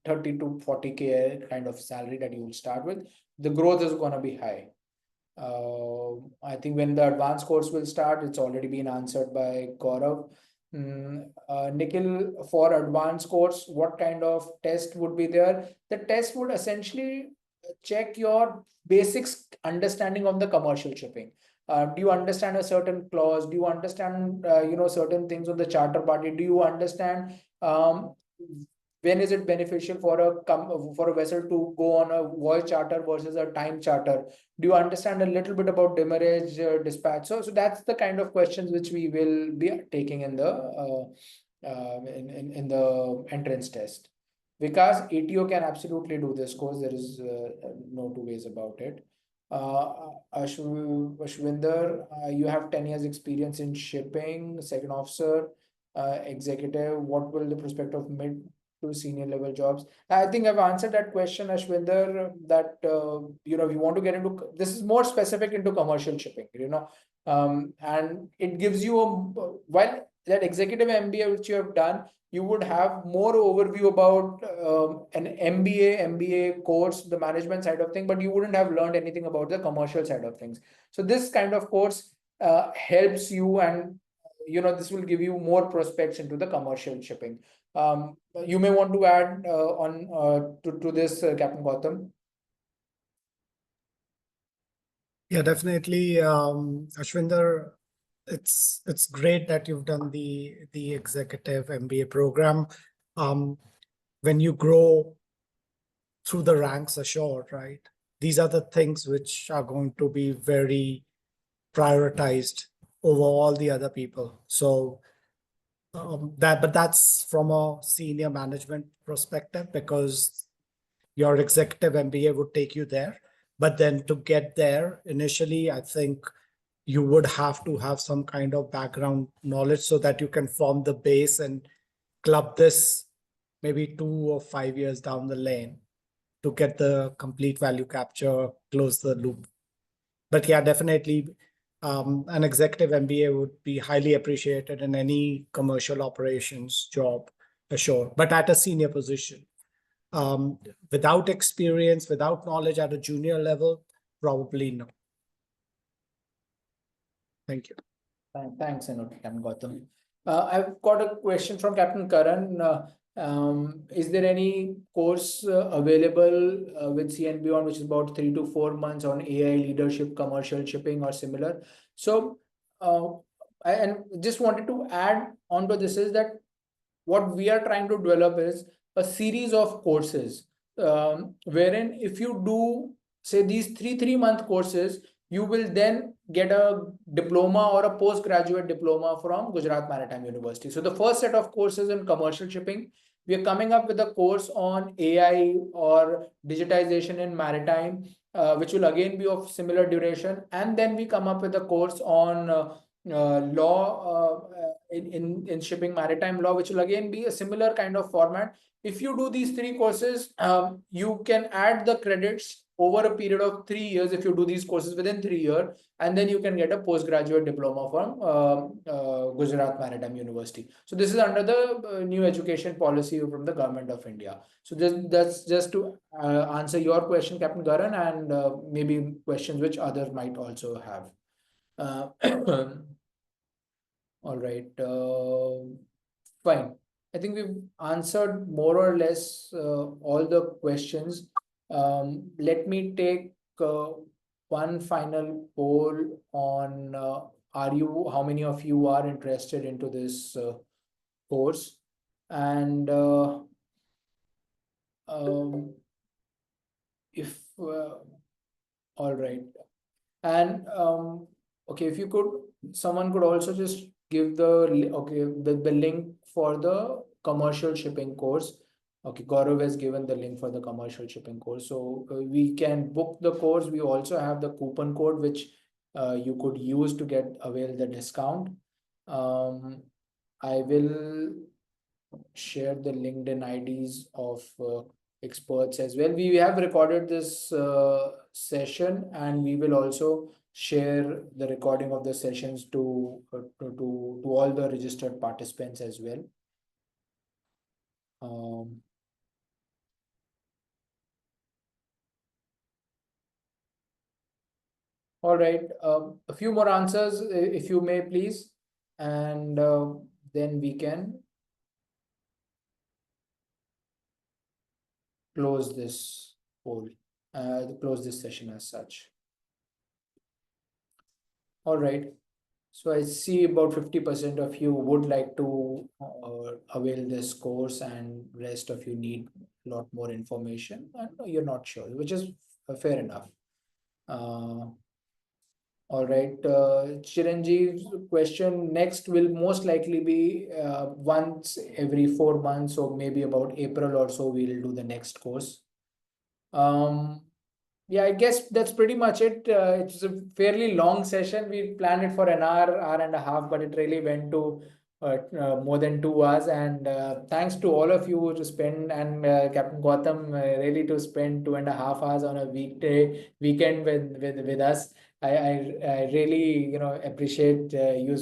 40K kind of salary that you will start with. The growth is going to be high. I think when the advanced course will start, it's already been answered by Gaurav. Nikhil, for advanced course, what kind of test would be there? The test would essentially check your basics understanding of the commercial shipping. Do you understand a certain clause? Do you understand certain things on the charter party? Do you understand when is it beneficial for a vessel to go on a voyage charter versus a time charter? Do you understand a little bit about demurrage, dispatch? So that's the kind of questions which we will be taking in the entrance test. Vikas, ATO can absolutely do this course. There is no two ways about it. Ashwinder, you have 10 years experience in shipping, second officer, executive. What will the prospect of mid to senior level jobs? I think I've answered that question, Ashwinder, that you want to get into, this is more specific into commercial shipping, and it gives you while that executive MBA which you have done, you would have more overview about an MBA course, the management side of things, but you wouldn't have learned anything about the commercial side of things. So this kind of course helps you, and this will give you more prospects into the commercial shipping. You may want to add on to this, Captain Gautam. Yeah, definitely. Ashwinder, it's great that you've done the executive MBA program. When you grow through the ranks assured, right? These are the things which are going to be very prioritized over all the other people. So but that's from a senior management perspective, because your executive MBA would take you there. But then to get there, initially, I think you would have to have some kind of background knowledge so that you can form the base and club this maybe 2 or 5 years down the lane to get the complete value capture, close the loop. But yeah, definitely an executive MBA would be highly appreciated in any commercial operations job, for sure, but at a senior position. Without experience, without knowledge at a junior level, probably no. Thank you. Thanks, Captain Gautam. I've got a question from Captain Karan. Is there any course available with CNB which is about 3 to 4 months on AI leadership, commercial shipping, or similar? So, and just wanted to add on to this is that what we are trying to develop is a series of courses, wherein if you do say these 3 month courses, you will then get a diploma or a postgraduate diploma from Gujarat Maritime University. So the first set of courses in commercial shipping, we are coming up with a course on AI or digitization in maritime, which will again be of similar duration. And then we come up with a course on law in shipping, maritime law, which will again be a similar kind of format. If you do these 3 courses, you can add the credits over a period of 3 years if you do these courses within 3 years, and then you can get a postgraduate diploma from Gujarat Maritime University. So this is under the new education policy from the government of India. So that's just to answer your question, Captain Garan, and maybe questions which others might also have. All right, fine. I think we've answered more or less all the questions. Let me take one final poll on how many of you are interested into this course, and if all right, and okay, if you could, someone could also just give the link for the commercial shipping course. Okay, Gaurav has given the link for the commercial shipping course, so we can book the course. We also have the coupon code which you could use to avail the discount. I will share the LinkedIn IDs of experts as well. We have recorded this session, and we will also share the recording of the sessions to all the registered participants as well. All right, a few more answers, if you may, please, and then we can close this poll, close this session as such. All right. So I see about 50% of you would like to avail this course, and rest of you need a lot more information and you're not sure, which is fair enough. All right, Chiranjeev's question next will most likely be once every 4 months, or maybe about April or so we'll do the next course. Yeah, I guess that's pretty much it. It's a fairly long session. We planned it for an hour and a half, but it really went to more than 2 hours. And thanks to all of you to spend, and Captain Gautam, really to spend 2.5 hours on a weekend with us. I really appreciate you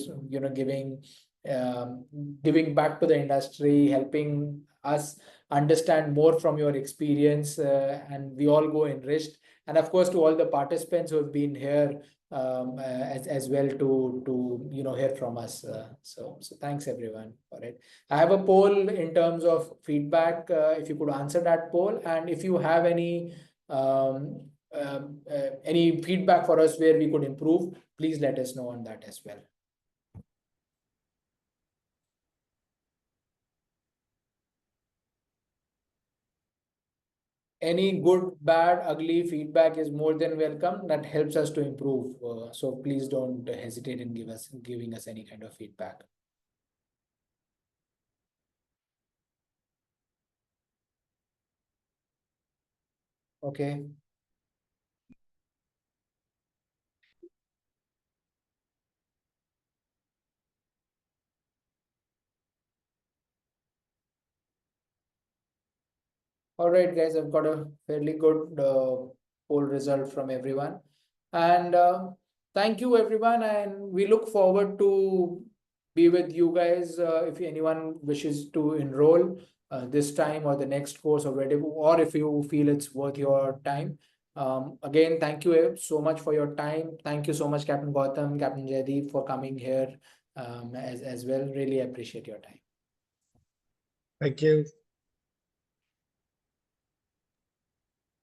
giving back to the industry, helping us understand more from your experience, and we all go enriched. And of course, to all the participants who have been here as well to hear from us. So thanks everyone for it. I have a poll in terms of feedback. If you could answer that poll, and if you have any any feedback for us where we could improve, please let us know on that as well. Any good, bad, ugly feedback is more than welcome. That helps us to improve. So please don't hesitate in giving us any kind of feedback. Okay. All right, guys, I've got a fairly good poll result from everyone. And thank you, everyone. And we look forward to be with you guys if anyone wishes to enroll this time or the next course or whatever, or if you feel it's worth your time. Again, thank you so much for your time. Thank you so much, Captain Gautam, Captain Jaydeep, for coming here as well. Really appreciate your time. Thank you.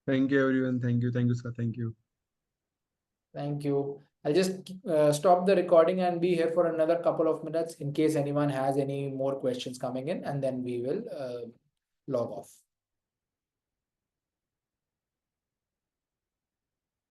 Thank you, everyone. Thank you. Thank you, sir. Thank you. Thank you. I'll just stop the recording and be here for another couple of minutes in case anyone has any more questions coming in, and then we will log off.